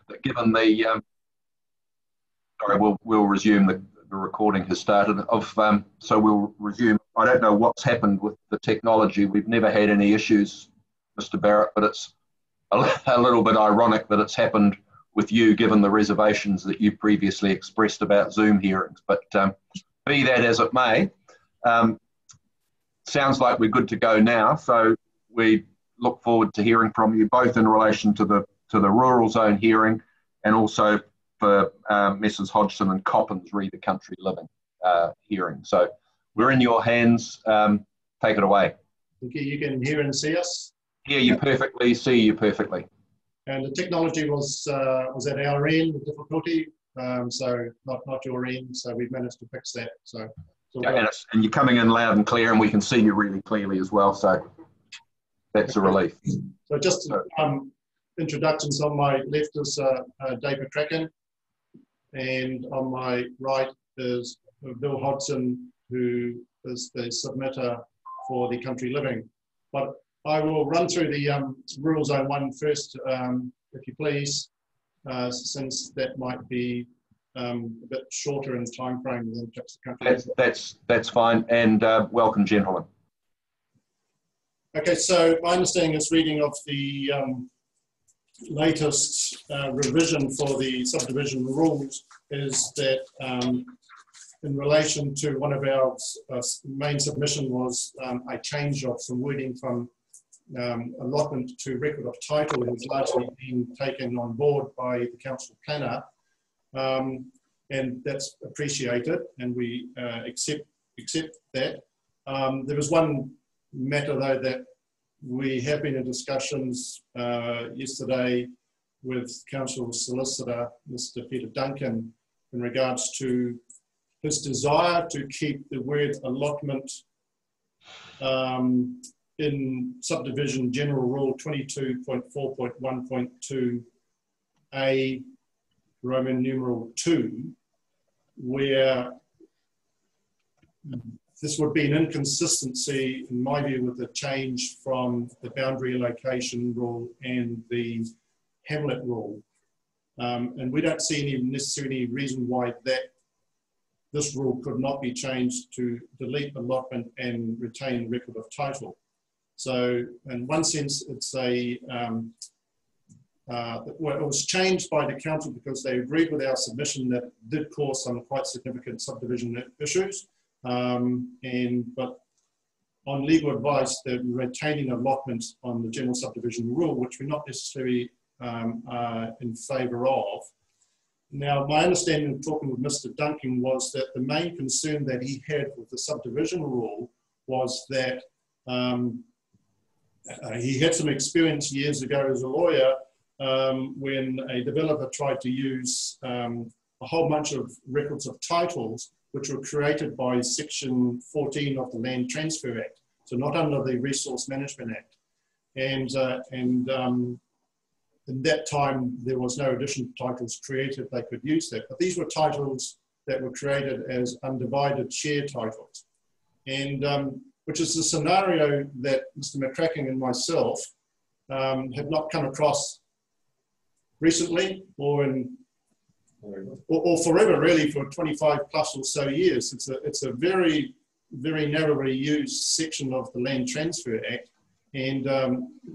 that given the sorry, we'll resume. The recording has started. So we'll resume. I don't know what's happened with the technology. We've never had any issues, Mr. Barrett, but it's a little bit ironic that it's happened with you, given the reservations that you previously expressed about Zoom hearings. But be that as it may, sounds like we're good to go now. So we look forward to hearing from you both in relation to the rural zone hearing and also for Messrs Hodgson and Coppins re the country living hearing. So we're in your hands. Take it away. Okay, you can hear and see us? Hear you perfectly, see you perfectly. And the technology was at our end, the difficulty, so not your end, so we've managed to fix that. So yeah, and you're coming in loud and clear, and we can see you really clearly as well, so that's a relief. So just introductions. On my left is David McCracken, and on my right is Bill Hodgson, who is the submitter for the country living. But I will run through the Rural Zone 1 first, if you please, since that might be a bit shorter in time frame than just the country. That's fine, and welcome, gentlemen. Okay, so my understanding is reading of the latest revision for the subdivision rules is that in relation to one of our main submission was a change of some wording from allotment to record of title has largely been taken on board by the council planner, and that's appreciated, and we accept that. There was one matter though that we have been in discussions yesterday with council solicitor Mr. Peter Duncan in regards to his desire to keep the word allotment in subdivision general rule 22.4.1.2a Roman numeral 2, where this would be an inconsistency, in my view, with the change from the boundary allocation rule and the hamlet rule. And we don't see any necessarily reason why this rule could not be changed to delete allotment and retain record of title. So in one sense, it's well, it was changed by the council because they agreed with our submission that it did cause some quite significant subdivision issues. But on legal advice, they're retaining allotments on the general subdivision rule, which we're not necessarily in favour of. Now, my understanding of talking with Mr. Duncan was that the main concern that he had with the subdivision rule was that he had some experience years ago as a lawyer when a developer tried to use a whole bunch of records of titles which were created by Section 14 of the Land Transfer Act, so not under the Resource Management Act. And in that time, there was no additional titles created, they could use that. But these were titles that were created as undivided share titles. And which is a scenario that Mr. McCracken and myself have not come across recently or forever, really, for 25 plus or so years. It's a very, very narrowly used section of the Land Transfer Act. And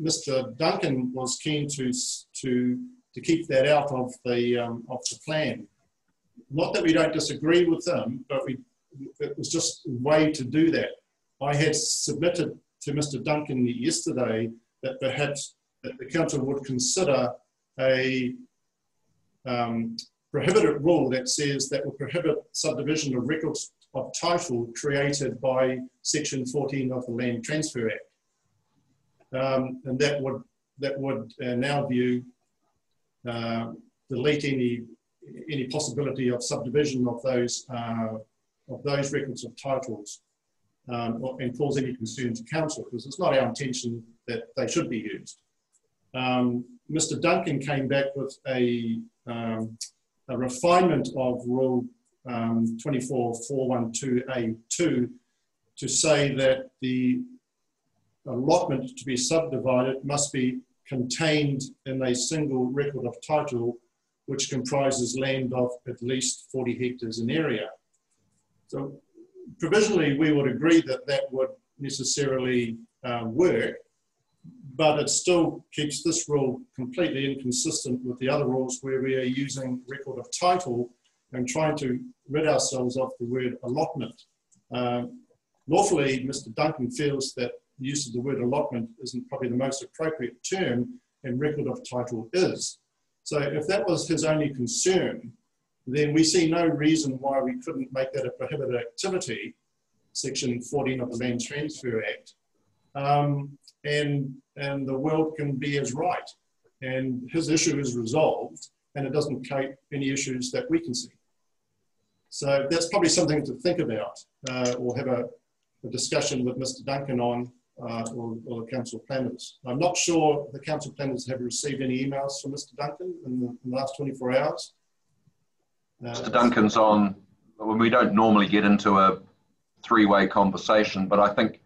Mr. Duncan was keen to keep that out of the plan. Not that we don't disagree with them, but it was just a way to do that. I had submitted to Mr. Duncan yesterday that perhaps that the council would consider a prohibited rule that says that will prohibit subdivision of records of title created by Section 14 of the Land Transfer Act. And that would, in our view, delete any possibility of subdivision of those records of titles and cause any concern to council, because it's not our intention that they should be used. Mr. Duncan came back with a refinement of Rule 24.412A2 to say that the allotment to be subdivided must be contained in a single record of title which comprises land of at least 40 hectares in area. So provisionally, we would agree that that would necessarily work, but it still keeps this rule completely inconsistent with the other rules where we are using record of title and trying to rid ourselves of the word allotment. Lawfully, Mr. Duncan feels that the use of the word allotment isn't probably the most appropriate term, and record of title is. So if that was his only concern, then we see no reason why we couldn't make that a prohibited activity, Section 14 of the Land Transfer Act, and the world can be as right. And his issue is resolved, and it doesn't create any issues that we can see. So that's probably something to think about, or have a discussion with Mr. Duncan on, or the council planners. I'm not sure the council planners have received any emails from Mr. Duncan in the last 24 hours. Mr. Duncan's on, well, we don't normally get into a three-way conversation, but I think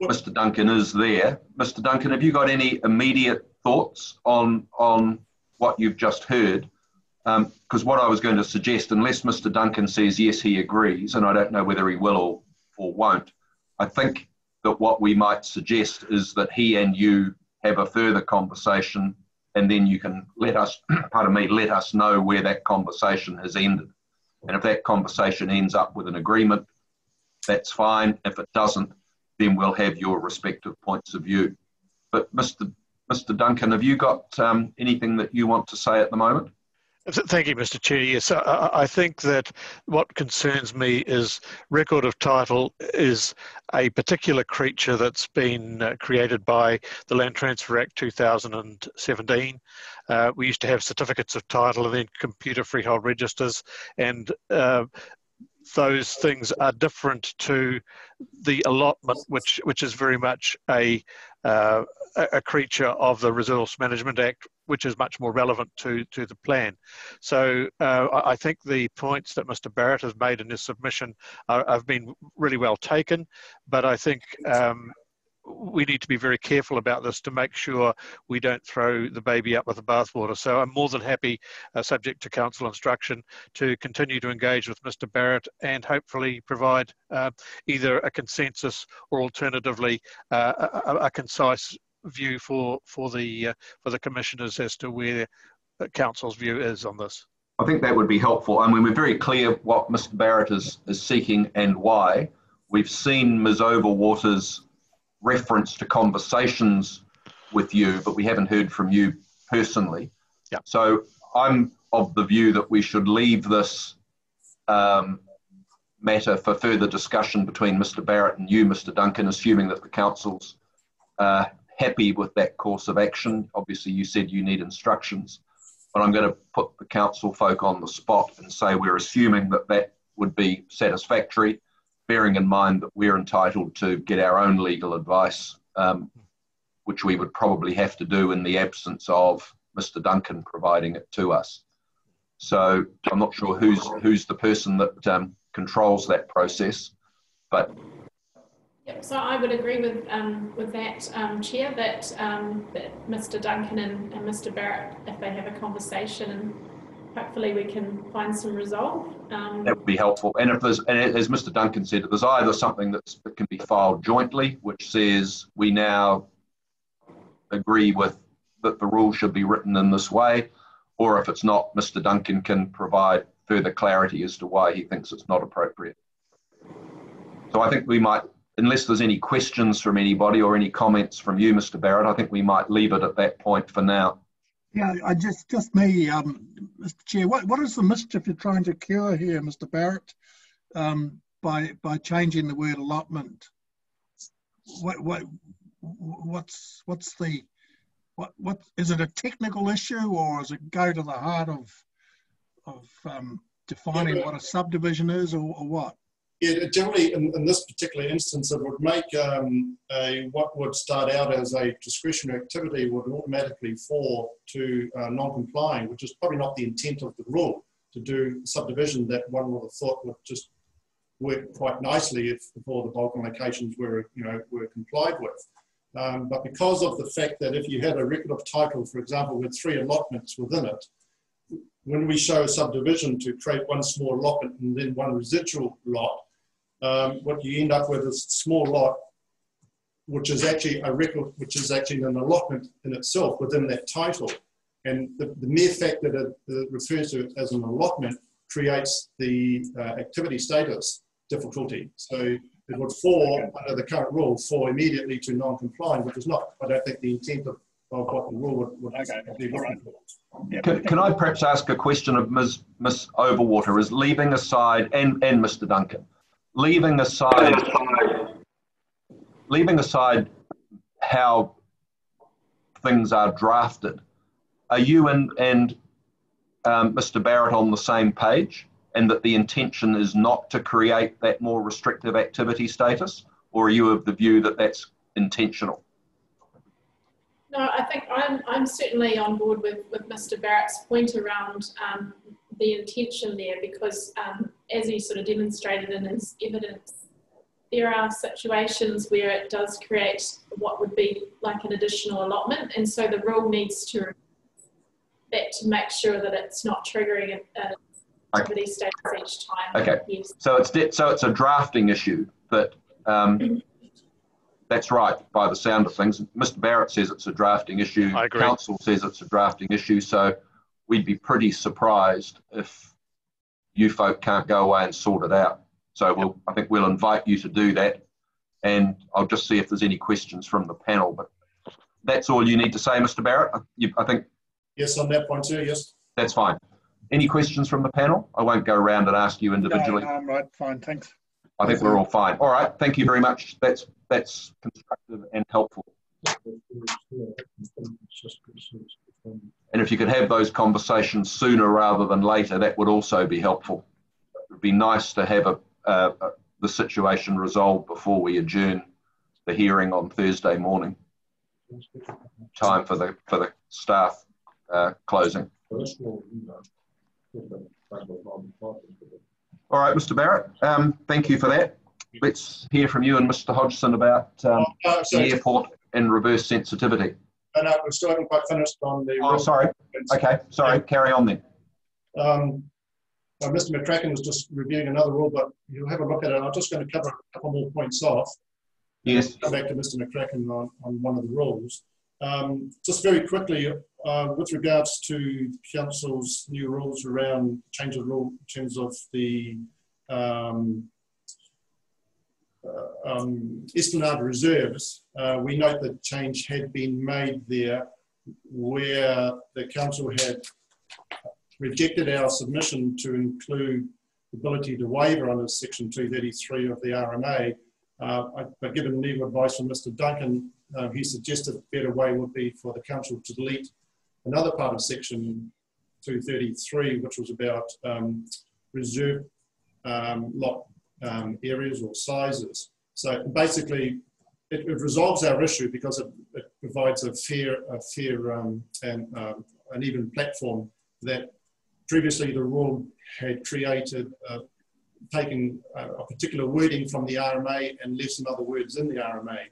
Mr. Duncan is there. Mr. Duncan, have you got any immediate thoughts on what you've just heard? Because what I was going to suggest, unless Mr. Duncan says yes, he agrees, and I don't know whether he will or won't, I think that what we might suggest is that he and you have a further conversation, and then you can let us, let us know where that conversation has ended. And if that conversation ends up with an agreement, that's fine. If it doesn't, then we'll have your respective points of view. But Mr. Duncan, have you got anything that you want to say at the moment? Thank you, Mr. Chair. Yes, I think that what concerns me is record of title is a particular creature that's been created by the Land Transfer Act 2017. We used to have certificates of title and then computer freehold registers, and those things are different to the allotment, which is very much a creature of the Resource Management Act, which is much more relevant to the plan. So I think the points that Mr. Barrett has made in his submission have been really well taken, but I think we need to be very careful about this to make sure we don't throw the baby out with the bathwater. So I'm more than happy, subject to council instruction, to continue to engage with Mr. Barrett and hopefully provide either a consensus or alternatively a concise view for the commissioners as to where the council's view is on this. I think that would be helpful. I mean, we're very clear what Mr. Barrett is seeking and why. We've seen Ms. Overwater's reference to conversations with you, but we haven't heard from you personally. Yeah. So I'm of the view that we should leave this matter for further discussion between Mr. Barrett and you, Mr. Duncan, assuming that the council's happy with that course of action. Obviously, you said you need instructions, but I'm going to put the council folk on the spot and say we're assuming that that would be satisfactory, bearing in mind that we're entitled to get our own legal advice, which we would probably have to do in the absence of Mr. Duncan providing it to us. So I'm not sure who's the person that controls that process, but yep, so I would agree with that, Chair, that Mr. Duncan and Mr. Barrett, if they have a conversation, and hopefully we can find some resolve. That would be helpful. And if there's, and as Mr. Duncan said, if there's either something that can be filed jointly, which says we now agree with that the rule should be written in this way, or if it's not, Mr. Duncan can provide further clarity as to why he thinks it's not appropriate. So I think we might, unless there's any questions from anybody or any comments from you, Mr. Barrett, I think we might leave it at that point for now. Yeah, just me, Mr. Chair. What is the mischief you're trying to cure here, Mr. Barrett, by changing the word allotment? What is it a technical issue, or does it go to the heart of defining what a subdivision is, or what? Yeah, generally in this particular instance, it would make what would start out as a discretionary activity would automatically fall to non-complying, which is probably not the intent of the rule, to do subdivision that one would have thought would just work quite nicely if all the bulk allocations were complied with. But because of the fact that if you had a record of title, for example, with 3 allotments within it, when we show a subdivision to create one small allotment and then one residual lot, what you end up with is a small lot, which is actually a record, which is actually an allotment in itself within that title. And the mere fact that it refers to it as an allotment creates the activity status difficulty. So it would fall, under the current rule, fall immediately to non-compliant, which is not, I don't think, the intent of what the rule would be looking for. Can I perhaps ask a question of Ms. Overwater? Is leaving aside, and Mr. Duncan, leaving aside how things are drafted, are you and Mr. Barrett on the same page, and that the intention is not to create that more restrictive activity status, or are you of the view that that's intentional? No, I think I'm certainly on board with Mr. Barrett's point around the intention there, because as he sort of demonstrated in his evidence, there are situations where it does create what would be like an additional allotment, and so the rule needs to that to make sure that it's not triggering an activity status each time. Okay, yes. So it's a drafting issue, but that's right by the sound of things. Mr. Barrett says it's a drafting issue. I agree. Council says it's a drafting issue, so we'd be pretty surprised if you folk can't go away and sort it out. So I think we'll invite you to do that, and I'll just see if there's any questions from the panel. But that's all you need to say, Mr. Barrett. I think. Yes, on that point too. Yes. That's fine. Any questions from the panel? I won't go around and ask you individually. No, I'm right. Fine, thanks. I think we're all fine. All right. Thank you very much. That's constructive and helpful. And if you could have those conversations sooner rather than later, that would also be helpful. It would be nice to have the situation resolved before we adjourn the hearing on Thursday morning. Time for the staff closing. All right, Mr. Barrett, thank you for that. Let's hear from you and Mr. Hodgson about the airport and reverse sensitivity. No, we're still haven't quite finished on the... Oh, sorry. Okay, sorry, carry on then. Mr. McCracken was just reviewing another rule, but you'll have a look at it. I'm just going to cover a couple more points off. Yes. Come back to Mr. McCracken on one of the rules. Just very quickly, with regards to Council's new rules around change of rule in terms of the Esplanade reserves, we note that change had been made there where the Council had rejected our submission to include the ability to waiver under Section 233 of the RMA. But given legal advice from Mr. Duncan, he suggested a better way would be for the Council to delete another part of Section 233, which was about reserve lot areas or sizes. So basically, it resolves our issue because it provides a fair and an even platform that previously the rule had created, taking a particular wording from the RMA and left some other words in the RMA.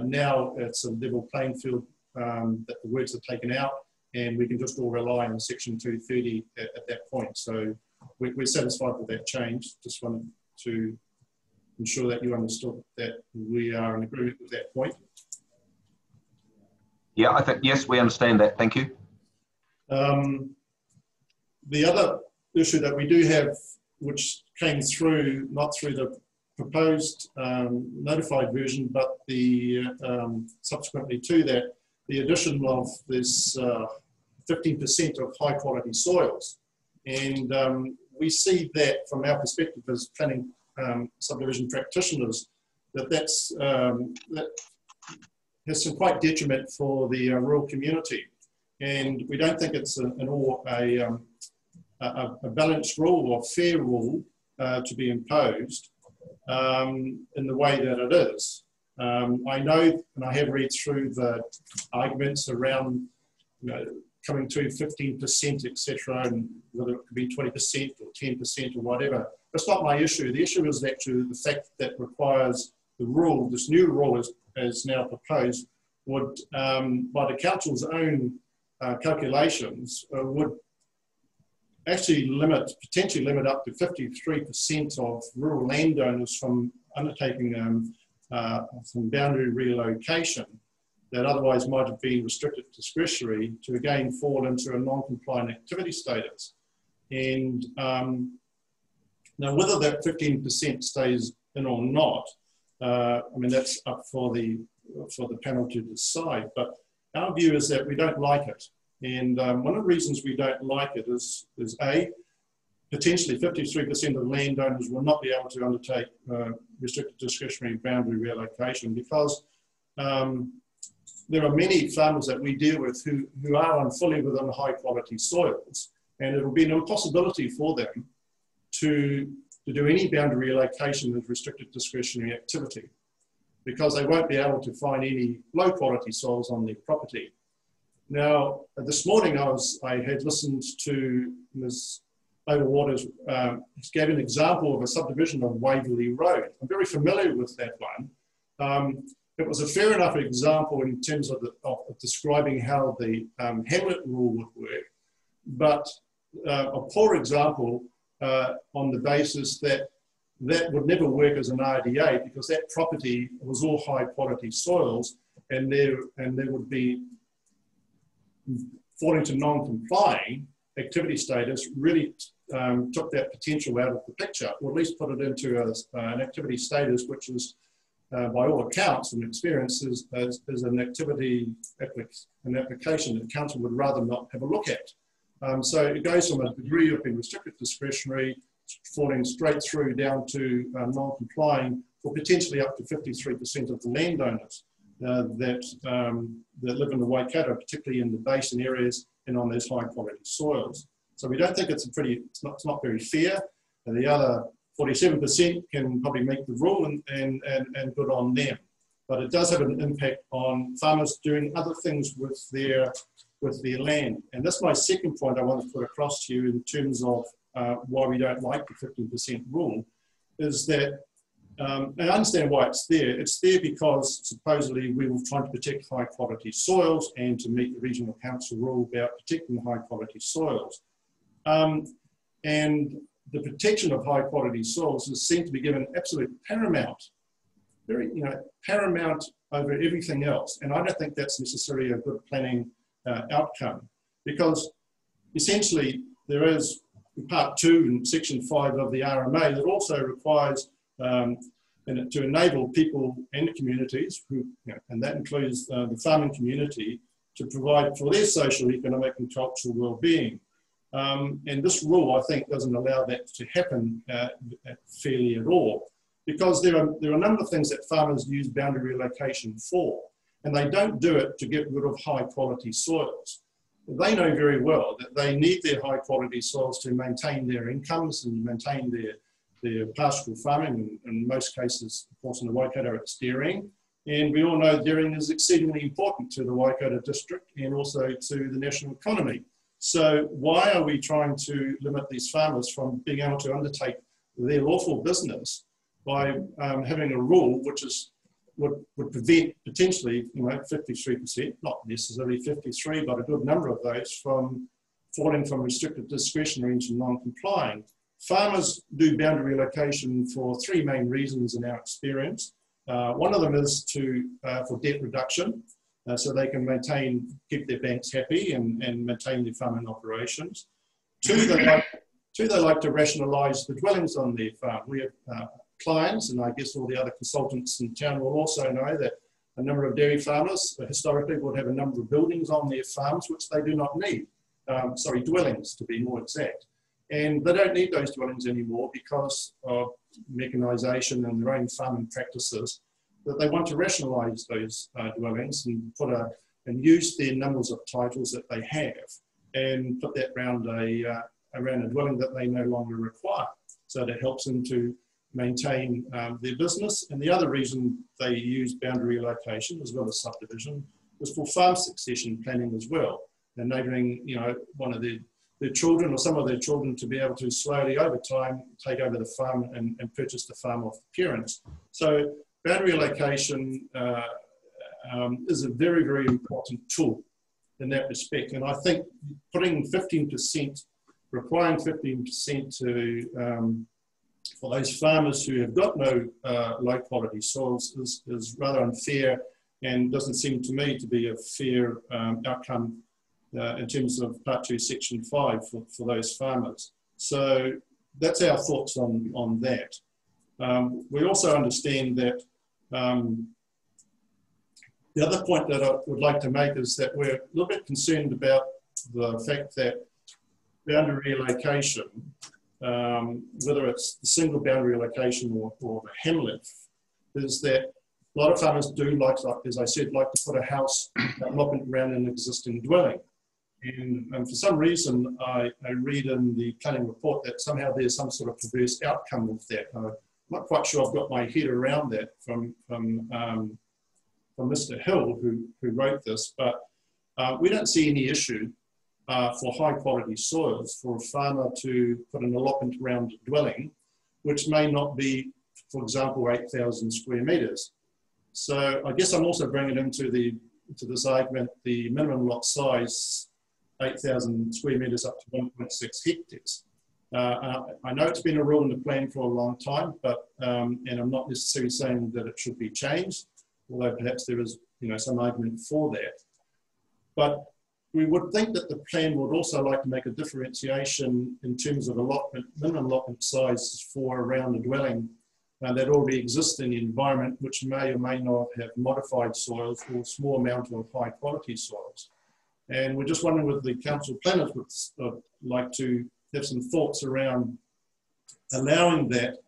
Now it's a level playing field that the words are taken out, and we can just all rely on Section 230 at that point. So we're satisfied with that change. Just wanted to ensure that you understood that we are in agreement with that point. Yeah, I think, yes, we understand that. Thank you. The other issue that we do have, which came through, not through the proposed notified version, but the subsequently to that, the addition of this 15% of high quality soils. And we see that from our perspective as planning subdivision practitioners, that that has some quite detriment for the rural community. And we don't think it's a balanced rule or fair rule to be imposed in the way that it is. I know, and I have read through the arguments around, coming to 15%, etc., and whether it could be 20% or 10% or whatever. That's not my issue. The issue is actually the fact that requires the rule, this new rule as now proposed, would, by the Council's own calculations, would actually potentially limit up to 53% of rural landowners from undertaking some boundary relocation that otherwise might have been restricted discretionary to again fall into a non-compliant activity status. And now whether that 15% stays in or not, I mean, that's up for the panel to decide, but our view is that we don't like it. And one of the reasons we don't like it is A, potentially 53% of landowners will not be able to undertake restricted discretionary boundary relocation because there are many farmers that we deal with who are fully within high quality soils, and it will be no possibility for them to do any boundary relocation as restricted discretionary activity because they won't be able to find any low quality soils on their property. Now, this morning I had listened to Ms. Overwaters gave an example of a subdivision of Waverley Road. I'm very familiar with that one. It was a fair enough example in terms of describing how the Hamlet rule would work, but a poor example on the basis that would never work as an RDA because that property was all high quality soils and there would be falling to non-complying activity status really took that potential out of the picture, or at least put it into an activity status which is by all accounts and experiences is an application that the council would rather not have a look at. So it goes from a degree of being restricted discretionary, falling straight through down to non-complying for potentially up to 53% of the landowners that live in the Waikato, particularly in the basin areas and on those high quality soils. So we don't think it's it's not very fair. And the other 47% can probably make the rule and good on them. But it does have an impact on farmers doing other things with their land. And that's my second point I want to put across to you in terms of why we don't like the 15% rule, is that, and I understand why it's there. It's there because supposedly we were trying to protect high quality soils and to meet the regional council rule about protecting high quality soils. And the protection of high quality soils is seen to be given absolute paramount, paramount over everything else. And I don't think that's necessarily a good planning outcome, because essentially there is part 2 in section 5 of the RMA that also requires to enable people and communities who, and that includes the farming community, to provide for their social, economic and cultural well-being. And this rule, I think, doesn't allow that to happen fairly at all, because there are a number of things that farmers use boundary relocation for, and they don't do it to get rid of high quality soils. They know very well that they need their high quality soils to maintain their incomes and maintain their pastoral farming, and in most cases, of course, in the Waikato, it's dairying. And we all know dairying is exceedingly important to the Waikato district and also to the national economy. So why are we trying to limit these farmers from being able to undertake their lawful business by having a rule which would prevent potentially 53%, not necessarily 53, but a good number of those from falling from restricted discretionary into non-complying? Farmers do boundary relocation for 3 main reasons in our experience. One of them is for debt reduction. So they can keep their banks happy and maintain their farming operations. 2, they like to rationalise the dwellings on their farm. We have clients, and I guess all the other consultants in town will also know that a number of dairy farmers historically would have a number of buildings on their farms which they do not need. Dwellings to be more exact. And they don't need those dwellings anymore because of mechanisation and their own farming practices, that they want to rationalise those dwellings and use their numbers of titles that they have and put that around a dwelling that they no longer require. So that helps them to maintain their business. And the other reason they use boundary relocation as well as subdivision is for farm succession planning as well, enabling one of their children or some of their children to be able to slowly over time take over the farm and purchase the farm off the parents. So boundary relocation is a very, very important tool in that respect. And I think putting 15% requiring 15% for those farmers who have got no low quality soils is rather unfair, and doesn't seem to me to be a fair outcome in terms of Part 2, Section 5 for those farmers. So that's our thoughts on that. We also understand that the other point that I would like to make is that we're a little bit concerned about the fact that boundary relocation, whether it's the single boundary relocation or the hamlet, is that a lot of farmers do like, as I said, like to put a house allotment around an existing dwelling. And for some reason, I read in the planning report that somehow there's some sort of perverse outcome of that. I'm not quite sure I've got my head around that from Mr. Hill, who wrote this, but we don't see any issue for high quality soils for a farmer to put an allotment around a dwelling, which may not be, for example, 8,000 square metres. So I guess I'm also bringing into this argument the minimum lot size, 8,000 square metres up to 1.6 hectares. I know it's been a rule in the plan for a long time, but and I'm not necessarily saying that it should be changed, although perhaps there is, some argument for that. But we would think that the plan would also like to make a differentiation in terms of minimum allotment size for around a dwelling that already exists in the environment, which may or may not have modified soils or a small amount of high quality soils. And we're just wondering whether the council planners would like to have some thoughts around allowing that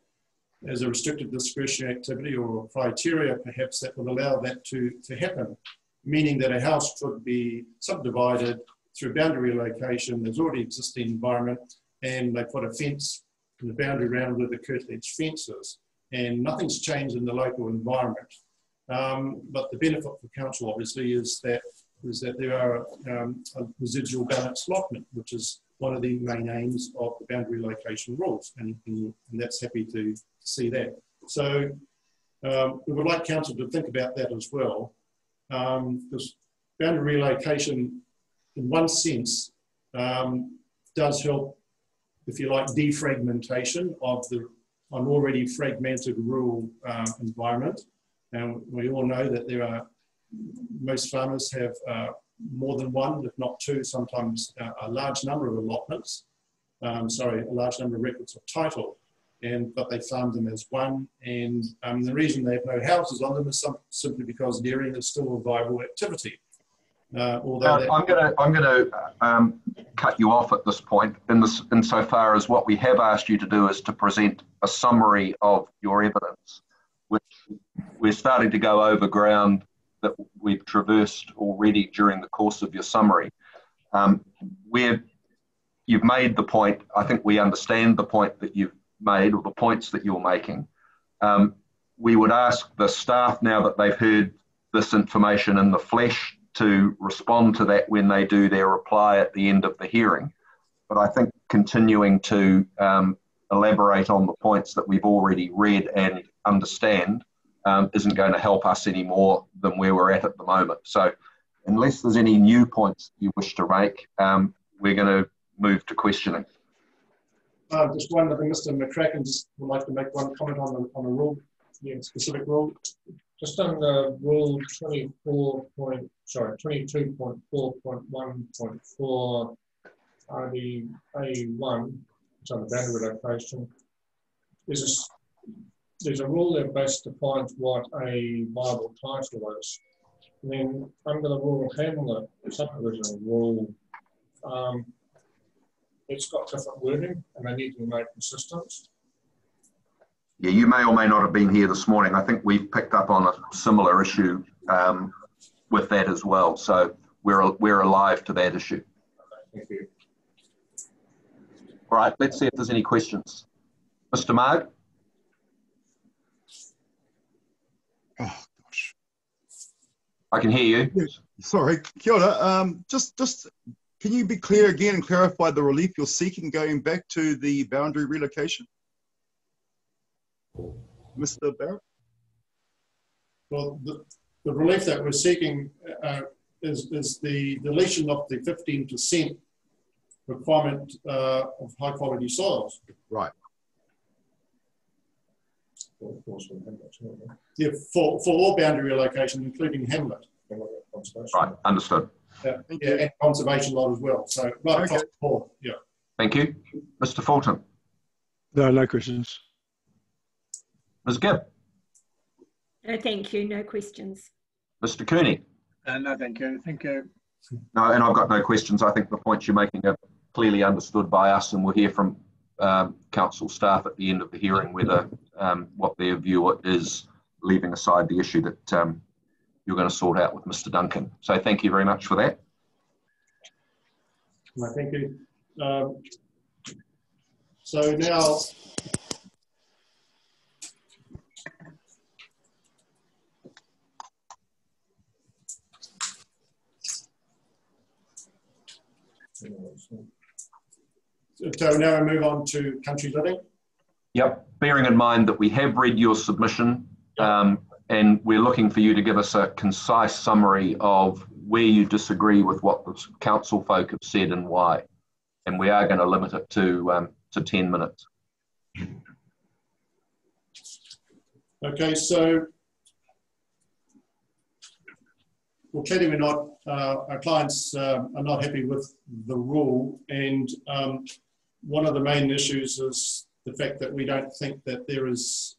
as a restricted discretionary activity or a criteria perhaps that would allow that to happen, meaning that a house could be subdivided through boundary relocation. There's already existing environment, and they put a fence in the boundary around where the curtilage fence is, and nothing's changed in the local environment. But the benefit for council obviously is that there are a residual balanced allotment, which is one of the main aims of the boundary location rules, and that's happy to see that. So we would like council to think about that as well, because boundary relocation, in one sense, does help, if you like, defragmentation of an already fragmented rural environment. And we all know that most farmers have more than one, if not two, sometimes a large number of allotments, a large number of records of title, but they farm them as one. And the reason they have no houses on them is simply because dairying is still a viable activity. I'm going to cut you off at this point insofar as what we have asked you to do is to present a summary of your evidence, which we're starting to go over ground that we've traversed already during the course of your summary. You've made the point, I think we understand the point that you've made, or the points that you're making. We would ask the staff, now that they've heard this information in the flesh, to respond to that when they do their reply at the end of the hearing. But I think continuing to elaborate on the points that we've already read and understand isn't going to help us any more than where we're at the moment. So unless there's any new points you wish to make, we're going to move to questioning. Just one thing, Mr. McCracken just would like to make one comment on a rule, specific rule. Just on the rule 22.4.1.4 RDA1, it's on the boundary relocation. There's a rule that basically defines what a viable title is. And then under the rural hamlet subdivision rule, it's got different wording and they need to be made consistent. Yeah, you may or may not have been here this morning. I think we've picked up on a similar issue with that as well. So we're alive to that issue. Okay, thank you. All right, let's see if there's any questions. Mr. Marg? Oh, gosh. I can hear you. Yes. Sorry, kia ora. Just can you be clear again and clarify the relief you're seeking going back to the boundary relocation? Mr. Barrett? Well, the relief that we're seeking is the deletion of the 15% requirement of high quality soils. Right. Yeah, for all boundary relocation, including hamlet. Right, understood. Yeah, and conservation lot as well. So right across the board. Yeah. Thank you. Mr. Fulton. No questions. Ms. Gibb. No, thank you. No questions. Mr. Cooney. No, thank you. Thank you. No, and I've got no questions. I think the points you're making are clearly understood by us, and we'll hear from council staff at the end of the hearing whether what their view is, leaving aside the issue that you're going to sort out with Mr. Duncan. So thank you very much for that. No, thank you. So now, so now we move on to country living. Yep, bearing in mind that we have read your submission, and we're looking for you to give us a concise summary of where you disagree with what the council folk have said and why. And we are going to limit it to 10 minutes. Okay, so well, clearly we're not, our clients are not happy with the rule, and one of the main issues is the fact that we don't think that there is,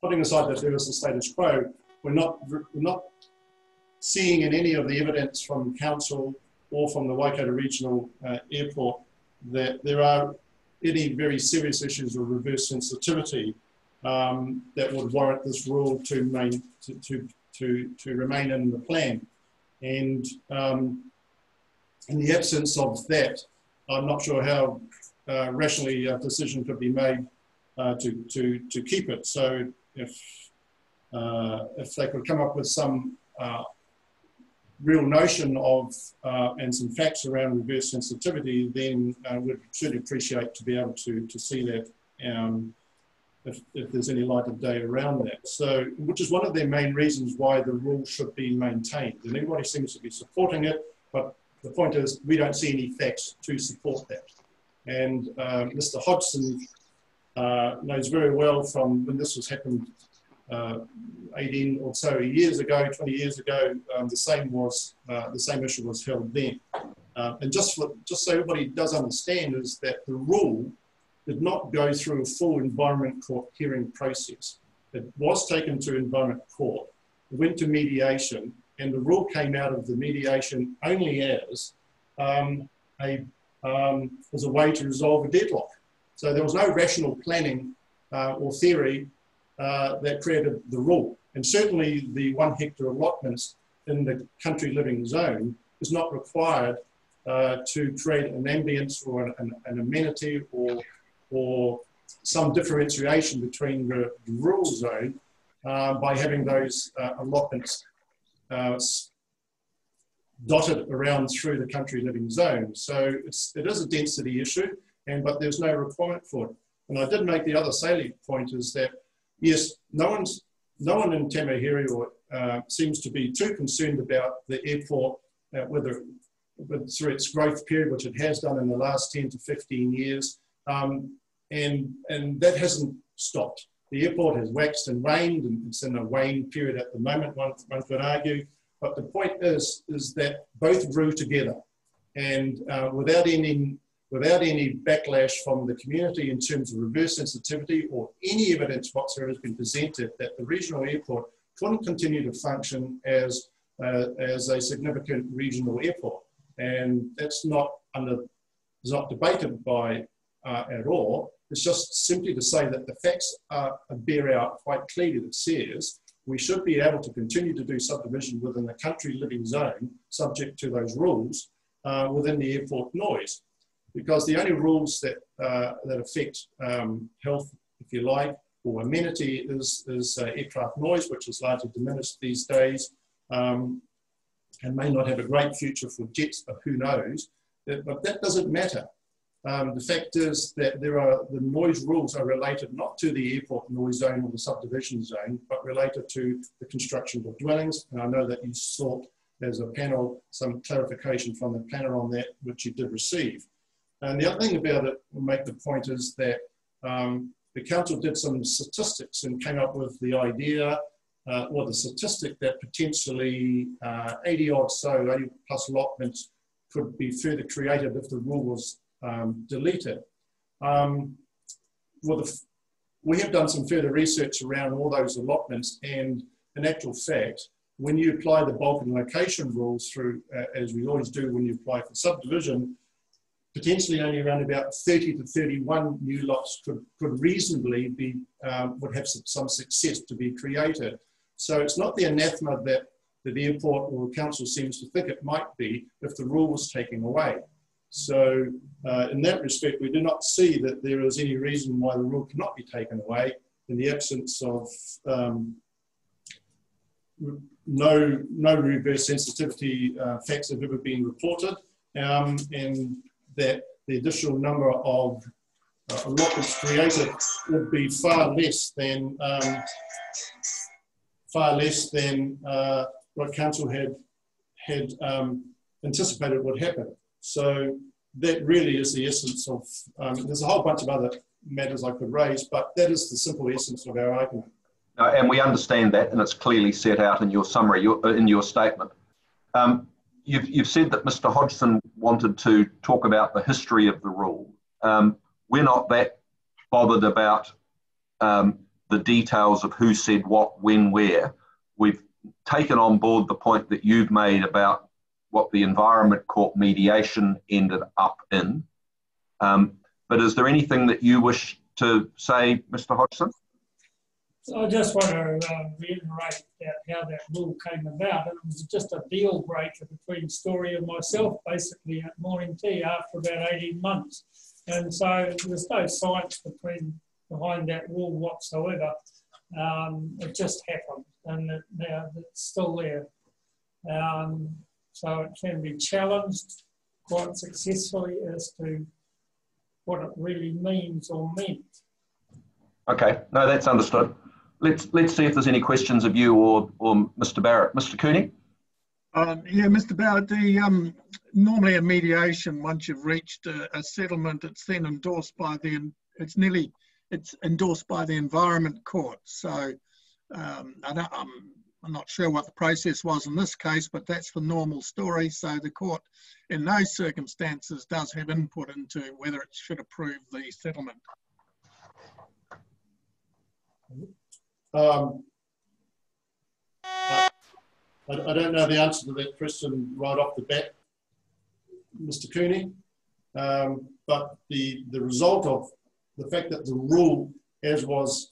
putting aside that there is a status quo, we're not seeing in any of the evidence from council or from the Waikato Regional Airport that there are any very serious issues of reverse sensitivity that would warrant this rule to remain in the plan. And in the absence of that, I'm not sure how rationally a decision could be made to keep it. So if they could come up with some real notion of and some facts around reverse sensitivity, then we'd certainly appreciate to be able to see that if there's any light of day around that. So, which is one of their main reasons why the rule should be maintained. And everybody seems to be supporting it, but the point is we don't see any facts to support that. And Mr. Hodgson knows very well from when this was happened 18 or so years ago, 20 years ago, the same issue was held then. And just so everybody does understand is that the rule did not go through a full Environment Court hearing process. It was taken to Environment Court, it went to mediation, and the rule came out of the mediation only as a way to resolve a deadlock. So there was no rational planning or theory that created the rule. And certainly the 1 hectare allotments in the country living zone is not required to create an ambience or an amenity or some differentiation between the rural zone by having those allotments dotted around through the country living zone. So it is a density issue, but there's no requirement for it. And I did make the other salient point is that, yes, no one in Tamahere seems to be too concerned about the airport, whether through its growth period, which it has done in the last 10 to 15 years, and that hasn't stopped. The airport has waxed and waned, and it's in a wane period at the moment, one could argue. But the point is that both grew together, and without any backlash from the community in terms of reverse sensitivity or any evidence whatsoever has been presented that the regional airport couldn't continue to function as a significant regional airport. And that's not debated by at all. It's just simply to say that the facts bear out quite clearly that says we should be able to continue to do subdivision within the country living zone subject to those rules within the airport noise. Because the only rules that affect health, if you like, or amenity is aircraft noise, which is largely diminished these days and may not have a great future for jets, but who knows. But that doesn't matter. The fact is that the noise rules are related not to the airport noise zone or the subdivision zone, but related to the construction of dwellings. And I know that you sought as a panel some clarification from the planner on that, which you did receive. And the other thing about it, we'll make the point, is that the council did some statistics and came up with the idea, or the statistic, that potentially 80 plus allotments could be further created if the rule was deleted. We have done some further research around all those allotments, and in actual fact, when you apply the bulk and location rules through, as we always do when you apply for subdivision, potentially only around about 30 to 31 new lots could reasonably be, would have some success to be created. So it's not the anathema that the airport or the council seems to think it might be if the rule was taken away. So in that respect, we do not see that there is any reason why the rule cannot be taken away in the absence of no reverse sensitivity facts have ever been reported, and that the additional number of allotments created would be far less than what council had anticipated would happen. So that really is the essence of, there's a whole bunch of other matters I could raise, but that is the simple essence of our argument. And we understand that, and it's clearly set out in your summary, in your statement. You've said that Mr. Hodgson wanted to talk about the history of the rule. We're not that bothered about the details of who said what, when, where. We've taken on board the point that you've made about what the Environment Court mediation ended up in. But is there anything that you wish to say, Mr. Hodgson? So I just want to reiterate how that rule came about. It was just a deal breaker between Story and myself, basically at Morning Tea after about 18 months. And so there's no science behind that rule whatsoever. It just happened, and it's still there. So it can be challenged quite successfully as to what it really means or meant. Okay, no, that's understood. Let's see if there's any questions of you or Mr. Barrett. Mr. Cooney? Yeah, Mr. Barrett, normally a mediation, once you've reached a settlement, it's then endorsed by it's endorsed by the Environment Court. So I'm not sure what the process was in this case, but that's the normal story. So the court, in those circumstances, does have input into whether it should approve the settlement. I don't know the answer to that question right off the bat, Mr. Cooney, but the result of the fact that the rule, as was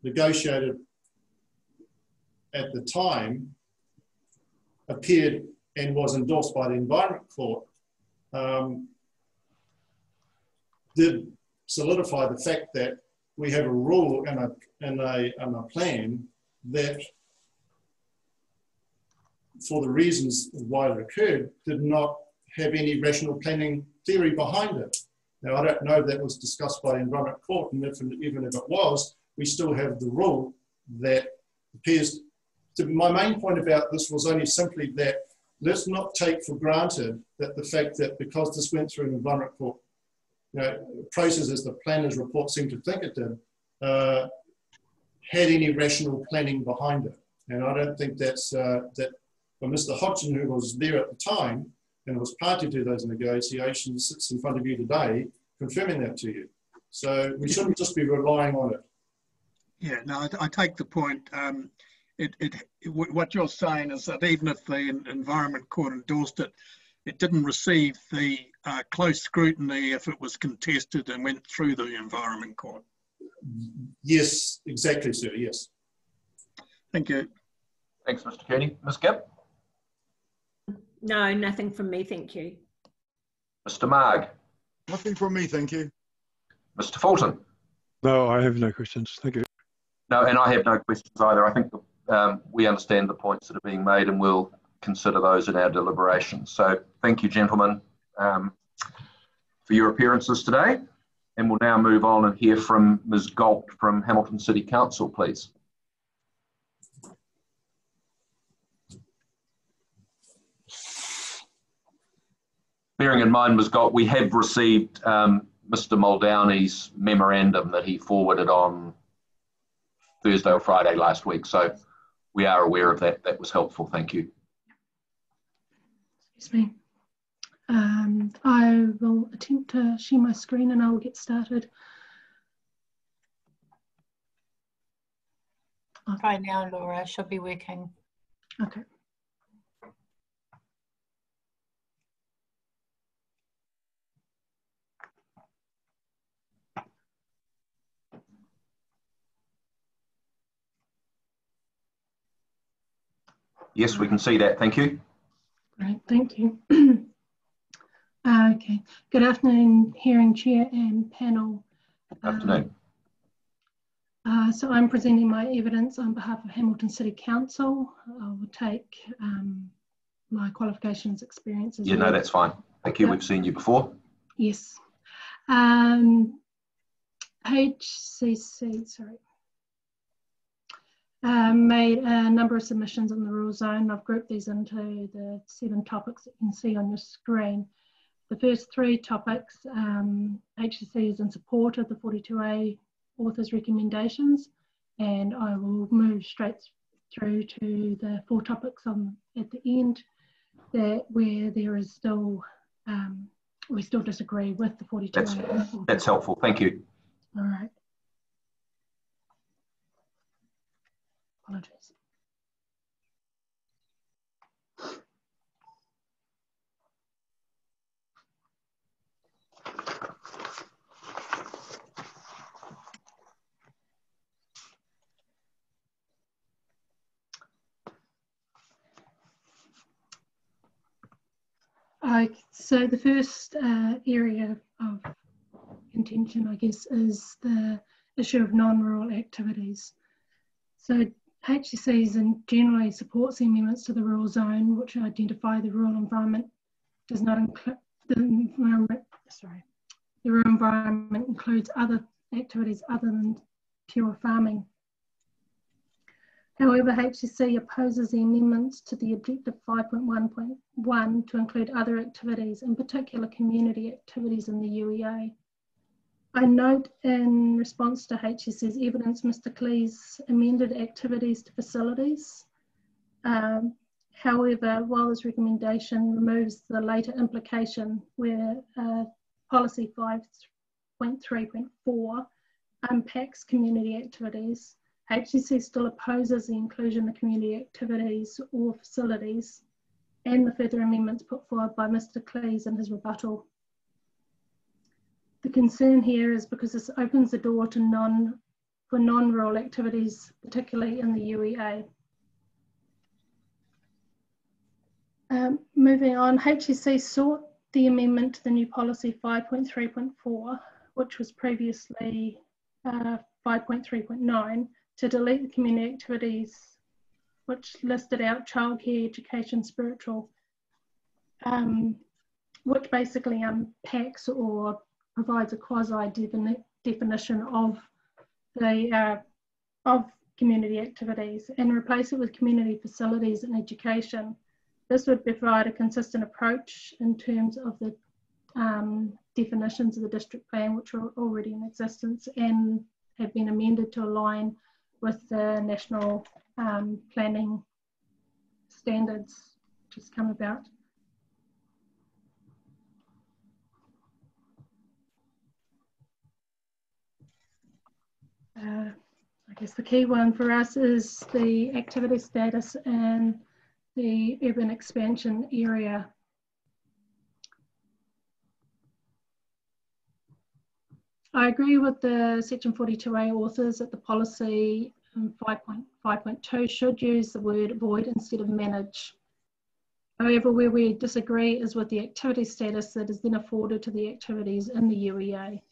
negotiated at the time, appeared and was endorsed by the Environment Court, did solidify the fact that we have a rule and a plan that, for the reasons why it occurred, did not have any rational planning theory behind it. Now, I don't know if that was discussed by the Environment Court, and even if it was, we still have the rule that appears to. My main point about this was only simply that let's not take for granted that the fact that because this went through an Environment Court process, as the planner's report seemed to think it did, had any rational planning behind it. And I don't think that's, that for Mr. Hodgson, who was there at the time and was party to those negotiations, sits in front of you today confirming that to you. So we shouldn't just be relying on it. Yeah, no, I take the point. What you're saying is that even if the Environment Court endorsed it, it didn't receive the close scrutiny if it was contested and went through the Environment Court. Yes, exactly, sir, yes. Thank you. Thanks, Mr. Cooney. Ms. Gibb? No, nothing from me, thank you. Mr. Marg? Nothing from me, thank you. Mr. Fulton? No, I have no questions. Thank you. No, and I have no questions either. I think we understand the points that are being made and we'll consider those in our deliberations. So thank you, gentlemen, for your appearances today. And we'll now move on and hear from Ms. Galt from Hamilton City Council, please. bearing in mind, we have received Mr. Muldowney's memorandum that he forwarded on Thursday or Friday last week. So we are aware of that. That was helpful. Thank you. Excuse me. I will attempt to share my screen and I will get started. Try now, Laura. Should be working. Okay. Yes, we can see that. Thank you. Right, thank you. Okay. Good afternoon, hearing chair and panel. Afternoon. So I'm presenting my evidence on behalf of Hamilton City Council. I will take my qualifications, experiences. Yeah, no, that's fine. Thank you. Yep. We've seen you before. Yes. HCC, sorry. Made a number of submissions on the rural zone. I've grouped these into the 7 topics that you can see on your screen. The first 3 topics, HCC is in support of the 42A author's recommendations, and I will move straight through to the 4 topics at the end where there is still, we still disagree with the 42A. That's helpful. Thank you. All right. Apologies. So the first area of contention, I guess, is the issue of non-rural activities. So HCCs generally supports the amendments to the rural zone, which identify the rural environment does not include the rural environment includes other activities other than pure farming. However, HCC opposes the amendments to the Objective 5.1.1 to include other activities, in particular community activities in the UEA. I note in response to HCC's evidence, Mr. Cleese amended activities to facilities. However, while this recommendation removes the later implication where Policy 5.3.4 unpacks community activities, HCC still opposes the inclusion of community activities or facilities and the further amendments put forward by Mr. Cleese in his rebuttal. The concern here is because this opens the door to non-rural activities, particularly in the UEA. Moving on, HCC sought the amendment to the new policy 5.3.4, which was previously 5.3.9, to delete the community activities, which listed out childcare, education, spiritual, which basically unpacks or provides a quasi-definition of community activities and replace it with community facilities and education. This would provide a consistent approach in terms of the definitions of the district plan, which are already in existence and have been amended to align with the national planning standards which has come about. I guess the key one for us is the activity status and the urban expansion area. I agree with the Section 42A authors that the policy 5.5.2 should use the word avoid instead of manage. However, where we disagree is with the activity status that is then afforded to the activities in the UEA.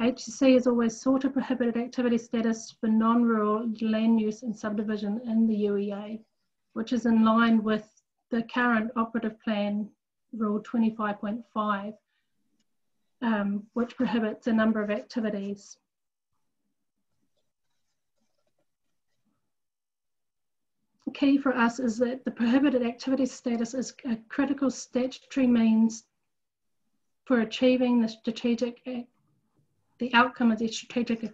HCC has always sought a prohibited activity status for non-rural land use and subdivision in the UEA, which is in line with the current operative plan, Rule 25.5, which prohibits a number of activities. key for us is that the prohibited activity status is a critical statutory means for achieving the outcome of the strategic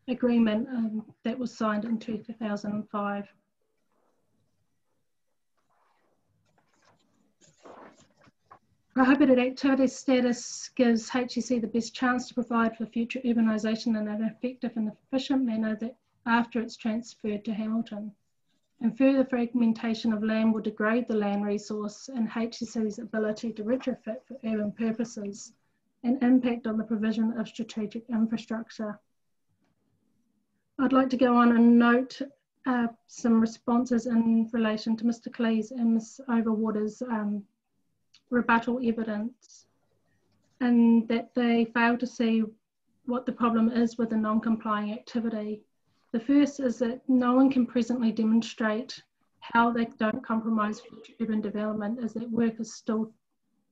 agreement that was signed in 2005. Prohibited activity status gives HEC the best chance to provide for future urbanisation in an effective and efficient manner that after it's transferred to Hamilton. And further fragmentation of land will degrade the land resource and HEC's ability to retrofit for urban purposes and impact on the provision of strategic infrastructure. I'd like to go on and note some responses in relation to Mr. Cleese and Ms. Overwater's rebuttal evidence, and that they fail to see what the problem is with the non-complying activity. The first is that no one can presently demonstrate how they don't compromise future urban development, as that work is still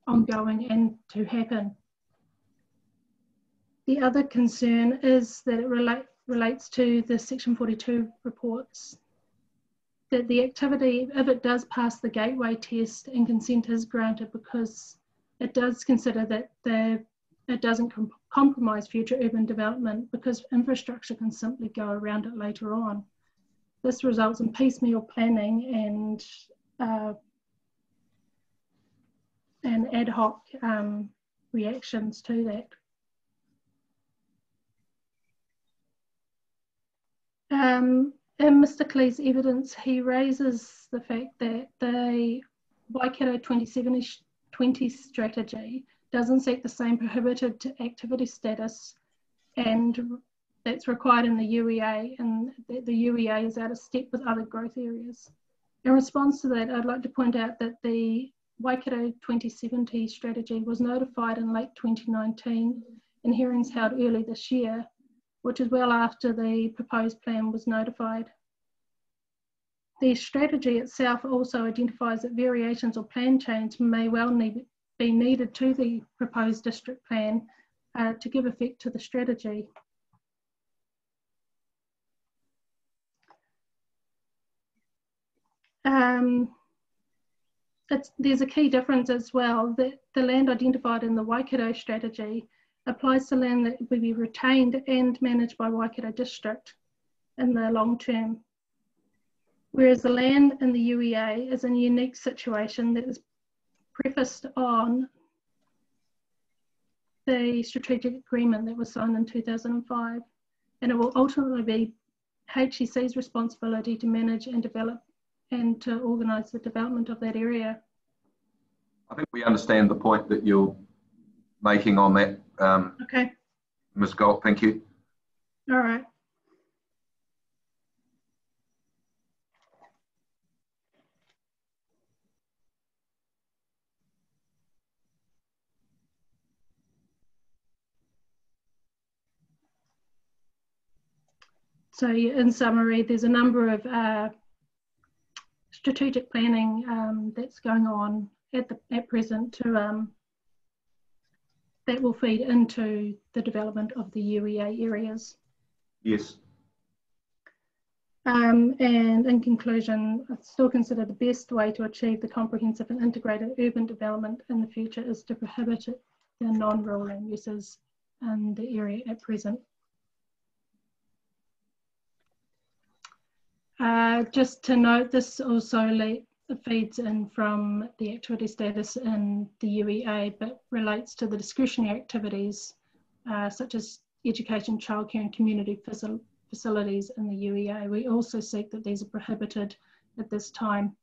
ongoing and to happen. The other concern is that it relates to the Section 42 reports, that the activity, if it does pass the gateway test and consent is granted, because it does consider that it doesn't compromise future urban development, because infrastructure can simply go around it later on. This results in piecemeal planning and ad hoc reactions to that. In Mr. Cleese's evidence, he raises the fact that the Waikato 2020 strategy doesn't seek the same prohibited activity status, and that's required in the UEA, and the UEA is out of step with other growth areas. In response to that, I'd like to point out that the Waikato 2070 strategy was notified in late 2019 and hearings held early this year, which is well after the proposed plan was notified. The strategy itself also identifies that variations or plan change may well be needed to the proposed district plan to give effect to the strategy. There's a key difference as well, that the land identified in the Waikato strategy applies to land that will be retained and managed by Waikato District in the long term. Whereas the land in the UEA is in a unique situation that is prefaced on the strategic agreement that was signed in 2005, and it will ultimately be HEC's responsibility to manage and develop and to organise the development of that area. I think we understand the point that you're making on that. Okay. Ms. Galt, thank you. All right. So in summary, there's a number of strategic planning that's going on at present to that will feed into the development of the UEA areas. Yes. And in conclusion, I still consider the best way to achieve the comprehensive and integrated urban development in the future is to prohibit the non-rural land uses in the area at present. Just to note, this also feeds in from the activity status in the UEA, but relates to the discretionary activities such as education, childcare and community facilities in the UEA. We also seek that these are prohibited at this time.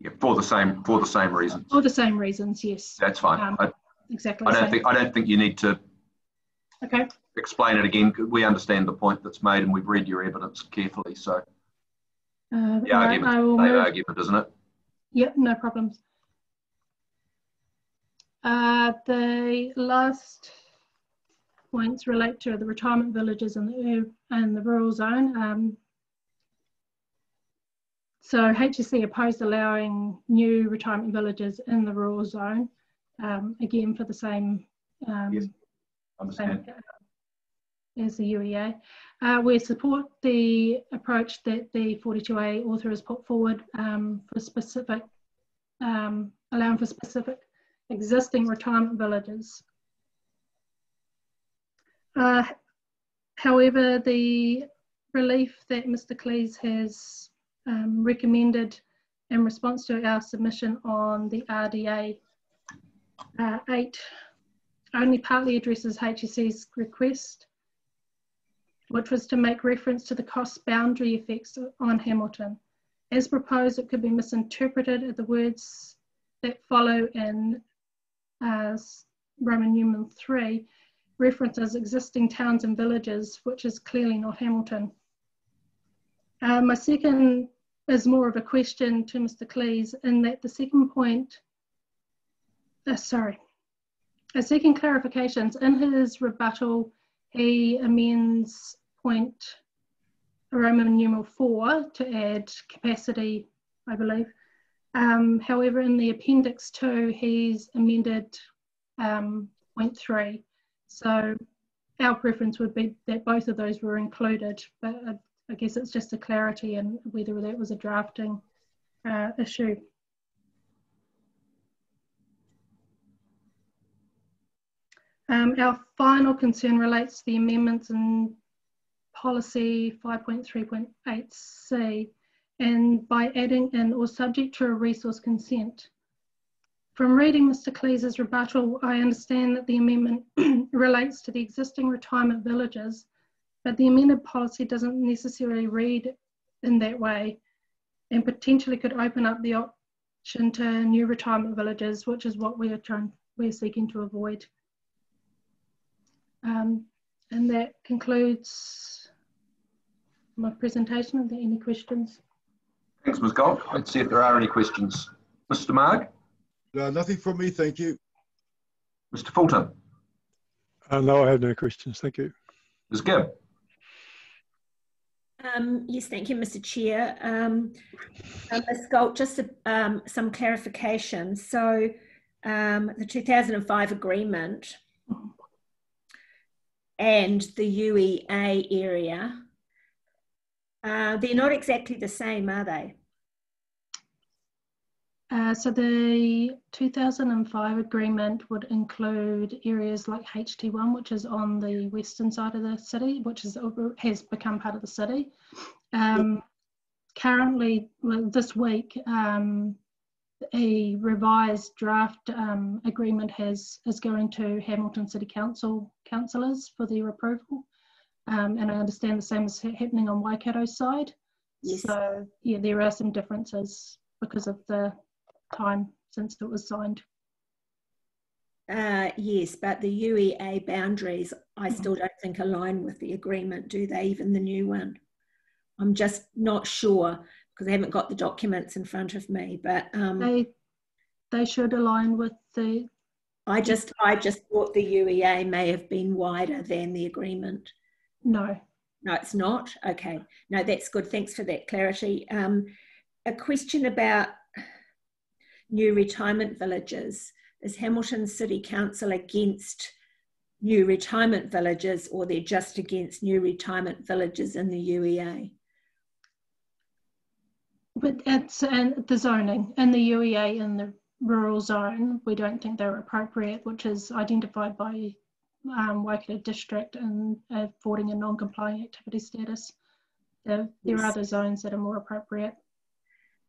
Yeah, for the same reasons. For the same reasons, yes. That's fine. Exactly. I don't think you need to explain it again. We understand the point that's made, and we've read your evidence carefully. So the argument, isn't it? Yep, no problems. The last points relate to the retirement villages and the rural zone. So HEC opposed allowing new retirement villages in the rural zone, again for the same. Yes, understand. as the UEA. We support the approach that the 42A author has put forward for specific, allowing for specific existing retirement villages. However, the relief that Mr. Cleese has recommended in response to our submission on the RDA 8 only partly addresses HSC's request, which was to make reference to the cost boundary effects on Hamilton. As proposed, it could be misinterpreted as the words that follow in Roman numeral 3 references existing towns and villages, which is clearly not Hamilton. My second is more of a question to Mr. Cleese, in that the second point, seeking clarifications. In his rebuttal, he amends point Roman numeral 4 to add capacity, I believe. However, in the appendix 2, he's amended point 3. So our preference would be that both of those were included, but I guess it's just a clarity and whether that was a drafting issue. Our final concern relates to the amendments in policy 5.3.8c, and by adding in or subject to a resource consent. From reading Mr. Cleese's rebuttal, I understand that the amendment relates to the existing retirement villages, but the amended policy doesn't necessarily read in that way and potentially could open up the option to new retirement villages, which is what we're seeking to avoid. And that concludes my presentation. Are there any questions? Thanks, Ms. Gold. Let's see if there are any questions. Mr. Marg? Nothing from me, thank you. Mr. Fulton? No, I have no questions, thank you. Ms. Gibb? Yes, thank you, Mr. Chair. Ms. Gold, just some clarification. So the 2005 agreement and the UEA area, they're not exactly the same, are they? So the 2005 agreement would include areas like HT1, which is on the western side of the city, which has become part of the city. Currently, well, this week, a revised draft agreement is going to Hamilton City Council councillors for their approval. And I understand the same is happening on Waikato's side. Yes. So yeah, there are some differences because of the time since it was signed. Yes, but the UEA boundaries I still don't think align with the agreement, do they, even the new one? I'm just not sure because I haven't got the documents in front of me, but they should align with the... I just thought the UEA may have been wider than the agreement. No. No, it's not? Okay. No, that's good. Thanks for that clarity. A question about new retirement villages. Is Hamilton City Council against new retirement villages, or they're just against new retirement villages in the UEA? But it's the zoning in the UEA in the rural zone, we don't think they're appropriate, which is identified by Waikato District and affording a non-complying activity status. There are other zones that are more appropriate.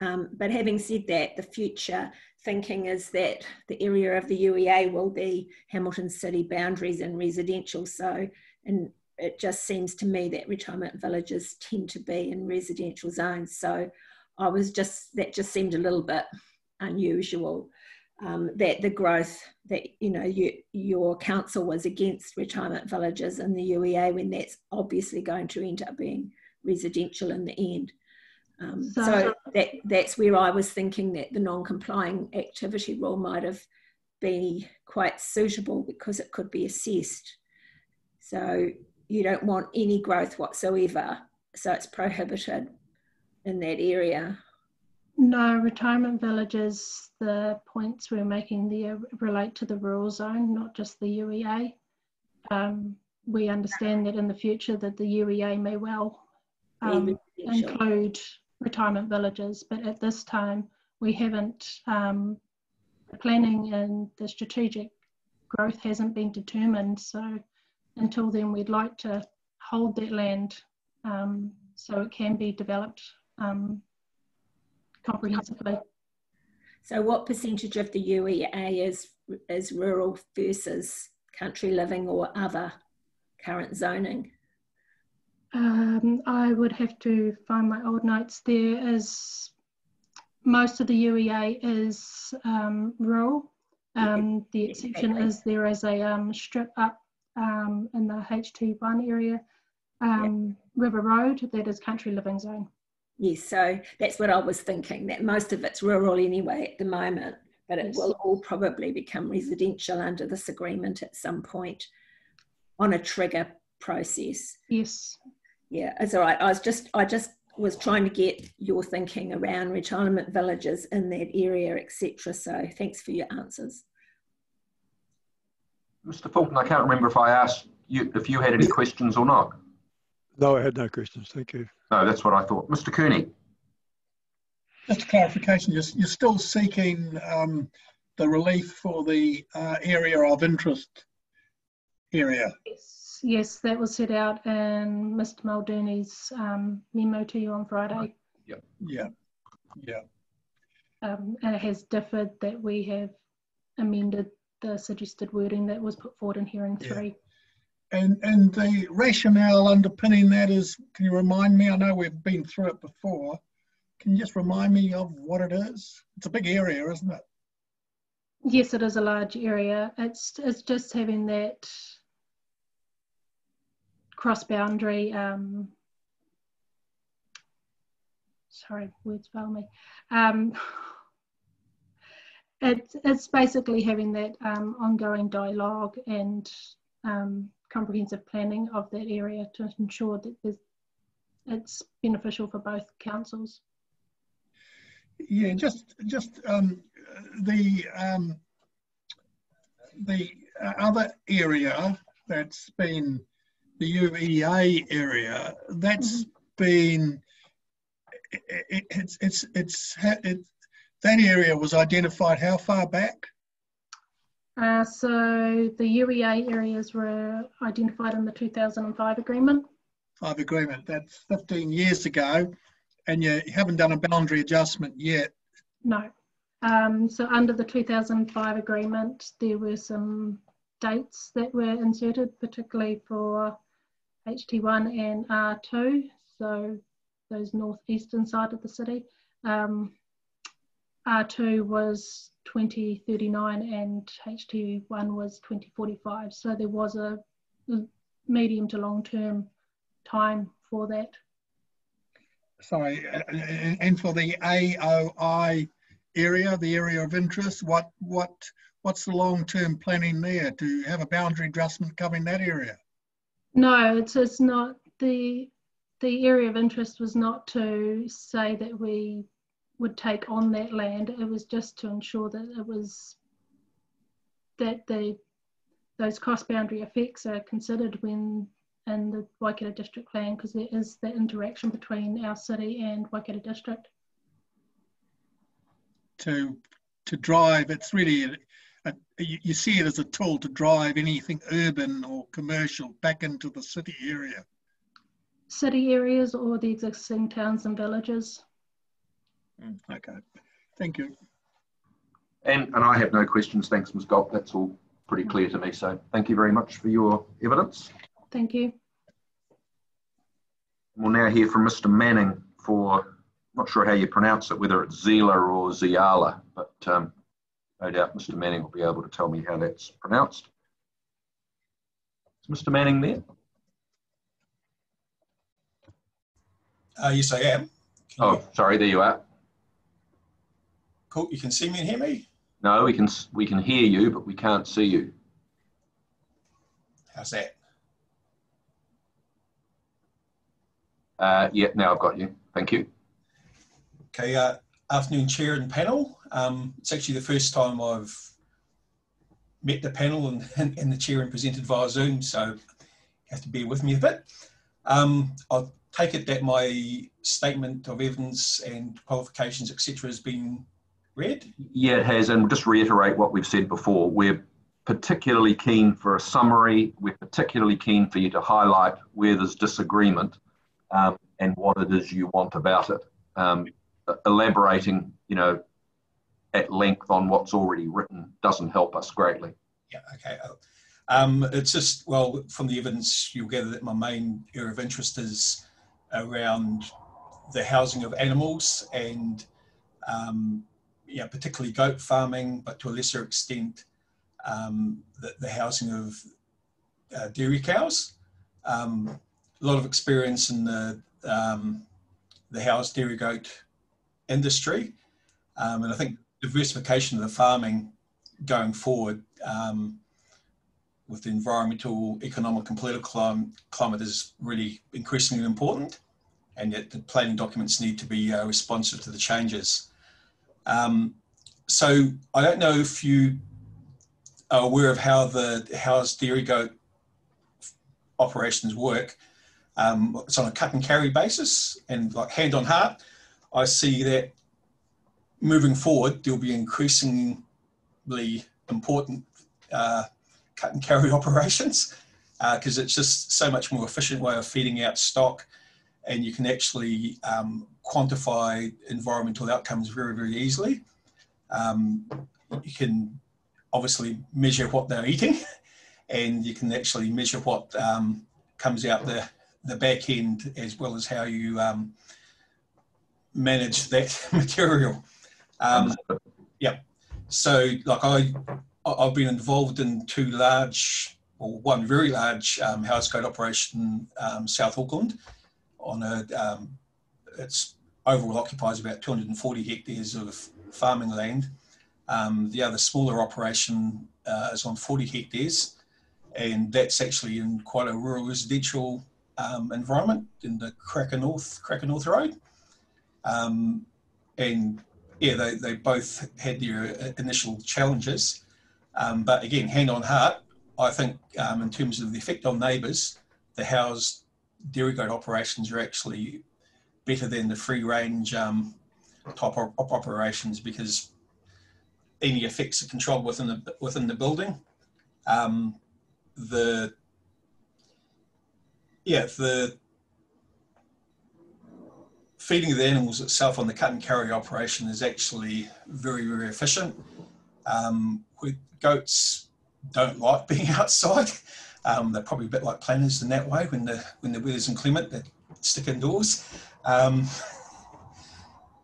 But having said that, the future thinking is that the area of the UEA will be Hamilton City boundaries and residential. So, and it just seems to me that retirement villages tend to be in residential zones. So that just seemed a little bit unusual, that the growth that, you know, your council was against retirement villages in the UEA when that's obviously going to end up being residential in the end. So that's where I was thinking that the non-complying activity rule might have been quite suitable because it could be assessed. So you don't want any growth whatsoever, so it's prohibited in that area. No, retirement villages, the points we're making there relate to the rural zone, not just the UEA. we understand that in the future that the UEA may well include retirement villages, but at this time we haven't, the planning and the strategic growth hasn't been determined, so until then we'd like to hold that land so it can be developed comprehensively. So what percentage of the UEA is rural versus country living or other current zoning? I would have to find my old notes. There is, most of the UEA is rural. The exception is there is a strip up in the HT1 area, River Road, that is country living zone. Yes, so that's what I was thinking, that most of it's rural anyway at the moment, but it will all probably become residential under this agreement at some point on a trigger process. Yes. Yeah, it's all right. I just was trying to get your thinking around retirement villages in that area, etc. So thanks for your answers. Mr. Fulton, I can't remember if I asked you if you had any questions or not. No, I had no questions. Thank you. No, that's what I thought. Mr. Kearney. Just a clarification, you're still seeking the relief for the area of interest area? Yes, that was set out in Mr. Muldooney's memo to you on Friday. Yep. Yeah. Yeah. And it has differed that we have amended the suggested wording that was put forward in hearing 3. And the rationale underpinning that is, can you remind me? I know we've been through it before. Can you just remind me of what it is? It's a big area, isn't it? Yes, it is a large area. It's just having that cross-boundary, sorry, words fail me. It's basically having that ongoing dialogue and comprehensive planning of that area to ensure that it's beneficial for both councils. Yeah, just the other area that's been the UEA area, that's been that area was identified how far back? So the UEA areas were identified in the 2005 agreement. That's 15 years ago, and you haven't done a boundary adjustment yet. No. So under the 2005 agreement, there were some dates that were inserted, particularly for HT1 and R2, so those northeastern side of the city. R2 was 2039 and HT1 was 2045. So there was a medium to long term time for that. Sorry, and for the AOI area, the area of interest, what's the long term planning there to have a boundary adjustment covering that area? No, it's not. The area of interest was not to say that we would take on that land. It was just to ensure that it was that those cross-boundary effects are considered when in the Waikato District plan, because there is that interaction between our city and Waikato District. To drive, it's really you see it as a tool to drive anything urban or commercial back into the city area. City areas or the existing towns and villages. Okay, thank you. And I have no questions, thanks Ms. Gold. That's all pretty clear to me, so thank you very much for your evidence. Thank you. We'll now hear from Mr. Manning for, not sure how you pronounce it, whether it's Zila or Ziala, but no doubt Mr. Manning will be able to tell me how that's pronounced. Is Mr. Manning there? Yes, I am. Sorry, there you are. Cool, you can see me and hear me? No, we can hear you, but we can't see you. How's that? Yeah, now I've got you. Thank you. Okay, afternoon chair and panel. It's actually the first time I've met the panel and the chair and presented via Zoom, so have to bear with me a bit. I'll take it that my statement of evidence and qualifications, etc., has been read. Yeah, it has, and just reiterate what we've said before. We're particularly keen for a summary. We're particularly keen for you to highlight where there's disagreement and what it is you want about it. Elaborating, at length on what's already written doesn't help us greatly. Yeah, okay. It's just, well, from the evidence, you'll gather that my main area of interest is around the housing of animals and, particularly goat farming, but to a lesser extent, the housing of dairy cows. A lot of experience in the house dairy goat industry, and I think diversification of the farming going forward with the environmental, economic and political climate is really increasingly important, and that the planning documents need to be responsive to the changes. So I don't know if you are aware of how the house dairy goat operations work. It's on a cut and carry basis, and like hand on heart, I see that moving forward, there'll be increasingly important cut and carry operations because it's just so much more efficient way of feeding out stock, and you can actually quantify environmental outcomes very, very easily. You can obviously measure what they're eating, and you can actually measure what comes out the back end, as well as how you manage that material. Yeah, so like I've been involved in one very large house goat operation, South Auckland, on it's overall occupies about 240 hectares of farming land. The other smaller operation is on 40 hectares, and that's actually in quite a rural residential environment in the Cracker North Road. And yeah, they both had their initial challenges. But again, hand on heart, I think in terms of the effect on neighbours, the house dairy goat operations are actually better than the free range type of operations, because any effects are controlled within the building. The feeding of the animals itself on the cut and carry operation is actually very, very efficient. Goats don't like being outside. They're probably a bit like planners in that way. When the weather's inclement, they stick indoors.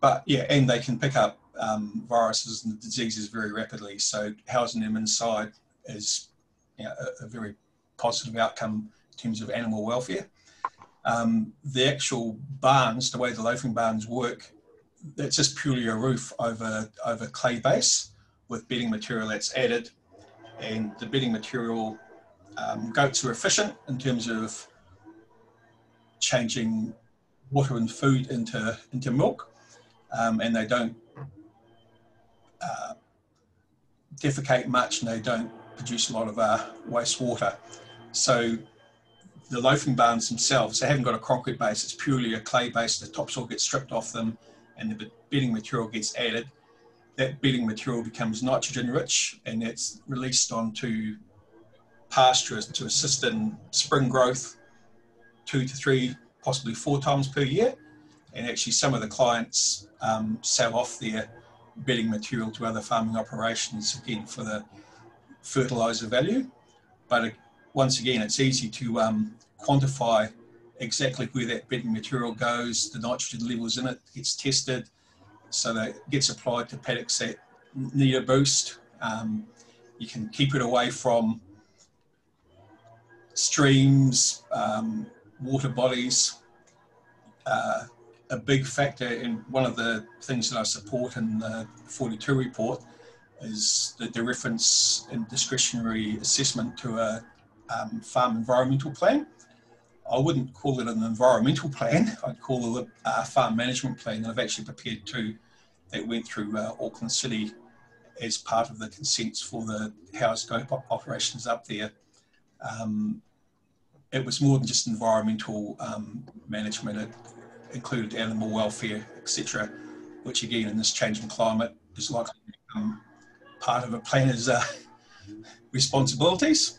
But yeah, and they can pick up viruses and diseases very rapidly. So housing them inside is a very positive outcome in terms of animal welfare. The actual barns, the way the loafing barns work, it's just purely a roof over clay base with bedding material that's added, and the bedding material, goats are efficient in terms of changing water and food into milk, and they don't defecate much, and they don't produce a lot of wastewater. So the loafing barns themselves, they haven't got a concrete base, it's purely a clay base. The topsoil gets stripped off them and the bedding material gets added. That bedding material becomes nitrogen rich, and that's released onto pastures to assist in spring growth 2 to 3, possibly 4 times per year. And actually some of the clients sell off their bedding material to other farming operations, again, for the fertiliser value. But once again, it's easy to quantify exactly where that bedding material goes, the nitrogen levels in it gets tested, so that it gets applied to paddocks that need a boost. You can keep it away from streams, water bodies. A big factor, in one of the things that I support in the 42 report, is the reference in discretionary assessment to a farm environmental plan. I wouldn't call it an environmental plan, I'd call it a farm management plan that I've actually prepared to, that went through Auckland City as part of the consents for the house goat operations up there. it was more than just environmental management. It included animal welfare, etc., which again in this changing climate is likely to become part of a planner's responsibilities.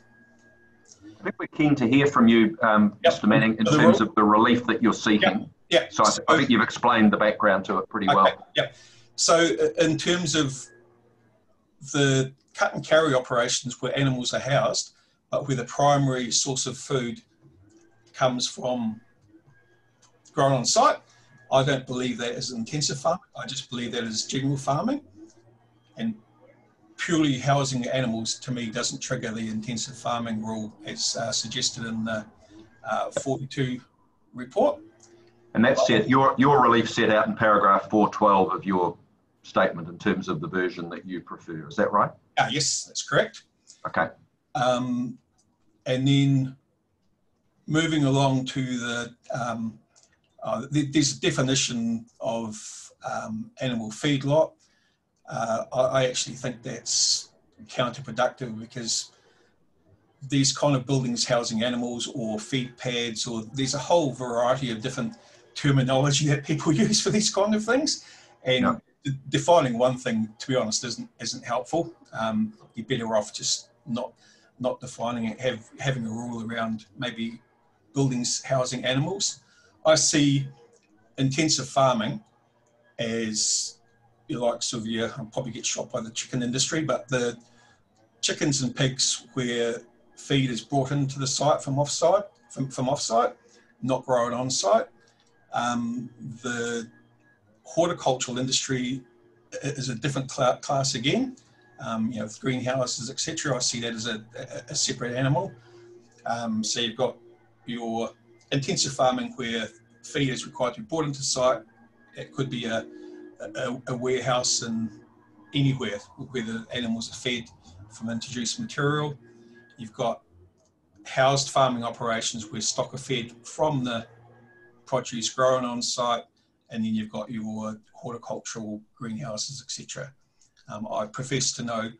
I think we're keen to hear from you, Mr. Manning, in terms of the relief that you're seeking. Yeah. So I think you've explained the background to it pretty well. Yeah. So in terms of the cut and carry operations where animals are housed, but where the primary source of food comes from grown on site, I don't believe that is intensive farming. I just believe that is general farming. And purely housing animals, to me, doesn't trigger the intensive farming rule as suggested in the 42 report. And that's it. Your relief set out in paragraph 412 of your statement in terms of the version that you prefer. Is that right? Yes, that's correct. Okay. And then moving along to there's a definition of animal feedlot. I actually think that's counterproductive, because these kind of buildings housing animals or feed pads, or there's a whole variety of different terminology that people use for these kind of things, and defining one thing, to be honest, isn't helpful. You're better off just not defining it, having a rule around maybe buildings housing animals. I see intensive farming as, I'll probably get shot by the chicken industry, but the chickens and pigs where feed is brought into the site from offsite, not grown on site. The horticultural industry is a different class again. With greenhouses, etc. I see that as a separate animal. So you've got your intensive farming where feed is required to be brought into site. It could be a warehouse and anywhere where the animals are fed from introduced material. You've got housed farming operations where stock are fed from the produce grown on site, and then you've got your horticultural greenhouses, etc. I profess to know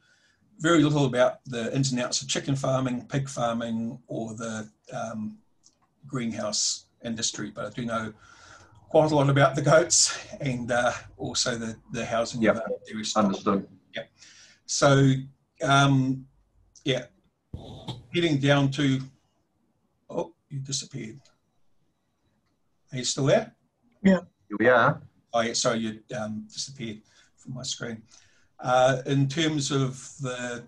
very little about the ins and outs of chicken farming, pig farming, or the greenhouse industry, but I do know quite a lot about the goats and also the housing of dairy stock. Understood. Yeah. So, heading down to, oh, you disappeared. Are you still there? Yeah. Here we are. Oh, yeah, sorry, you disappeared from my screen. In terms of the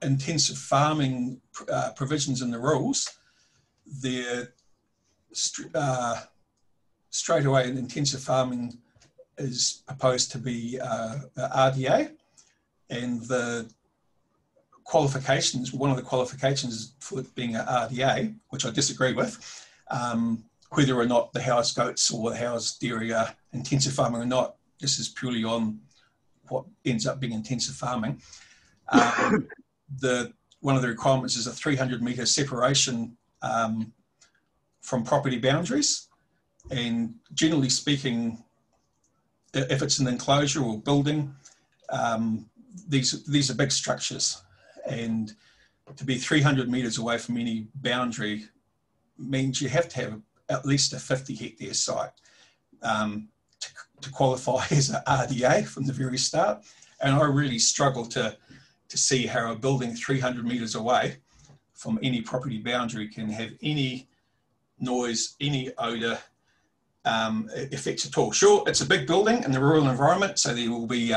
intensive farming provisions in the rules, they're straight away in intensive farming is proposed to be RDA, and the qualifications, one of the qualifications for it being an RDA, which I disagree with, whether or not the housed goats or the housed dairy are intensive farming or not, this is purely on what ends up being intensive farming. One of the requirements is a 300-metre separation from property boundaries, and generally speaking, if it's an enclosure or building, these are big structures, and to be 300 metres away from any boundary means you have to have at least a 50-hectare site to qualify as an RDA from the very start. And I really struggle to see how a building 300 metres away from any property boundary can have any noise, any odour effects at all. Sure, it's a big building in the rural environment, so there will be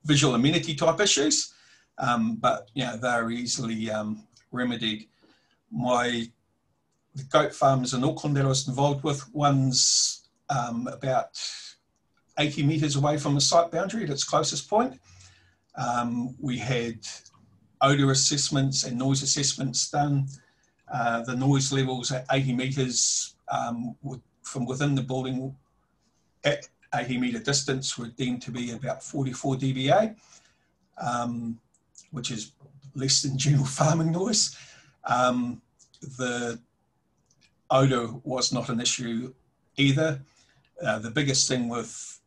visual amenity type issues, but they're easily remedied. The goat farms in Auckland that I was involved with, one's about 80 metres away from the site boundary at its closest point. We had odour assessments and noise assessments done. The noise levels at 80 metres from within the building at 80 metre distance were deemed to be about 44 dBA, which is less than general farming noise. The odour was not an issue either. The biggest thing with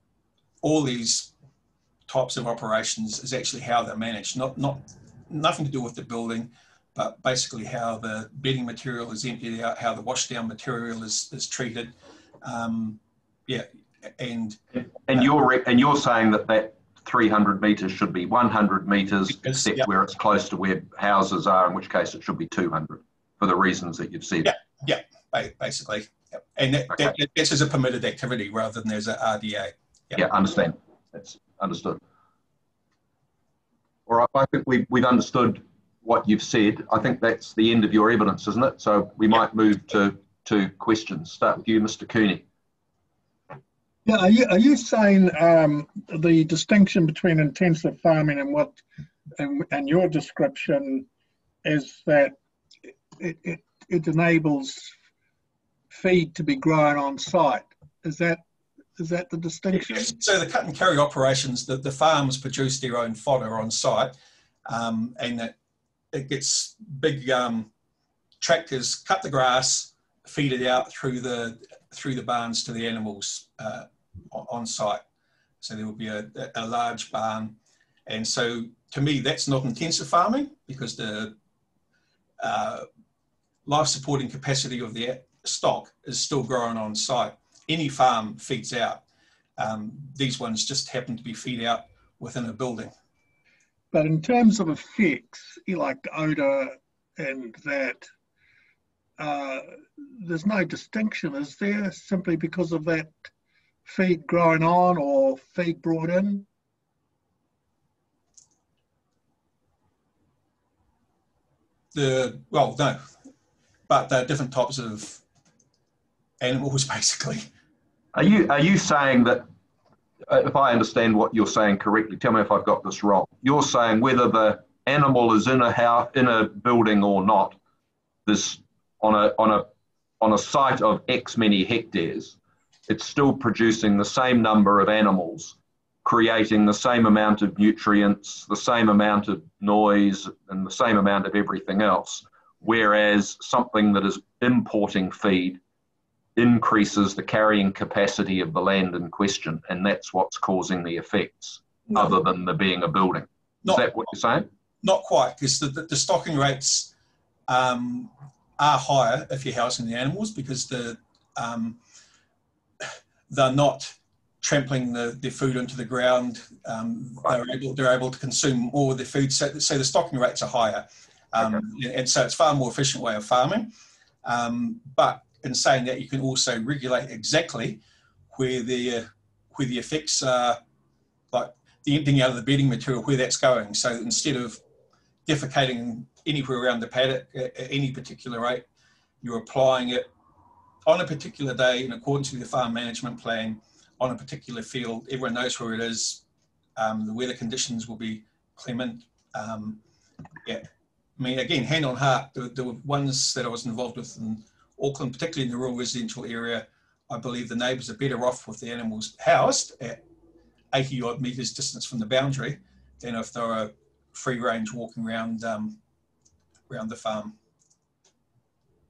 all these types of operations is actually how they're managed, not nothing to do with the building, but basically how the bedding material is emptied out, how the washdown material is treated. Yeah, and you're saying that 300 metres should be 100 metres, except where it's close to where houses are, in which case it should be 200 for the reasons that you've said. Yeah, basically. Yep. And that's as a permitted activity rather than as a RDA. Yeah, understand. That's understood. All right, I think we've understood what you've said. I think that's the end of your evidence, isn't it? So we might move to questions. Start with you, Mr. Cooney. Yeah, are you saying the distinction between intensive farming and your description is that it enables feed to be grown on site? Is that the distinction? So the cut and carry operations, the farms produce their own fodder on site, and it gets big tractors cut the grass, feed it out through the barns to the animals on site. So there will be a large barn, and so to me that's not intensive farming because the life supporting capacity of the stock is still growing on site. Any farm feeds out. These ones just happen to be feed out within a building. But in terms of effects, like odour and that, there's no distinction, is there? Simply because of that feed growing on or feed brought in? Well, no, but they're different types of animals, basically. Are you saying that, if I understand what you're saying correctly, tell me if I've got this wrong. You're saying whether the animal is in a house, in a building or not, this on a site of X many hectares, it's still producing the same number of animals, creating the same amount of nutrients, the same amount of noise, and the same amount of everything else. Whereas something that is importing feed increases the carrying capacity of the land in question, and that's what's causing the effects, other than there being a building. Is that what you're saying? Not quite, because the stocking rates are higher if you're housing the animals, because they're not trampling their food into the ground. They're able to consume all of their food, so the stocking rates are higher, and so it's a far more efficient way of farming. But in saying that, you can also regulate exactly where the effects are, like the emptying out of the bedding material, where that's going. So instead of defecating anywhere around the paddock at any particular rate, you're applying it on a particular day in accordance with the farm management plan on a particular field. Everyone knows where it is. The weather conditions will be clement. Yeah, I mean, again, hand on heart, the ones that I was involved with in Auckland, particularly in the rural residential area, I believe the neighbours are better off with the animals housed at 80 odd metres distance from the boundary than if they were free range walking around the farm.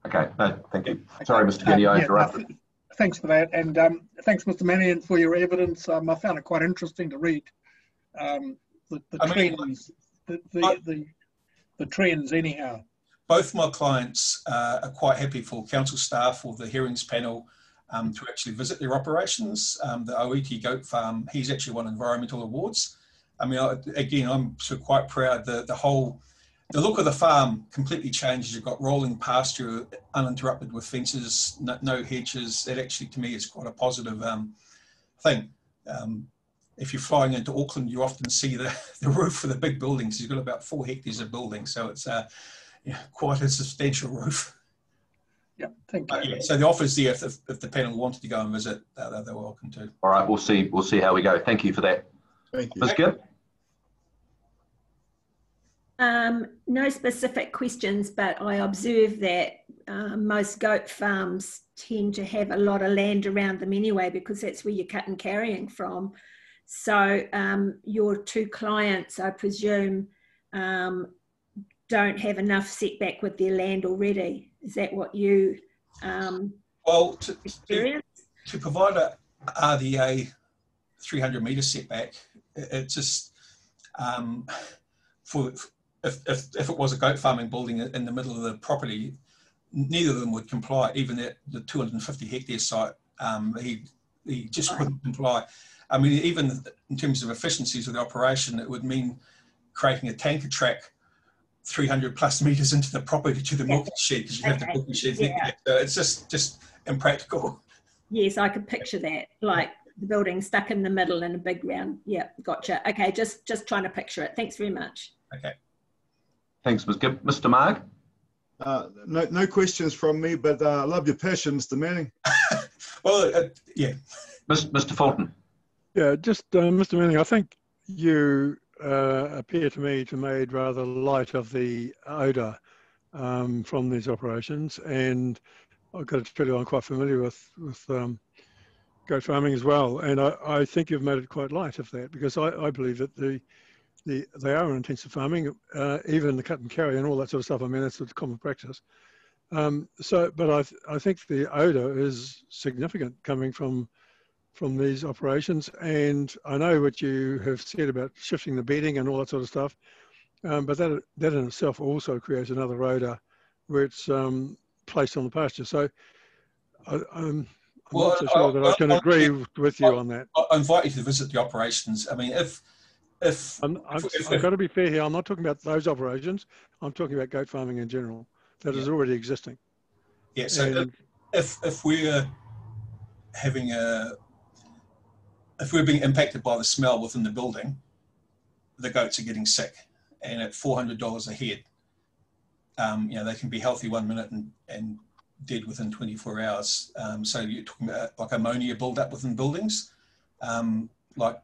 Okay, no, thank you. Sorry, Mr. Kenny, I interrupted. Thanks for that, and thanks, Mr. Mannion, for your evidence. I found it quite interesting to read the trends, the trends anyhow. Both my clients are quite happy for council staff or the hearings panel to actually visit their operations. The Oiti goat farm, he's actually won environmental awards. I mean, again, I'm sort of quite proud. The look of the farm completely changes. You've got rolling pasture, uninterrupted with fences, no hedges. That actually, to me, is quite a positive thing. If you're flying into Auckland, you often see the roof of the big buildings. You've got about 4 hectares of buildings, so it's quite a substantial roof. Yeah, thank you. Yeah, so the offer's there if the panel wanted to go and visit, they're welcome to. All right, we'll see how we go. Thank you for that. Thank you. Ms. Gibb? No specific questions, but I observe that most goat farms tend to have a lot of land around them anyway, because that's where you're cut and carrying from. So your 2 clients, I presume, don't have enough setback with their land already. Is that what you experience? To provide a RDA 300 metre setback, it just if it was a goat farming building in the middle of the property, neither of them would comply. Even at the 250 hectare site, he just wouldn't comply. I mean, even in terms of efficiencies of the operation, it would mean creating a tanker track 300 plus meters into the property to the milking shed, because you have the milking shed there. So it's just impractical. Yes, I could picture that, like the building stuck in the middle in a big round. Yeah, gotcha. Okay, just trying to picture it. Thanks very much. Okay. Thanks, Ms. Gibb. Mr. Marg? No questions from me, but I love your passion, Mr. Manning. Well, yeah. Mr. Fulton? Yeah, just Mr. Manning, I think you appear to me to made rather light of the odour from these operations, and I've got to tell you I'm quite familiar with goat farming as well, and I think you've made it quite light of that, because I believe that they are intensive farming, even the cut and carry and all that sort of stuff. I mean, that's sort of common practice. But I think the odour is significant coming from these operations, and I know what you have said about shifting the bedding and all that sort of stuff, but that in itself also creates another odour where it's placed on the pasture. So I'm not so sure that I can agree with you on that. I invite you to visit the operations. I mean, if I've got to be fair here, I'm not talking about those operations, I'm talking about goat farming in general, that is already existing. Yeah, so if we're having if we're being impacted by the smell within the building, the goats are getting sick, and at $400 a head, you know, they can be healthy 1 minute and dead within 24 hours. So you're talking about like ammonia build-up within buildings. Like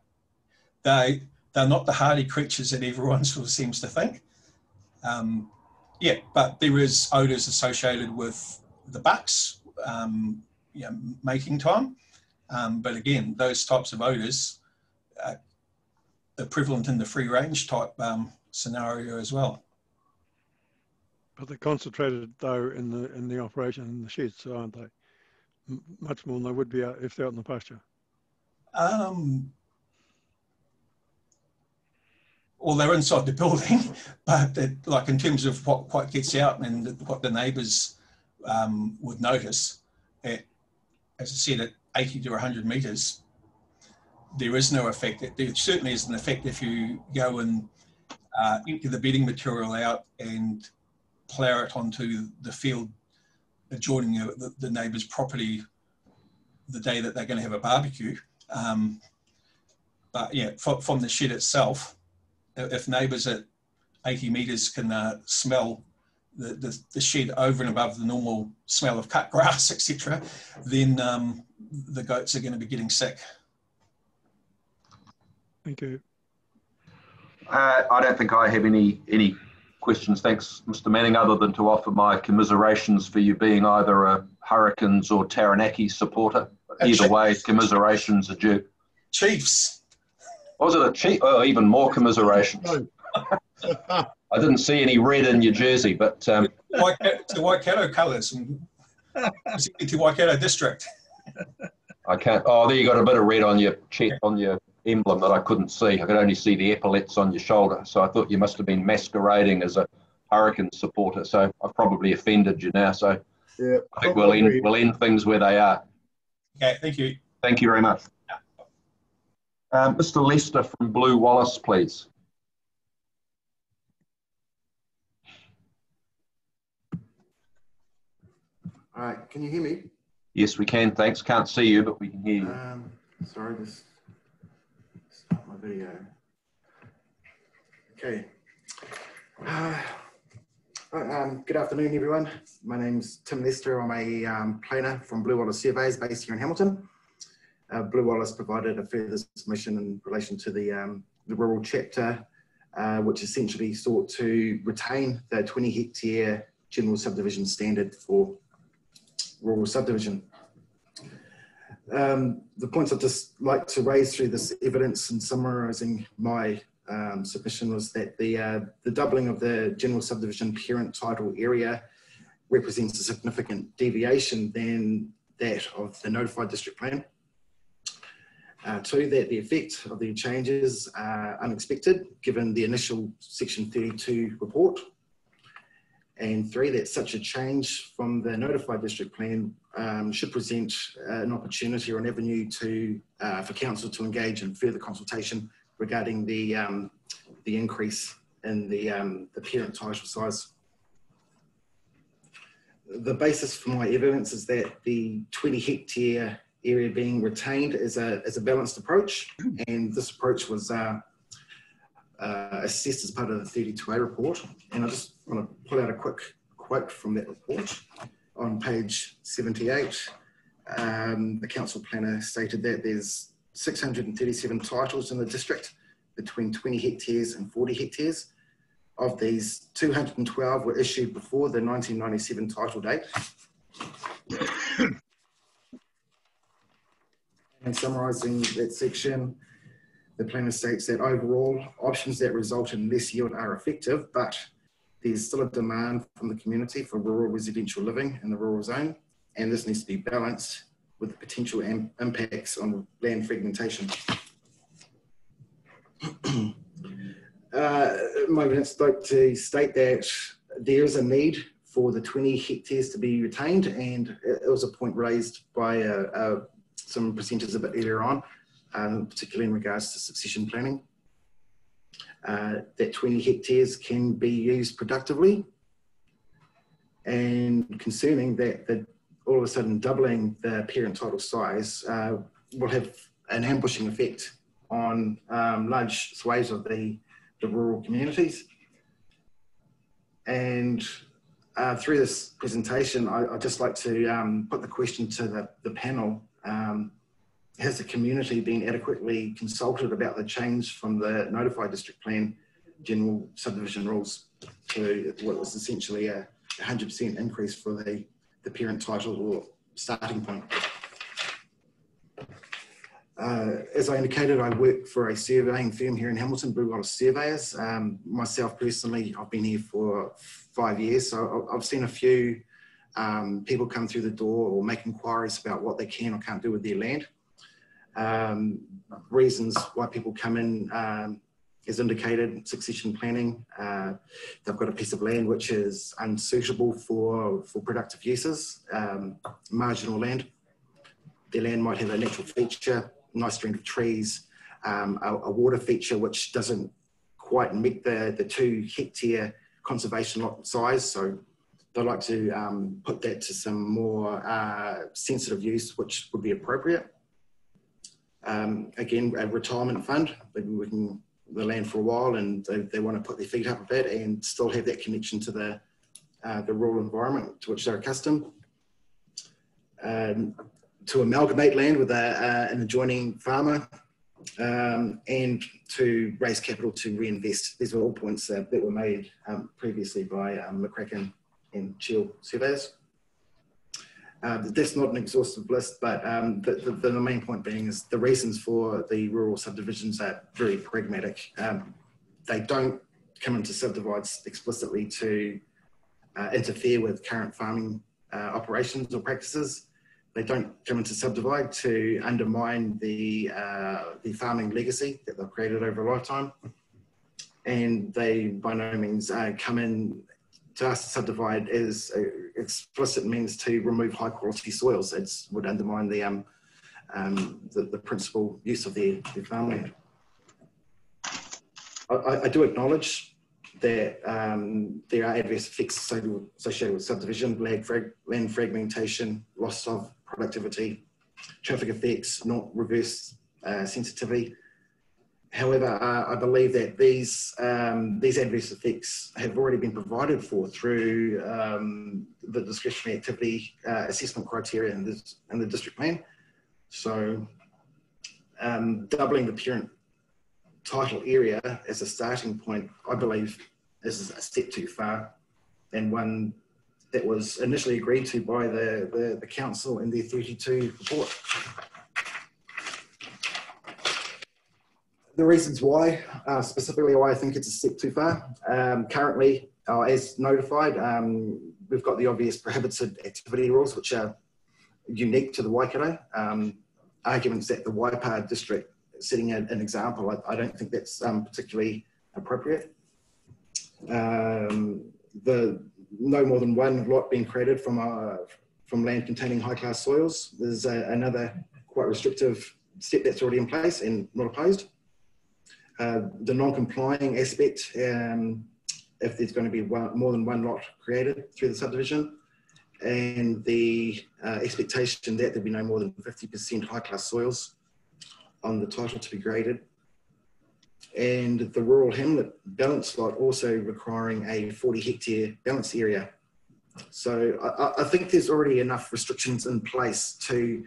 they're not the hardy creatures that everyone sort of seems to think. Yeah, but there is odours associated with the bucks, you know, mating time. But again, those types of odours are prevalent in the free range type scenario as well. But they're concentrated though in the operation in the sheds, aren't they? Much more than they would be if they're out in the pasture. Well, they're inside the building, but like in terms of what gets out and what the neighbours would notice, as I said, at 80 to 100 metres, there is no effect. There certainly is an effect if you go and empty the bedding material out and plough it onto the field adjoining the neighbour's property the day that they're going to have a barbecue. But yeah, from the shed itself, if neighbours at 80 metres can smell the shed over and above the normal smell of cut grass, etc., then the goats are going to be getting sick. Thank you. I don't think I have any questions. Thanks, Mr. Manning, other than to offer my commiserations for you being either a Hurricanes or Taranaki supporter. Either way, commiserations are due. Chiefs. Was it a Chief? Oh, even more commiserations. I didn't see any red in your jersey, but the Waikato colours, to Waikato district. I can't. Oh, there you got a bit of red on your emblem that I couldn't see. I could only see the epaulets on your shoulder, so I thought you must have been masquerading as a Hurricane supporter. So I've probably offended you now. So yeah, I think we'll end things where they are. Okay, thank you. Thank you very much. Mr. Lester from Blue Wallace, please. All right, can you hear me? Yes, we can. Thanks. Can't see you, but we can hear you. Sorry, just start my video. Okay. Good afternoon, everyone. My name's Tim Lester. I'm a planner from Blue Wallace Surveys based here in Hamilton. Blue Wallace provided a further submission in relation to the rural chapter, which essentially sought to retain the 20 hectare general subdivision standard for rural subdivision. The points I'd just like to raise through this evidence and summarising my submission was that the doubling of the general subdivision parent title area represents a significant deviation than that of the notified district plan. Two, that the effect of the changes are unexpected given the initial Section 32 report. And three, that such a change from the notified district plan should present an opportunity or an avenue for council to engage in further consultation regarding the increase in the parent title size. The basis for my evidence is that the 20 hectare area being retained is a balanced approach, and this approach was assessed as part of the 32A report. And I just want to pull out a quick quote from that report. On page 78, the council planner stated that there's 637 titles in the district between 20 hectares and 40 hectares. Of these, 212 were issued before the 1997 title date. And summarising that section, the planner states that overall, options that result in less yield are effective, but there's still a demand from the community for rural residential living in the rural zone, and this needs to be balanced with the potential impacts on land fragmentation. My evidence like to state that there is a need for the 20 hectares to be retained, and it was a point raised by some presenters a bit earlier on, particularly in regards to succession planning. That 20 hectares can be used productively, and concerning that all of a sudden doubling the parent title size will have an ambushing effect on large swathes of the rural communities. And through this presentation, I'd just like to put the question to the panel. Has the community been adequately consulted about the change from the notified district plan general subdivision rules to what was essentially a 100% increase for the parent title or starting point? As I indicated, I work for a surveying firm here in Hamilton, Blue Wallace Surveyors. Myself personally, I've been here for 5 years, so I've seen a few people come through the door or make inquiries about what they can or can't do with their land. Reasons why people come in, as indicated, succession planning. They've got a piece of land which is unsuitable for productive uses, marginal land. Their land might have a natural feature, nice string of trees, a water feature which doesn't quite meet the 2 hectare conservation lot size. So they'd like to put that to some more sensitive use, which would be appropriate. Again, a retirement fund, they've been working the land for a while and they want to put their feet up a bit and still have that connection to the rural environment to which they're accustomed. To amalgamate land with an adjoining farmer, and to raise capital to reinvest. These were all points that were made previously by McCracken and Chill surveyors. That's not an exhaustive list, but the main point being is the reasons for the rural subdivisions are very pragmatic. They don't come into subdivides explicitly to interfere with current farming operations or practices. They don't come into subdivide to undermine the farming legacy that they've created over a lifetime. And they by no means come in to us to subdivide as explicit means to remove high quality soils. It would undermine the principal use of their farmland. I do acknowledge that there are adverse effects associated with subdivision, land fragmentation, loss of productivity, traffic effects, not reverse sensitivity. However, I believe that these adverse effects have already been provided for through the discretionary activity assessment criteria in the district plan. So doubling the parent title area as a starting point, I believe, is a step too far, and one that was initially agreed to by the council in their 32 report. The reasons why, specifically why I think it's a step too far. Currently, as notified, we've got the obvious prohibited activity rules, which are unique to the Waikato. arguments that the Waipa district setting an example, I don't think that's particularly appropriate. The no more than one lot being created from land containing high-class soils. There's another quite restrictive step that's already in place and not opposed. The non-complying aspect, if there's going to be more than one lot created through the subdivision, and the expectation that there'd be no more than 50% high-class soils on the title to be graded. And the rural hamlet balance lot also requiring a 40-hectare balance area. So I think there's already enough restrictions in place to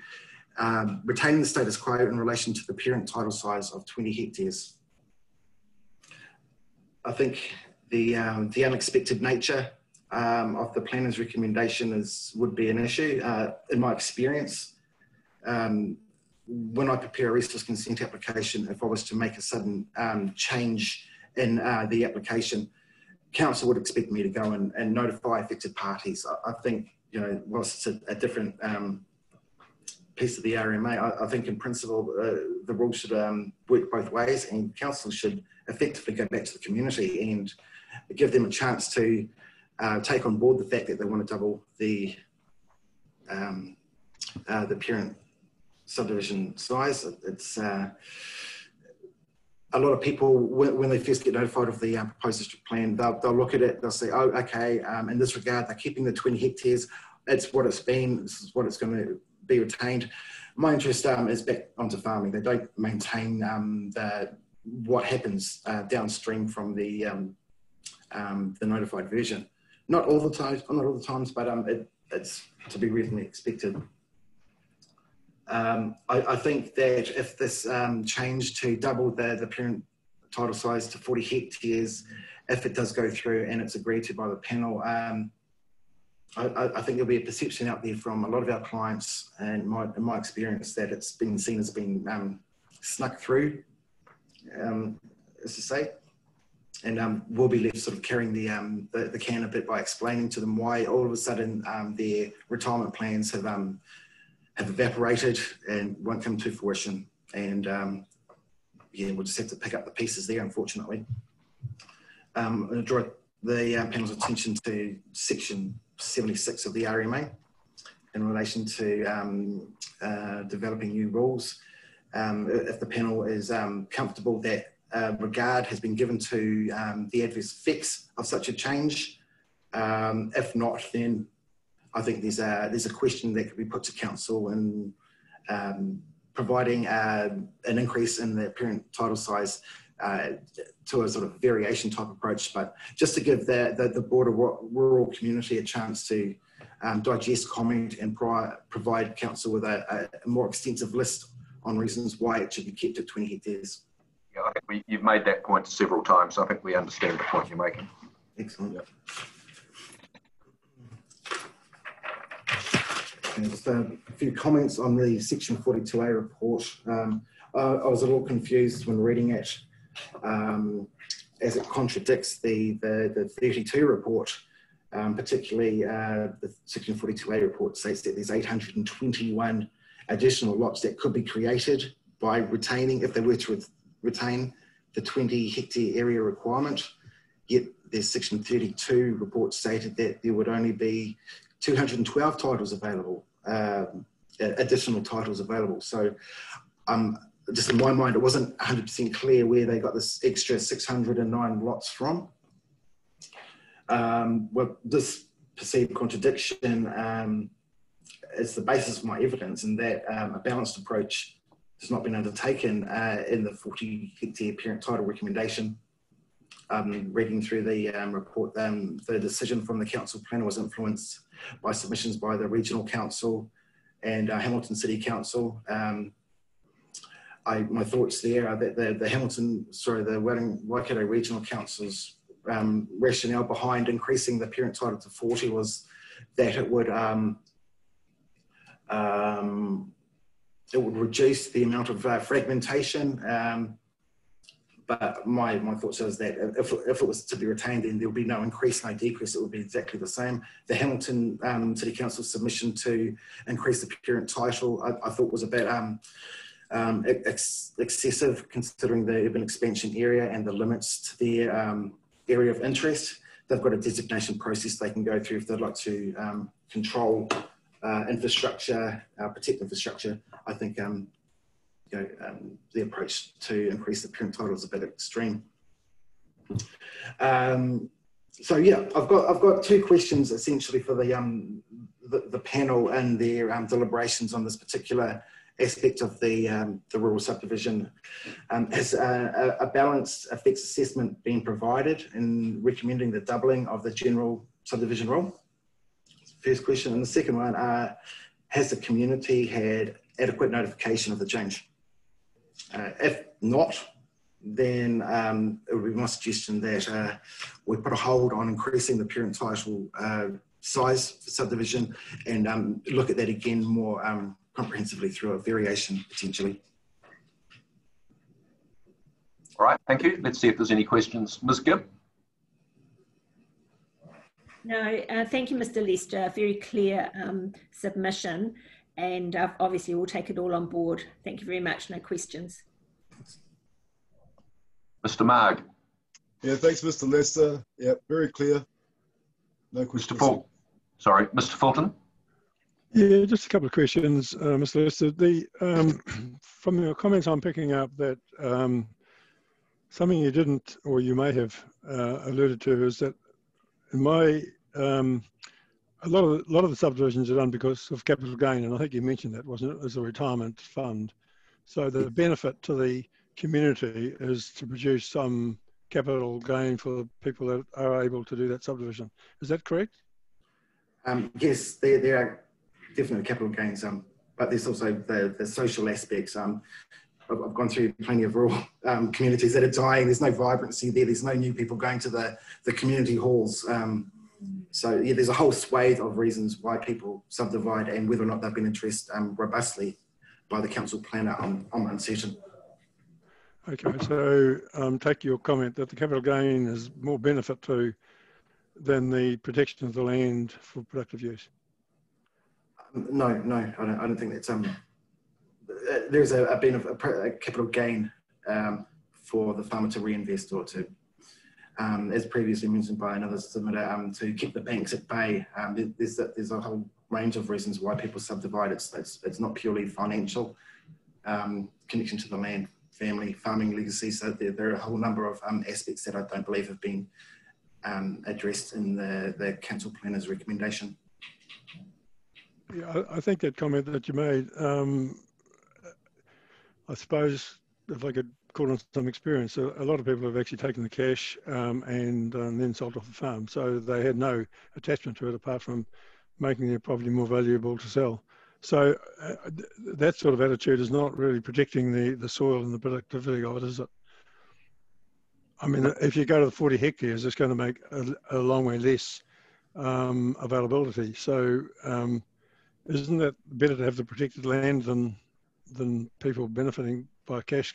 retain the status quo in relation to the parent title size of 20 hectares. I think the unexpected nature of the planner's recommendation would be an issue. In my experience, when I prepare a resource consent application, if I was to make a sudden change in the application, council would expect me to go and notify affected parties. I think, you know, whilst it's a different piece of the RMA, I think in principle the rules should work both ways, and council should effectively go back to the community and give them a chance to take on board the fact that they want to double the parent subdivision size. It's a lot of people, when they first get notified of the proposed district plan, they'll look at it, they'll say, oh, okay, in this regard, they're keeping the 20 hectares. It's what it's been, this is what it's going to be retained. My interest is back onto farming. They don't maintain what happens downstream from the notified version. Not all the times, but it's to be reasonably expected. I think that if this change to double the parent title size to 40 hectares, if it does go through and it's agreed to by the panel, I think there'll be a perception out there from a lot of our clients, and in my experience, that it's been seen as being snuck through, as to say, and we'll be left sort of carrying the can a bit by explaining to them why all of a sudden their retirement plans have evaporated and won't come to fruition. And yeah, we'll just have to pick up the pieces there, unfortunately. I'm going to draw the panel's attention to section 76 of the RMA in relation to developing new rules. If the panel is comfortable that regard has been given to the adverse effects of such a change, if not, then I think there's a question that could be put to council in providing an increase in the parent title size to a sort of variation type approach, but just to give the broader rural community a chance to digest, comment, and provide council with a more extensive list on reasons why it should be kept at 20 hectares. Yeah, I think you've made that point several times. I think we understand the point you're making. Excellent. Yep. And just a few comments on the section 42A report. I was a little confused when reading it, as it contradicts the 32 report, particularly the section 42A report states that there's 821 additional lots that could be created by retaining, if they were to retain the 20 hectare area requirement. Yet there's section 32 report stated that there would only be 212 titles available, additional titles available. So just in my mind, it wasn't 100% clear where they got this extra 609 lots from. Well, this perceived contradiction is the basis of my evidence, in that a balanced approach has not been undertaken in the 40 hectare parent title recommendation. Reading through the report, the decision from the council planner was influenced by submissions by the regional council and Hamilton City Council. My thoughts there are that the Waikato Regional Council's rationale behind increasing the parent title to 40 was that it would reduce the amount of fragmentation but my thoughts is that if it was to be retained, then there'll be no increase, no decrease. It would be exactly the same. The Hamilton City Council submission to increase the parent title, I thought was a bit excessive, considering the urban expansion area and the limits to their area of interest. They've got a designation process they can go through if they'd like to control infrastructure, protect infrastructure. I think the approach to increase the parent title is a bit extreme. So yeah, I've got two questions essentially for the panel and their deliberations on this particular aspect of the rural subdivision. Has a balanced effects assessment been provided in recommending the doubling of the general subdivision rule? First question. And the second one, has the community had adequate notification of the change? If not, then it would be my suggestion that we put a hold on increasing the parent title size for subdivision and look at that again more comprehensively through a variation potentially. All right, thank you. Let's see if there's any questions. Ms. Gibb? No, thank you, Mr. Lester. Very clear submission, and obviously we'll take it all on board. Thank you very much. No questions. Mr. Marg? Yeah, thanks, Mr. Lester. Yeah, very clear. No questions. Mr. Fulton? Sorry, Mr. Fulton? Yeah, just a couple of questions, Mr. Lester. From your comments, I'm picking up that something you didn't, or you may have alluded to, is that in my a lot of the subdivisions are done because of capital gain, and I think you mentioned that, wasn't it, as a retirement fund. So the benefit to the community is to produce some capital gain for the people that are able to do that subdivision. Is that correct? Yes, there are definitely capital gains, but there's also the social aspects. I've gone through plenty of rural communities that are dying. There's no vibrancy there. There's no new people going to the community halls. So yeah, there's a whole swathe of reasons why people subdivide, and whether or not they've been addressed robustly by the council planner, I'm uncertain. Okay, so take your comment that the capital gain is more benefit to than the protection of the land for productive use. No, I don't think that's there's a capital gain for the farmer to reinvest or to, as previously mentioned by another submitter, to keep the banks at bay. There's a whole range of reasons why people subdivide. It's not purely financial, connection to the land, family, farming legacy. So there are a whole number of aspects that I don't believe have been addressed in the council planner's recommendation. Yeah, I think that comment that you made, I suppose, if I could call on some experience, a lot of people have actually taken the cash and then sold off the farm. So they had no attachment to it apart from making their property more valuable to sell. So that sort of attitude is not really protecting the soil and the productivity of it, is it? I mean, if you go to the 40 hectares, it's going to make a long way less availability. So isn't that better to have the protected land than people benefiting by cash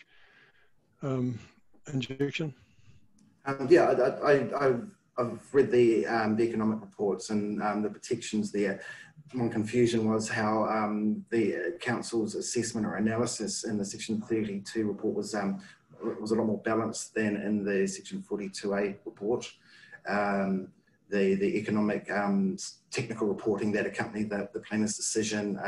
injection? Yeah, I've read the economic reports and the protections there. One confusion was how the council's assessment or analysis in the Section 32 report was a lot more balanced than in the Section 42A report. The economic technical reporting that accompanied the planner's decision,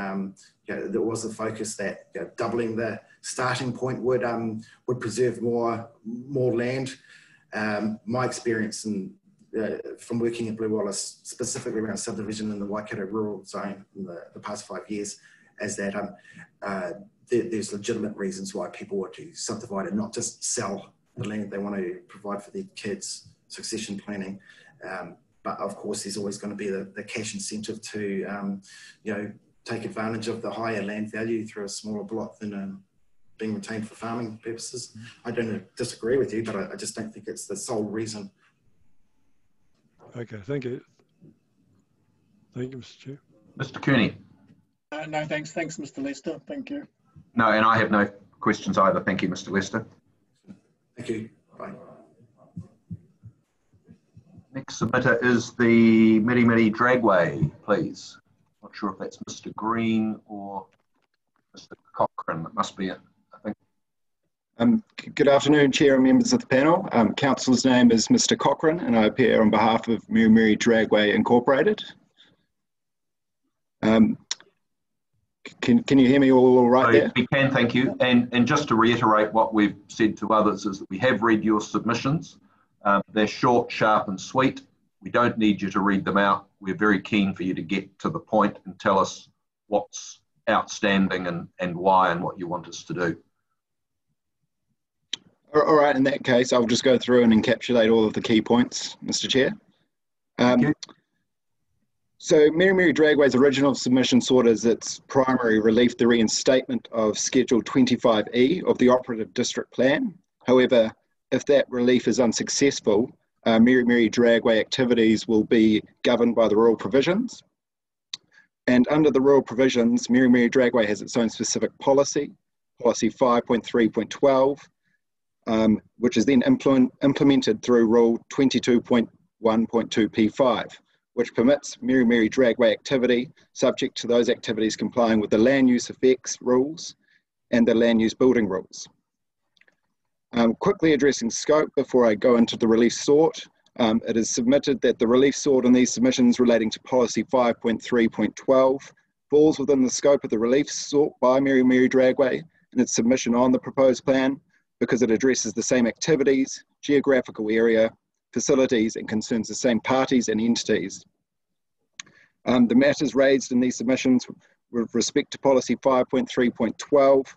there was a focus that doubling the starting point would preserve more land. My experience from working at Blue Wallace, specifically around subdivision in the Waikato rural zone in the past 5 years, is that there's legitimate reasons why people want to subdivide and not just sell the land they want to provide for their kids, succession planning. But of course, there's always going to be the cash incentive to, take advantage of the higher land value through a smaller block than being retained for farming purposes. I don't disagree with you, but I just don't think it's the sole reason. Okay, thank you. Thank you, Mr. Chair. Mr. Cooney? No, thanks. Thanks, Mr. Lester. Thank you. No, and I have no questions either. Thank you, Mr. Lester. you. Bye. Next submitter is the Miri Dragway, please. Not sure if that's Mr. Green or Mr. Cochrane. It must be it, I think. Good afternoon, Chair and members of the panel. Council's name is Mr. Cochrane, and I appear on behalf of Miri Dragway Incorporated. Can you hear me all right there? We can, thank you. And just to reiterate what we've said to others is that we have read your submissions. They're short, sharp and sweet. We don't need you to read them out. We're very keen for you to get to the point and tell us what's outstanding and why and what you want us to do. All right, in that case, I'll just go through and encapsulate all of the key points, Mr. Chair. So Miri Dragway's original submission sought as its primary relief the reinstatement of Schedule 25E of the Operative District Plan. However, if that relief is unsuccessful, Miri Dragway activities will be governed by the rural provisions. And under the rural provisions, Miri Dragway has its own specific policy, Policy 5.3.12, which is then implemented through Rule 22.1.2P5, which permits Miri Dragway activity subject to those activities complying with the land use effects rules and the land use building rules. Quickly addressing scope before I go into the relief sought, it is submitted that the relief sought in these submissions relating to Policy 5.3.12 falls within the scope of the relief sought by Miri Dragway in its submission on the proposed plan because it addresses the same activities, geographical area, facilities and concerns the same parties and entities. The matters raised in these submissions with respect to Policy 5.3.12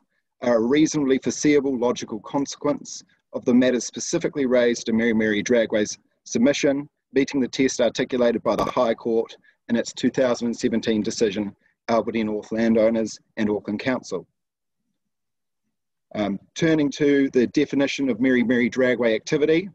are a reasonably foreseeable logical consequence of the matters specifically raised in Miri Dragway's submission, meeting the test articulated by the High Court in its 2017 decision, Albany North Landowners and Auckland Council. Turning to the definition of Miri Dragway activity,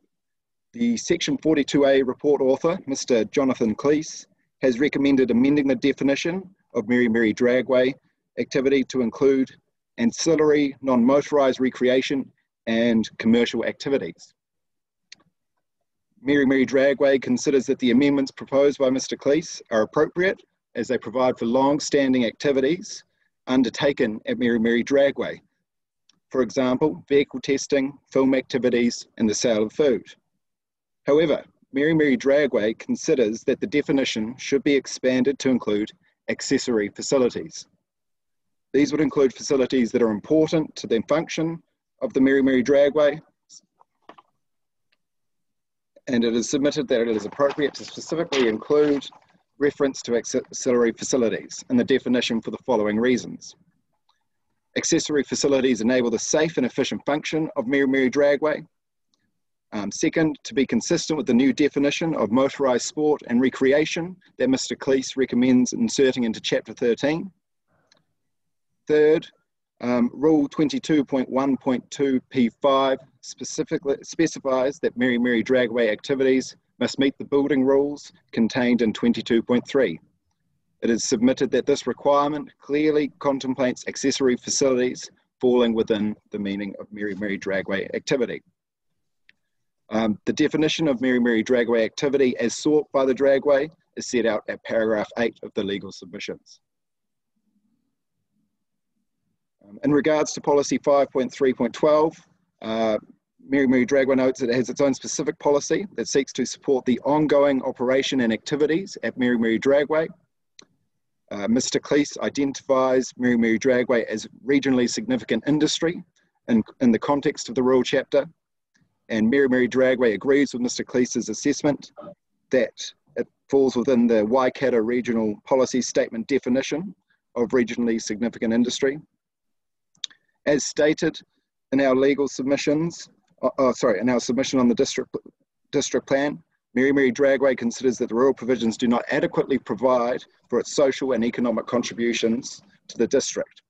the Section 42A report author, Mr. Jonathan Cleese, has recommended amending the definition of Miri Dragway activity to include ancillary, non-motorised recreation and commercial activities. Miri Dragway considers that the amendments proposed by Mr. Cleese are appropriate as they provide for long-standing activities undertaken at Miri Dragway. For example, vehicle testing, film activities and the sale of food. However, Miri Dragway considers that the definition should be expanded to include accessory facilities. These would include facilities that are important to the function of the Miri Dragway, and it is submitted that it is appropriate to specifically include reference to accessory facilities in the definition for the following reasons. Accessory facilities enable the safe and efficient function of Miri Dragway. Second, to be consistent with the new definition of motorised sport and recreation that Mr. Cleese recommends inserting into Chapter 13. Third, Rule 22.1.2P5 specifically specifies that Miri Dragway activities must meet the building rules contained in 22.3. It is submitted that this requirement clearly contemplates accessory facilities falling within the meaning of Miri Dragway activity. The definition of Miri Dragway activity as sought by the Dragway is set out at paragraph 8 of the legal submissions. In regards to Policy 5.3.12, Miri Dragway notes that it has its own specific policy that seeks to support the ongoing operation and activities at Miri Dragway. Mr. Cleese identifies Miri Dragway as regionally significant industry in the context of the rural chapter, and Miri Dragway agrees with Mr. Cleese's assessment that it falls within the Waikato Regional Policy Statement definition of regionally significant industry. As stated in our legal submissions, in our submission on the district plan, Miri Dragway considers that the rural provisions do not adequately provide for its social and economic contributions to the district.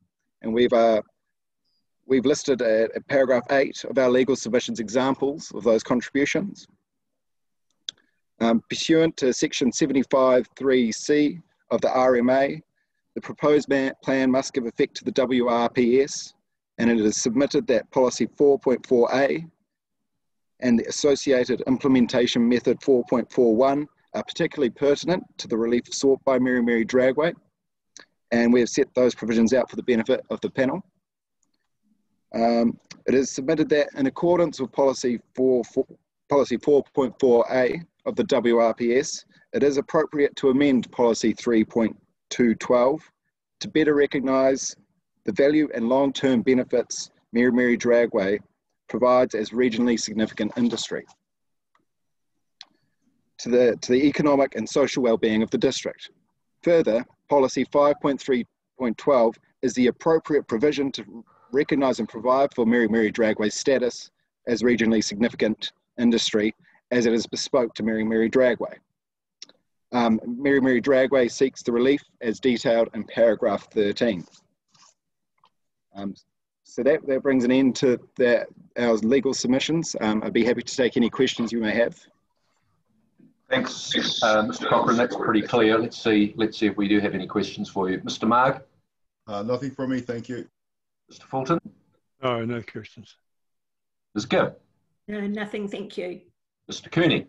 And we've listed at paragraph 8 of our legal submissions examples of those contributions. Pursuant to section 75.3c of the RMA, the proposed plan must give effect to the WRPS, and it is submitted that policy 4.4a and the associated implementation method 4.41 are particularly pertinent to the relief sought by Miri Dragway, and we have set those provisions out for the benefit of the panel. It is submitted that in accordance with policy 4.4a of the WRPS, it is appropriate to amend policy 3.212 to better recognise the value and long-term benefits Miri Dragway provides as regionally significant industry to the economic and social well-being of the district. Further, policy 5.3.12 is the appropriate provision to recognise and provide for Miri Dragway's status as regionally significant industry as it is bespoke to Miri Dragway. Miri Dragway seeks the relief as detailed in paragraph 13. So that brings an end to our legal submissions. I'd be happy to take any questions you may have. Thanks, Mr. Cochrane. That's pretty clear. Let's see if we do have any questions for you. Mr. Marg? Nothing from me, thank you. Mr. Fulton? No, no questions. Ms. Gibb? No, nothing, thank you. Mr. Cooney?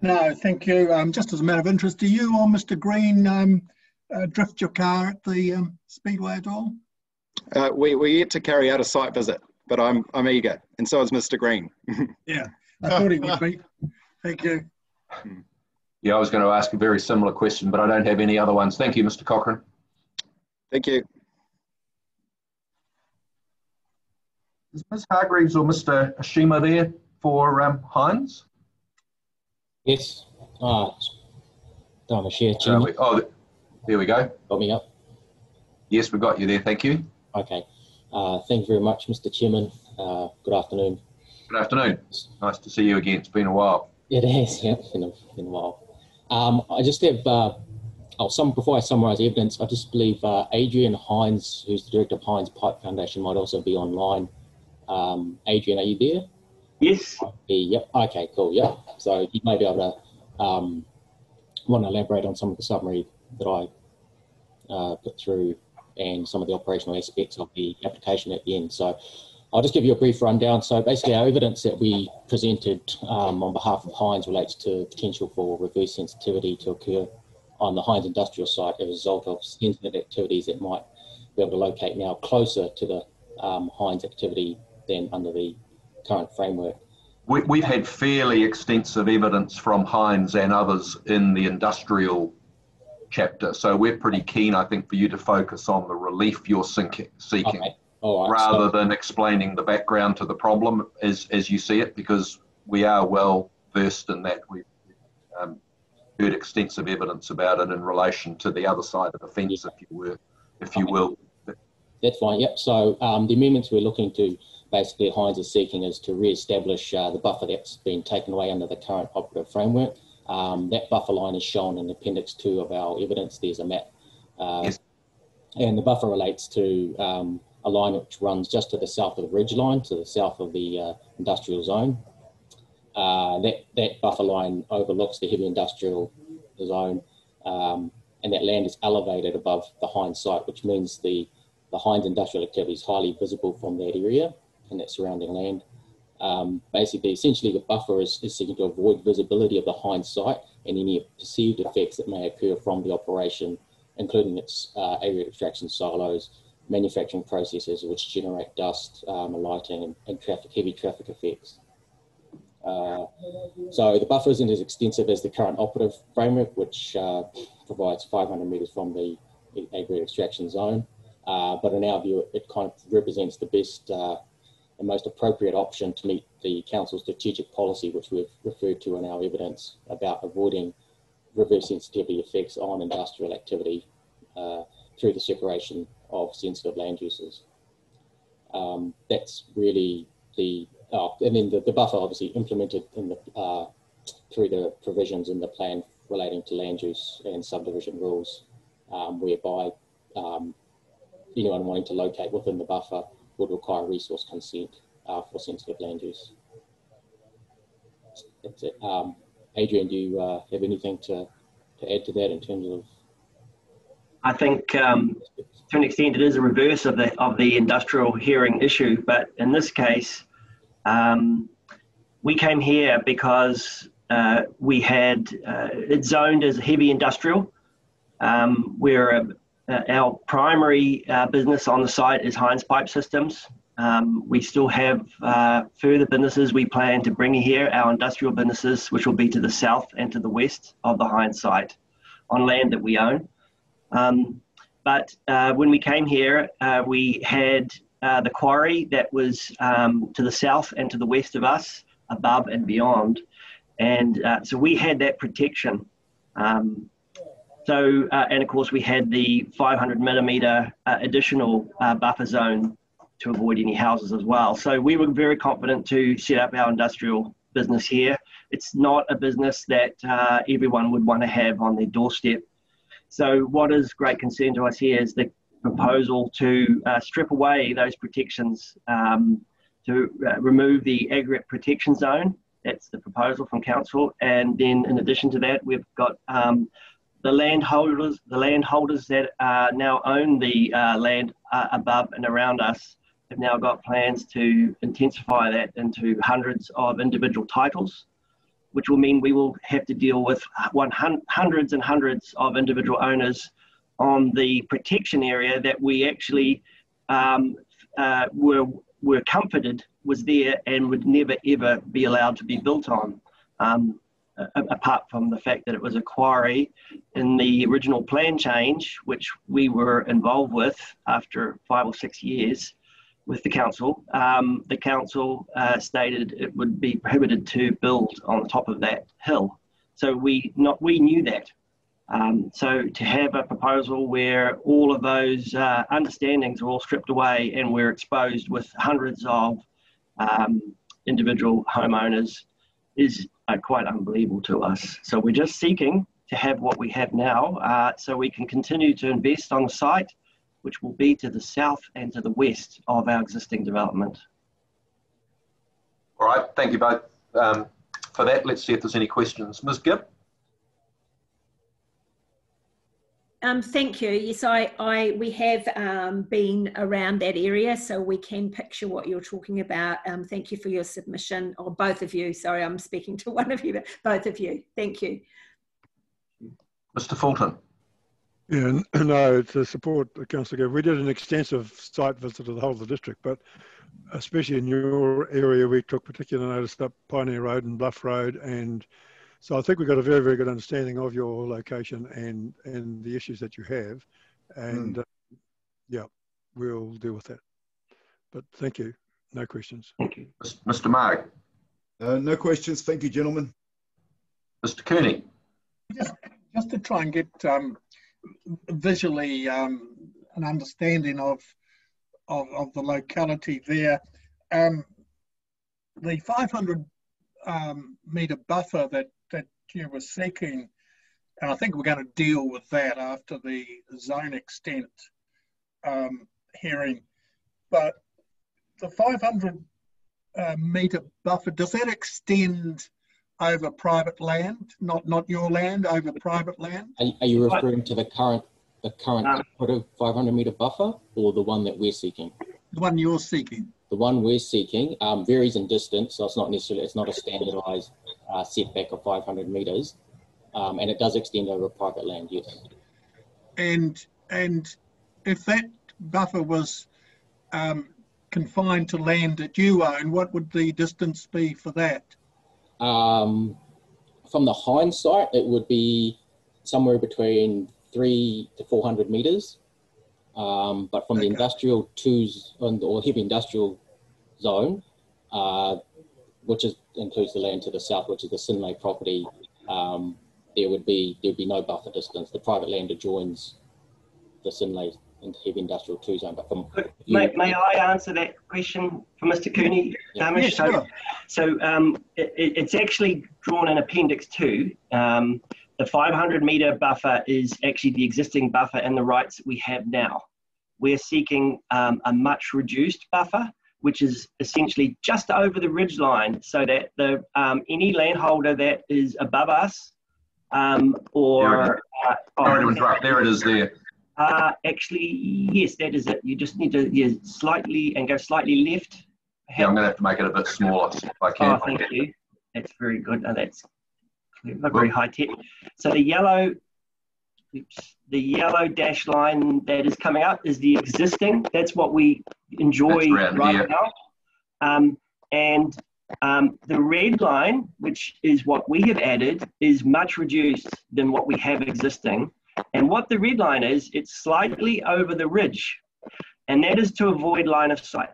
No, thank you. Just as a matter of interest, do you or Mr. Green drift your car at the Speedway at all? We're yet to carry out a site visit, but I'm eager, and so is Mr. Green. Yeah, I thought he would be. Thank you. Yeah, I was going to ask a very similar question, but I don't have any other ones. Thank you, Mr. Cochrane. Thank you. Is Ms. Hargreaves or Mr. Ashima there for Hines? Yes. I'm share, Chairman. There we go. Got me up? Yes, we got you there. Thank you. Okay. Thank you very much, Mr. Chairman. Good afternoon. Good afternoon. Nice to see you again. It's been a while. It has, yeah, been a while. I just have, before I summarise evidence, I just believe Adrian Hines, who's the director of Hines Pipe Foundation, might also be online. Adrian, are you there? Yes. Yep. Okay, cool. Yep. So you may be able to want to elaborate on some of the summary that I put through and some of the operational aspects of the application at the end. So I'll just give you a brief rundown. So basically our evidence that we presented on behalf of Hines relates to potential for reverse sensitivity to occur on the Hines industrial site as a result of sensitive activities that might be able to locate now closer to the Hines activity than under the current framework. We've had fairly extensive evidence from Hines and others in the industrial chapter, so we're pretty keen, I think, for you to focus on the relief you're seeking, Okay. All right. rather than explaining the background to the problem as you see it, because we are well versed in that. We've heard extensive evidence about it in relation to the other side of the fence, if you will. That's fine. Yep. So the amendments we're looking to basically Hines is seeking is to re-establish the buffer that's been taken away under the current operative framework. That buffer line is shown in Appendix 2 of our evidence. There's a map. Yes. And the buffer relates to a line which runs just to the south of the ridge line, to the south of the industrial zone. That buffer line overlooks the heavy industrial zone, and that land is elevated above the Hines site, which means the Hines industrial activity is highly visible from that area and that surrounding land. Basically, essentially, the buffer is seeking to avoid visibility of the Hines site and any perceived effects that may occur from the operation, including its aggregate extraction silos, manufacturing processes which generate dust, lighting, and heavy traffic effects. So the buffer isn't as extensive as the current operative framework, which provides 500 metres from the aggregate extraction zone. But in our view, it kind of represents the best and most appropriate option to meet the Council's strategic policy, which we've referred to in our evidence about avoiding reverse sensitivity effects on industrial activity through the separation of sensitive land uses. That's really and then the buffer obviously implemented in the, through the provisions in the plan relating to land use and subdivision rules, whereby anyone wanting to locate within the buffer would require resource consent for sensitive land use. That's it. Adrian, do you have anything to add to that in terms of? I think to an extent it is a reverse of the industrial hearing issue, but in this case, we came here because we had it zoned as heavy industrial. Our primary business on the site is Heinz Pipe Systems. We still have further businesses we plan to bring here, our industrial businesses, which will be to the south and to the west of the Heinz site on land that we own. But when we came here, we had the quarry that was to the south and to the west of us, above and beyond. And so we had that protection. And of course, we had the 500 millimetre additional buffer zone to avoid any houses as well. So we were very confident to set up our industrial business here. It's not a business that everyone would want to have on their doorstep. So what is great concern to us here is the proposal to strip away those protections, to remove the aggregate protection zone. That's the proposal from council. And then in addition to that, we've got the landholders that now own the land above and around us have now got plans to intensify that into hundreds of individual titles, which will mean we will have to deal with hundreds and hundreds of individual owners on the protection area that we actually were comforted was there and would never ever be allowed to be built on. Apart from the fact that it was a quarry in the original plan change, which we were involved with after 5 or 6 years with the council stated it would be prohibited to build on the top of that hill. So we knew that. So to have a proposal where all of those understandings are all stripped away and we're exposed with hundreds of individual homeowners is quite unbelievable to us. So we're just seeking to have what we have now so we can continue to invest on the site, which will be to the south and to the west of our existing development. All right, thank you both for that. Let's see if there's any questions. Ms. Gibb? Thank you. Yes, we have been around that area, so we can picture what you're talking about. Thank you for your submission, or both of you. Sorry, I'm speaking to one of you, but both of you. Thank you. Mr. Fulton. Yeah, no, to support Councillor Gibb, we did an extensive site visit of the whole of the district, but especially in your area, we took particular notice up Pioneer Road and Bluff Road, and so I think we've got a very, very good understanding of your location and the issues that you have, and yeah, we'll deal with that. But thank you. No questions. Thank you. Mr. Mark? No questions. Thank you, gentlemen. Mr. Kearney? Just to try and get visually an understanding of the locality there. The 500 metre buffer that you were seeking, and I think we're going to deal with that after the zone extent hearing, but the 500 metre buffer, does that extend over private land, not your land, over private land? Are you referring to the current 500 metre buffer, or the one that we're seeking? The one you're seeking. The one we're seeking varies in distance, so it's not a standardised setback of 500 metres, and it does extend over private land, yes. And if that buffer was confined to land that you own, what would the distance be for that? From the Heinz site, it would be somewhere between 300 to 400 metres. But from the industrial twos or heavy industrial zone, which includes the land to the south, which is the Synlait property, there'd be no buffer distance. The private land adjoins the Synlait and heavy industrial 2 zone. But may I answer that question for Mr. Cooney? Yes, sure. So it's actually drawn in Appendix 2. The 500 metre buffer is actually the existing buffer and the rights that we have now. We're seeking a much reduced buffer, which is essentially just over the ridge line, so that the any landholder that is above us or... Sorry to interrupt, there it is there. Actually, yes, that is it. You just need to go slightly left Yeah, I'm going to have to make it a bit smaller if I can. Oh, thank you. That's very good. Now that's very high tech. So the yellow dashed line that is coming up is the existing. That's what we enjoy right now. The red line, which is what we have added, is much reduced than what we have existing. And what the red line is, it's slightly over the ridge. And that is to avoid line of sight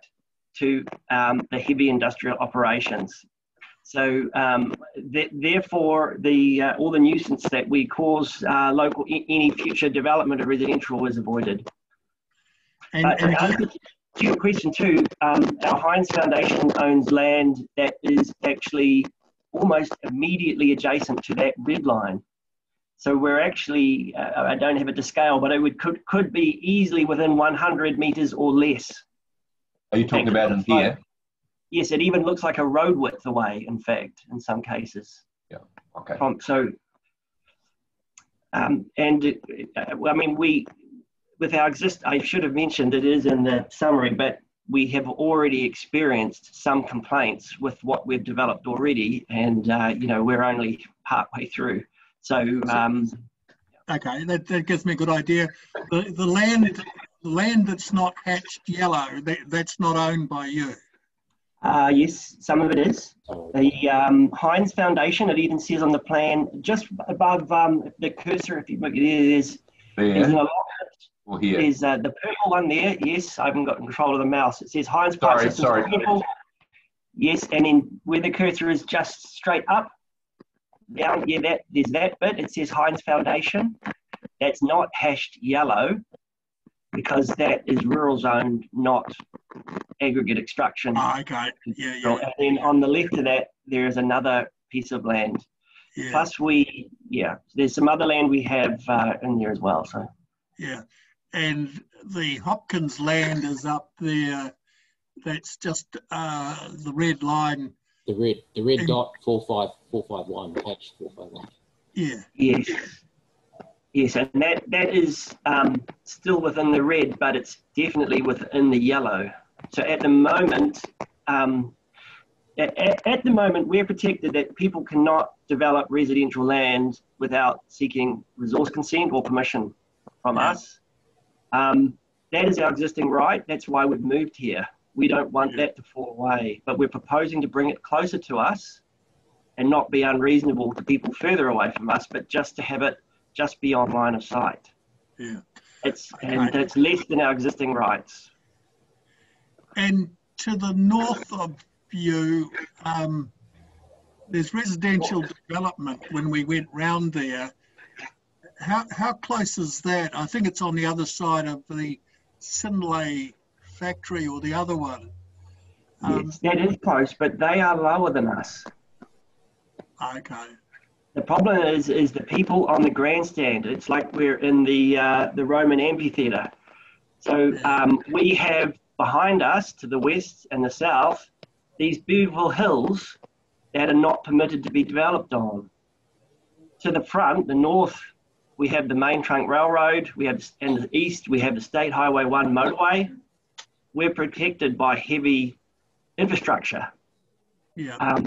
to the heavy industrial operations. So therefore, all the nuisance that we cause any future development of residential is avoided. To your question too, our Heinz Foundation owns land that is actually almost immediately adjacent to that red line. So we're actually, I don't have it to scale, but it could be easily within 100 metres or less. Are you talking about in here? Yes, it even looks like a road width away, in fact, in some cases. Yeah, okay. I mean, with our I should have mentioned it is in the summary, but we have already experienced some complaints with what we've developed already, and we're only partway through. So, okay, that gives me a good idea. The land that's not hatched yellow, that's not owned by you. Yes, some of it is. The Heinz Foundation, it even says on the plan, just above the cursor, if you look, there's an allotment. Or here. There's the purple one there. Yes, I haven't got control of the mouse. It says Heinz Pipe Systems. Purple. Yes, and then where the cursor is just straight up, down, there's that bit. It says Heinz Foundation. That's not hashed yellow because that is rural zoned, not aggregate extraction. Okay. Yeah. And then on the left of that, there is another piece of land. Yeah. Plus there's some other land we have in there as well. So. Yeah. And the Hopkins land is up there. That's just the red line. The red dot 45451, hatch 451. Yeah. Yes, and that is still within the red, but it's definitely within the yellow. So at the moment, we're protected that people cannot develop residential land without seeking resource consent or permission from us. That is our existing right. That's why we've moved here. We don't want that to fall away, but we're proposing to bring it closer to us and not be unreasonable to people further away from us, but just to have it just beyond line of sight. Yeah. It's less than our existing rights. And to the north of you, there's residential development when we went round there. How close is that? I think it's on the other side of the Sinlay factory or the other one. Yes, that is close, but they are lower than us. Okay. The problem is the people on the grandstand. It's like we're in the Roman amphitheatre. So we have behind us to the west and the south these beautiful hills that are not permitted to be developed on. To the front, the north, we have the main trunk railroad. We have, in the east, we have the State Highway 1 motorway. We're protected by heavy infrastructure. Yeah.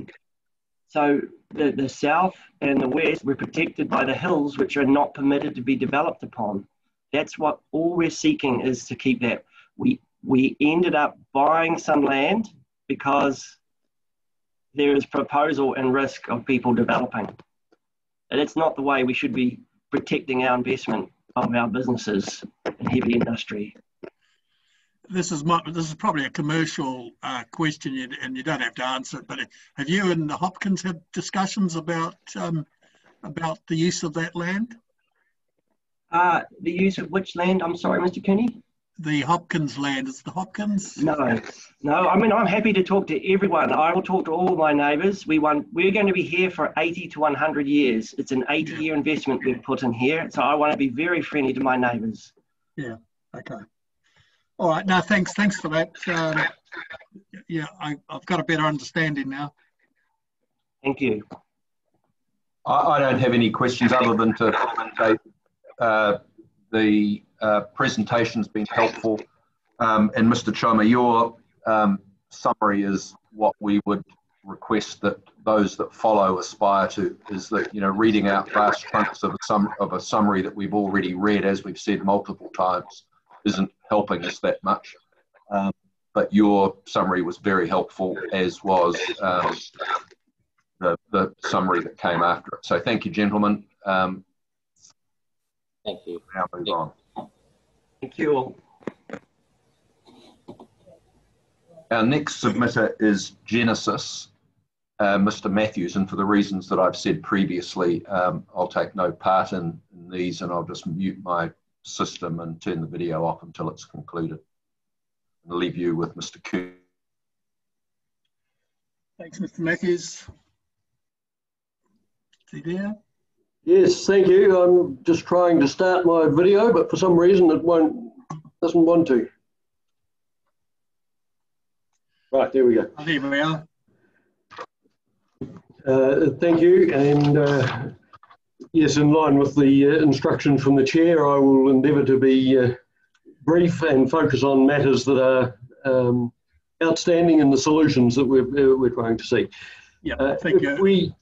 So the south and the west, we're protected by the hills, which are not permitted to be developed upon. That's what all we're seeking is to keep that. We ended up buying some land because there is proposal and risk of people developing. And it's not the way we should be protecting our investment of our businesses in heavy industry. This is probably a commercial question, and you don't have to answer it. But have you and the Hopkins had discussions about the use of that land? The use of which land? I'm sorry, Mr. Cooney. The Hopkins land. Is the Hopkins? No. I mean, I'm happy to talk to everyone. I will talk to all my neighbours. We're going to be here for 80 to 100 years. It's an 80-year investment we've put in here. So I want to be very friendly to my neighbours. Yeah. Okay. All right. No, thanks for that. I've got a better understanding now. Thank you. I don't have any questions other than to say the presentation's been helpful. And Mr. Choma, your summary is what we would request that those that follow aspire to, is that, you know, reading out vast chunks of a summary that we've already read, as we've said multiple times, isn't helping us that much. But your summary was very helpful, as was the summary that came after it. So thank you, gentlemen. Thank you. Now move on. Thank you all. Our next submitter is Genesis, Mr. Matthews, and for the reasons that I've said previously, I'll take no part in these, and I'll just mute my system and turn the video off until it's concluded. I'll leave you with Mr. Kuhn. Thanks, Mr. Matthews. Is he there? Yes, thank you. I'm just trying to start my video, but for some reason it doesn't want to. Right, there we go. There we are. Thank you, and yes, in line with the instructions from the chair, I will endeavour to be brief and focus on matters that are outstanding and the solutions that we're trying to see. Yeah, thank you.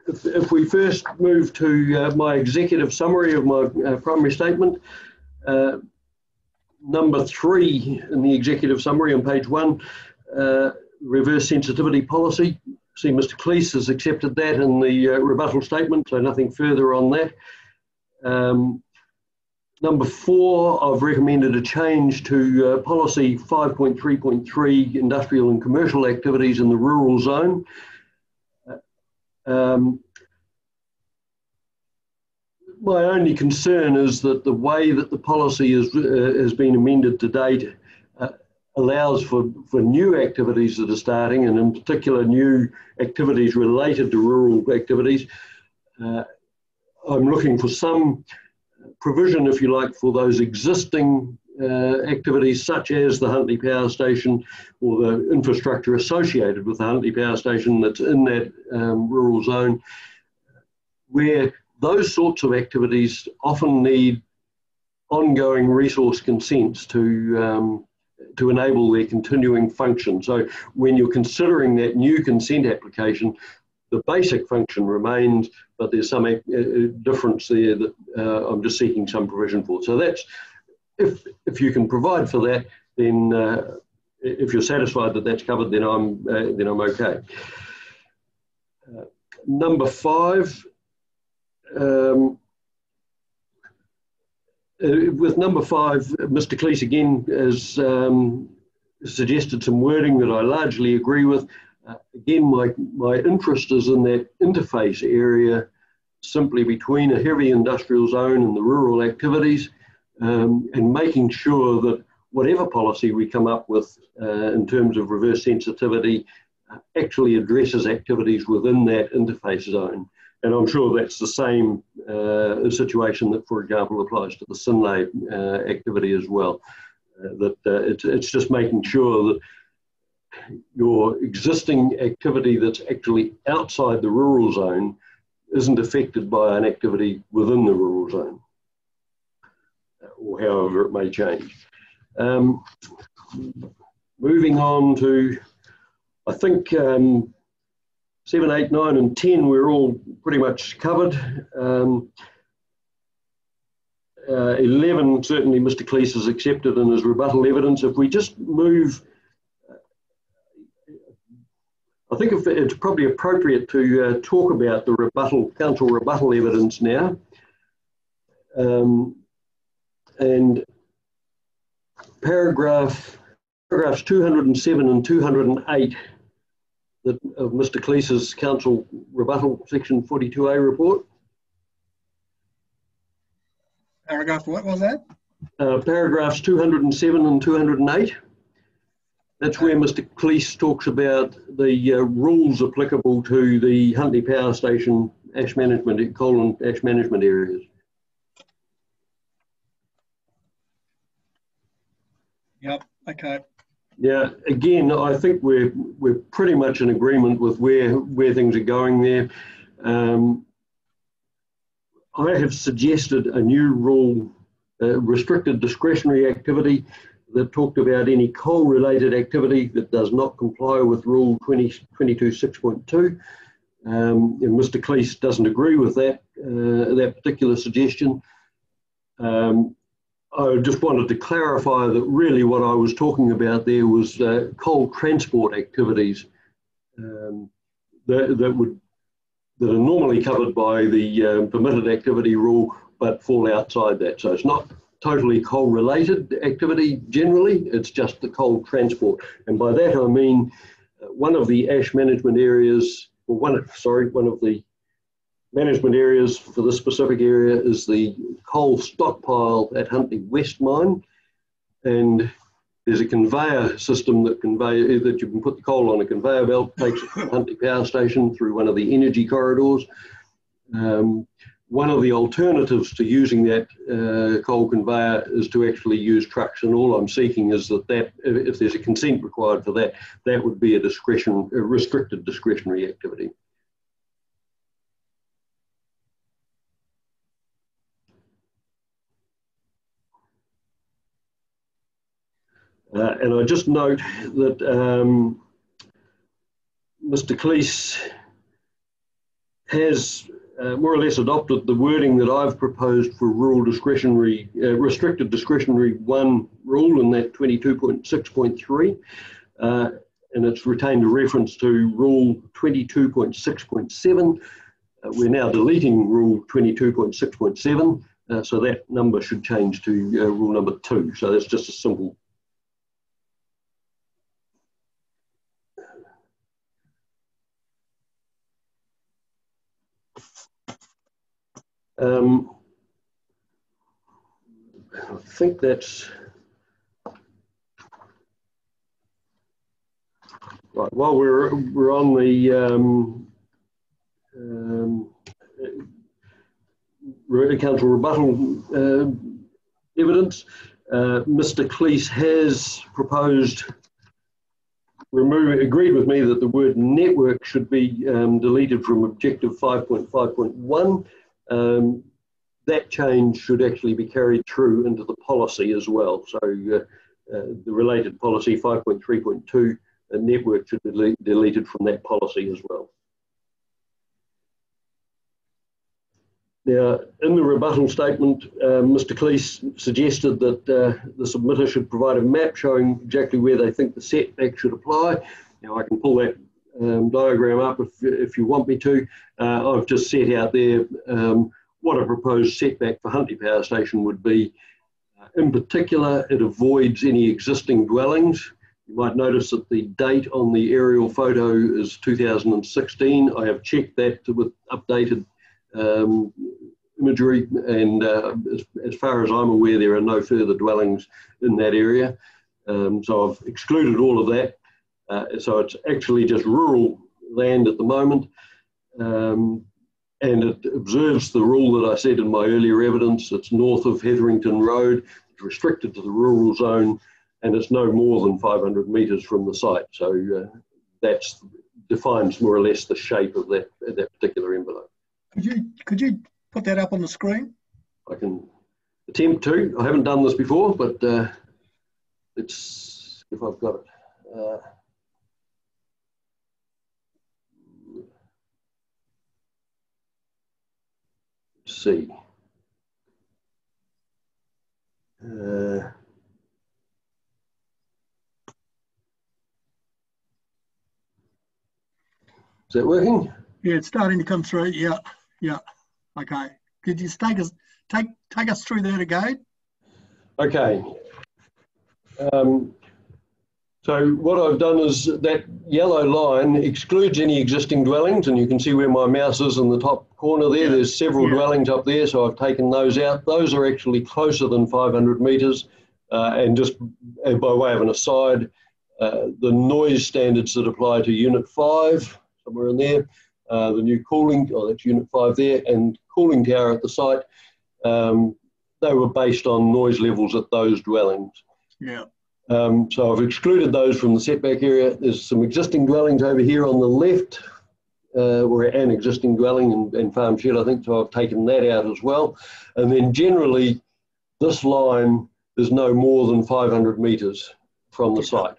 If we first move to my executive summary of my primary statement, number 3 in the executive summary on page 1, reverse sensitivity policy. See, Mr. Cleese has accepted that in the rebuttal statement, so nothing further on that. Number 4, I've recommended a change to policy 5.3.3, industrial and commercial activities in the rural zone. My only concern is that the way that the policy has been amended to date allows for new activities that are starting, and in particular new activities related to rural activities. I'm looking for some provision, if you like, for those existing activities such as the Huntly Power Station or the infrastructure associated with the Huntly Power Station that's in that rural zone, where those sorts of activities often need ongoing resource consents to enable their continuing function. So when you're considering that new consent application, the basic function remains, but there's some difference there that I'm just seeking some provision for. So that's, if you can provide for that, then if you're satisfied that that's covered, then I'm okay. Number 5. With number 5, Mr. Cleese again has suggested some wording that I largely agree with. Again, my interest is in that interface area simply between a heavy industrial zone and the rural activities, and making sure that whatever policy we come up with in terms of reverse sensitivity actually addresses activities within that interface zone. And I'm sure that's the same situation that, for example, applies to the Synlait activity as well. It's just making sure that your existing activity that's actually outside the rural zone isn't affected by an activity within the rural zone, or however it may change. Moving on to, I think, 7, 8, 9 and 10 we're all pretty much covered. 11, certainly Mr. Cleese has accepted in his rebuttal evidence. If we just move, I think if it's probably appropriate to talk about the council rebuttal evidence now. And paragraphs 207 and 208 of Mr. Cleese's council rebuttal section 42A report. Paragraph, what was that? Paragraphs 207 and 208. That's where Mr. Cleese talks about the rules applicable to the Huntly Power Station ash management, ash management areas. Yep, okay. Yeah, again, I think we're pretty much in agreement with where things are going there. I have suggested a new rule, restricted discretionary activity, that talked about any coal-related activity that does not comply with Rule 22.6.2. And Mr. Cleese doesn't agree with that, that particular suggestion. I just wanted to clarify that really what I was talking about there was coal transport activities that are normally covered by the permitted activity rule, but fall outside that. So it's not totally coal-related activity generally, it's just the coal transport. And by that I mean one of the ash management areas, or one of the management areas for this specific area is the coal stockpile at Huntly West Mine. And there's a conveyor system that you can put the coal on a conveyor belt, takes it from Huntly Power Station through one of the energy corridors. One of the alternatives to using that coal conveyor is to actually use trucks, and all I'm seeking is that if there's a consent required for that, that would be a restricted discretionary activity. And I just note that Mr. Cleese has more or less adopted the wording that I've proposed for rural discretionary, restricted discretionary 1 rule in that 22.6.3, and it's retained a reference to Rule 22.6.7. We're now deleting Rule 22.6.7, so that number should change to Rule number 2. So that's just a simple. I think that's right. While we're on the council rebuttal evidence, Mr. Cleese has proposed, agreed with me that the word network should be deleted from objective 5.5.1. That change should actually be carried through into the policy as well. So the related policy 5.3.2, network should be deleted from that policy as well. Now, in the rebuttal statement, Mr. Cleese suggested that the submitter should provide a map showing exactly where they think the setback should apply. Now, I can pull that diagram up if you want me to. I've just set out there what a proposed setback for Huntly Power Station would be. In particular, it avoids any existing dwellings. You might notice that the date on the aerial photo is 2016. I have checked that with updated imagery, and as far as I'm aware, there are no further dwellings in that area. So I've excluded all of that. So it's actually just rural land at the moment. And it observes the rule that I said in my earlier evidence. It's north of Hetherington Road, it's restricted to the rural zone, and it's no more than 500 metres from the site. So that defines more or less the shape of that particular envelope. Could you put that up on the screen? I can attempt to. I haven't done this before, but let's see if I've got it. See. Is that working? Yeah, it's starting to come through. Yeah. Okay. Could you take us through that again? Okay. So what I've done is that yellow line excludes any existing dwellings, and you can see where my mouse is in the top corner there. There's several dwellings up there, so I've taken those out. Those are actually closer than 500 metres, and just by way of an aside, the noise standards that apply to Unit 5, somewhere in there, the new cooling, that's Unit 5 there, and cooling tower at the site, they were based on noise levels at those dwellings. Yeah. So I've excluded those from the setback area. There's some existing dwellings over here on the left, or an existing dwelling and farm shed, I think, so I've taken that out as well. And then generally, this line is no more than 500 metres from the site.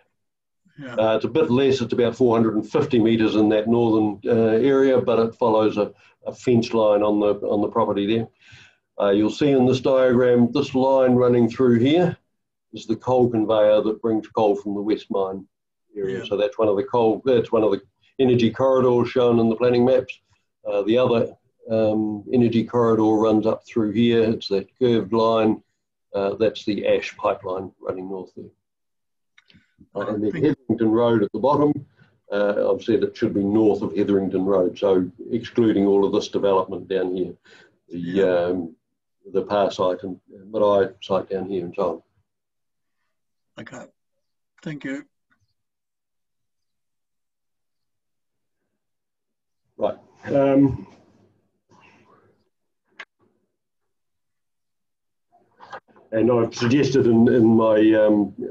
Yeah. It's a bit less, it's about 450 metres in that northern area, but it follows a fence line on the property there. You'll see in this diagram, this line running through here is the coal conveyor that brings coal from the West Mine area. Yeah. So that's one of the energy corridors shown in the planning maps. The other energy corridor runs up through here. It's that curved line. That's the ash pipeline running north there. And then Hetherington Road at the bottom, I've said it should be north of Hetherington Road, so excluding all of this development down here, the Par site and Marae site down here and so on. Okay, thank you. Right. And I've suggested in my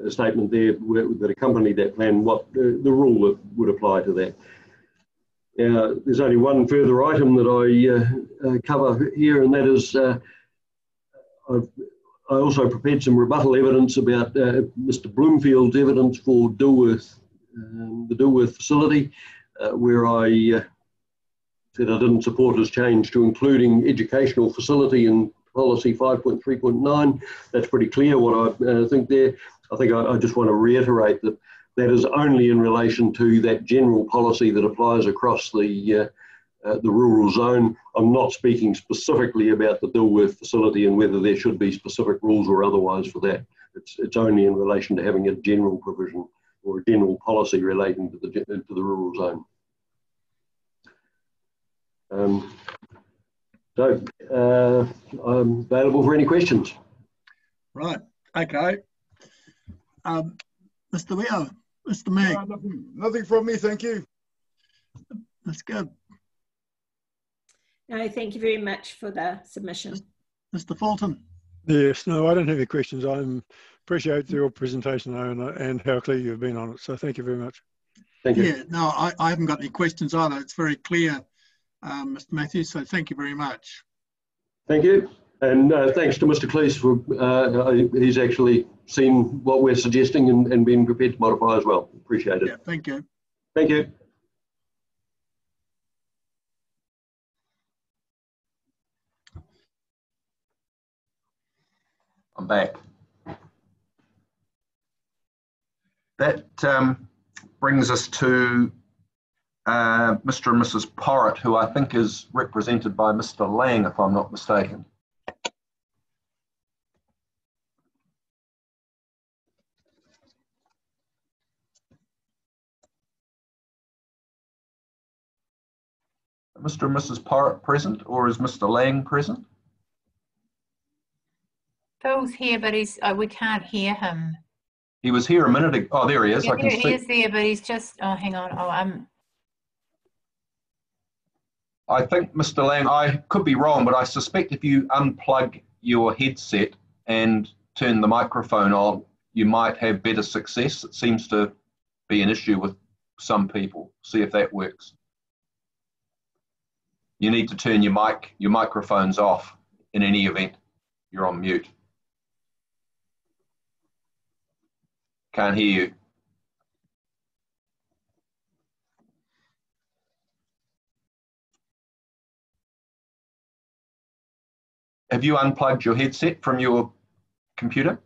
statement there that accompanied that plan what the rule that would apply to that. There's only one further item that I cover here, and that is I also prepared some rebuttal evidence about Mr. Bloomfield's evidence for Dilworth, the Dilworth facility, where I said I didn't support his change to including educational facility in policy 5.3.9. That's pretty clear what I think there. I think I just want to reiterate that that is only in relation to that general policy that applies across the rural zone. I'm not speaking specifically about the Dilworth facility and whether there should be specific rules or otherwise for that. It's only in relation to having a general provision or a general policy relating to the rural zone. So I'm available for any questions. Right, okay. Mr. Leo, Mr. Meg. Nothing from me, thank you. That's good. No, thank you very much for the submission. Mr. Fulton. Yes, no, I don't have any questions. I appreciate your presentation though, and how clear you've been on it. So thank you very much. Thank you. Yeah, no, I haven't got any questions either. It's very clear, Mr. Matthews, so thank you very much. Thank you. And thanks to Mr. Cleese for, he's actually seen what we're suggesting and been prepared to modify as well. Appreciate it. Yeah, thank you. Thank you. I'm back. That brings us to Mr. and Mrs. Porritt, who I think is represented by Mr. Lang, if I'm not mistaken. Mr. and Mrs. Porritt present, or is Mr. Lang present? Phil's here, but we can't hear him. He was here a minute ago. Oh, there he is. Yeah, I can he see. is there, but he's just. Oh, hang on. Oh, I think, Mr. Lang, I could be wrong, but I suspect if you unplug your headset and turn the microphone on, you might have better success. It seems to be an issue with some people. See if that works. You need to turn your microphones off in any event. You're on mute. Can't hear you. Have you unplugged your headset from your computer?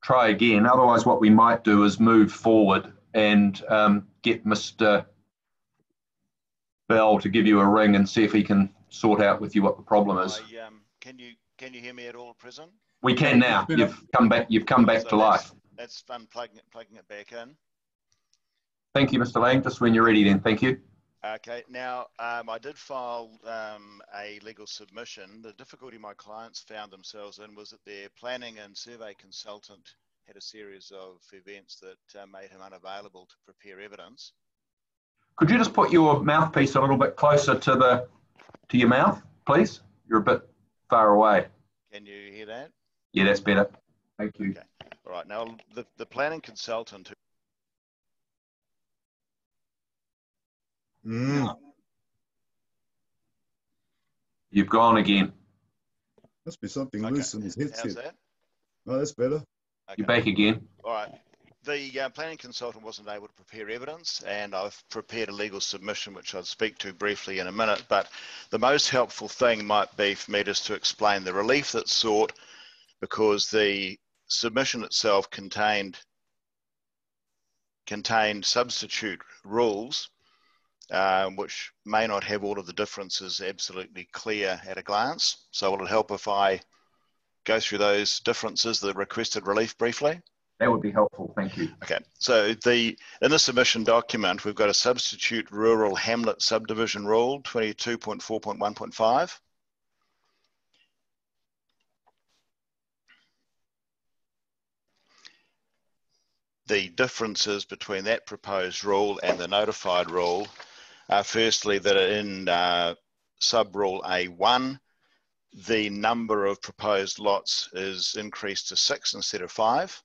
Try again. Otherwise, what we might do is move forward and get Mr. Bell to give you a ring and see if he can sort out with you what the problem is. Can you hear me at all, Prison? We can now. You've come back. You've come back to life. That's plugging it back in. Thank you, Mr. Lang. Just when you're ready, then. Thank you. Okay. Now, I did file a legal submission. The difficulty my clients found themselves in was that their planning and survey consultant had a series of events that made him unavailable to prepare evidence. Could you just put your mouthpiece a little bit closer to the to your mouth, please. You're a bit far away. Can you hear that? Yeah, that's better. Thank you. Okay. All right. Now, the planning consultant You've gone again. Must be something loose in his headset. How's that? Oh, that's better. Okay. You're back again. All right. The planning consultant wasn't able to prepare evidence, and I've prepared a legal submission, which I'll speak to briefly in a minute. But the most helpful thing might be for me just to explain the relief that's sought, because the submission itself contained substitute rules, which may not have all of the differences absolutely clear at a glance. So will it help if I go through those differences, the requested relief, briefly? That would be helpful, thank you. Okay, so in the submission document, we've got a substitute rural hamlet subdivision rule, 22.4.1.5. The differences between that proposed rule and the notified rule are firstly that in sub-rule A1, the number of proposed lots is increased to 6 instead of 5.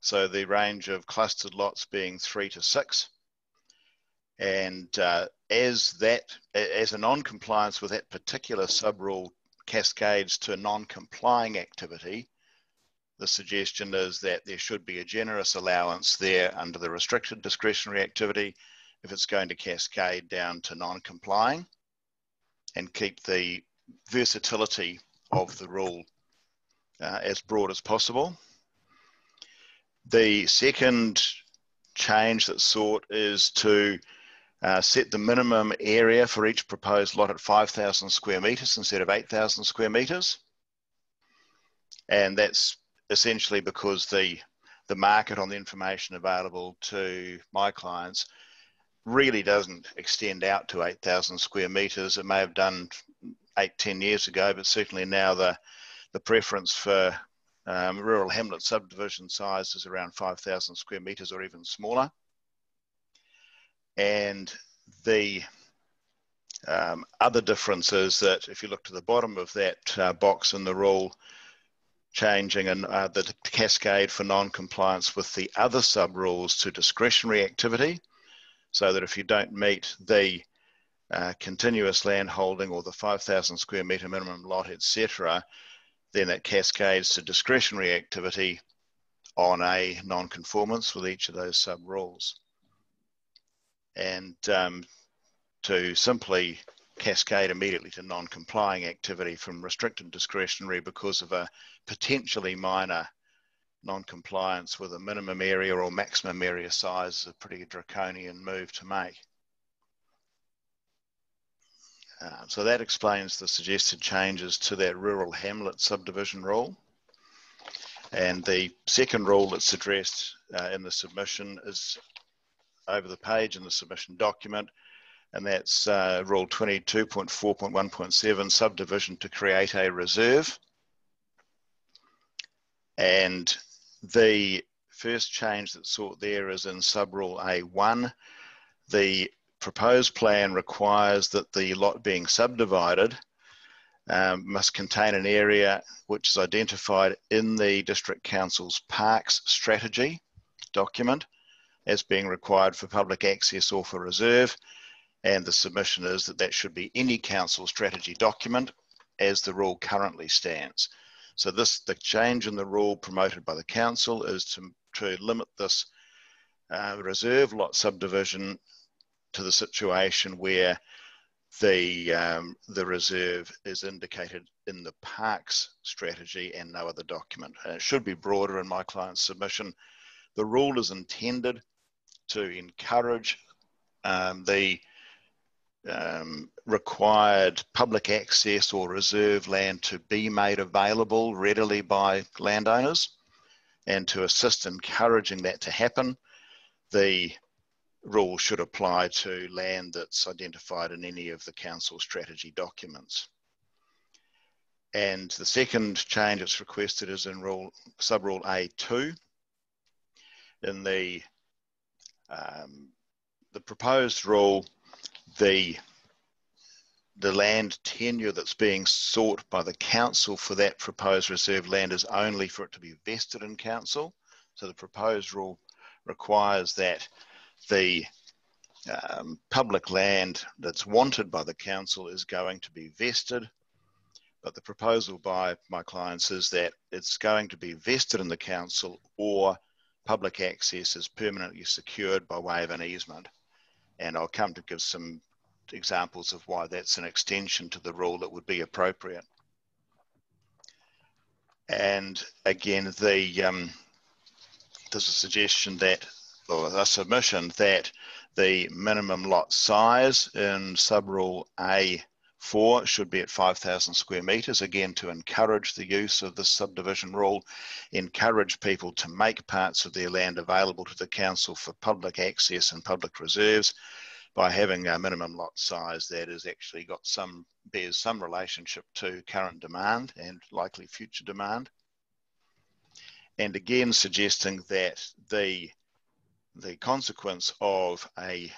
So the range of clustered lots being 3 to 6. And as a non-compliance with that particular sub-rule cascades to non-complying activity, the suggestion is that there should be a generous allowance there under the restricted discretionary activity if it's going to cascade down to non-complying, and keep the versatility of the rule as broad as possible. The second change that's sought is to set the minimum area for each proposed lot at 5,000 square metres instead of 8,000 square metres. And that's essentially because the market on the information available to my clients really doesn't extend out to 8,000 square metres. It may have done 8-10 years ago, but certainly now the preference for rural hamlet subdivision size is around 5,000 square metres or even smaller. And the other difference is that if you look to the bottom of that box in the rule, changing the cascade for non-compliance with the other sub-rules to discretionary activity, so that if you don't meet the continuous land holding or the 5,000 square metre minimum lot, etc., then it cascades to discretionary activity on a non-conformance with each of those sub-rules. And to simply cascade immediately to non-complying activity from restricted discretionary because of a potentially minor non-compliance with a minimum area or maximum area size is a pretty draconian move to make. So that explains the suggested changes to that rural hamlet subdivision rule. And the second rule that's addressed in the submission is over the page in the submission document, and that's rule 22.4.1.7, subdivision to create a reserve. And the first change that's sought there is in sub-rule A1. The proposed plan requires that the lot being subdivided must contain an area which is identified in the District Council's Parks Strategy document as being required for public access or for reserve. And the submission is that that should be any council strategy document as the rule currently stands. So the change in the rule promoted by the council is to limit this reserve lot subdivision to the situation where the reserve is indicated in the parks strategy and no other document. And it should be broader in my client's submission. The rule is intended to encourage the required public access or reserve land to be made available readily by landowners, and to assist encouraging that to happen, the rule should apply to land that's identified in any of the council strategy documents. And the second change that's requested is in sub-rule A2. In the proposed rule, the the land tenure that's being sought by the council for that proposed reserve land is only for it to be vested in council. So the proposed rule requires that the public land that's wanted by the council is going to be vested. But the proposal by my clients is that it's going to be vested in the council or public access is permanently secured by way of an easement. And I'll come to give some examples of why that's an extension to the rule that would be appropriate. And again, there's a suggestion that, or a submission that the minimum lot size in sub-rule A4 should be at 5,000 square metres, again to encourage the use of the subdivision rule, encourage people to make parts of their land available to the council for public access and public reserves by having a minimum lot size that has actually got bears some relationship to current demand and likely future demand. And again, suggesting that the consequence of a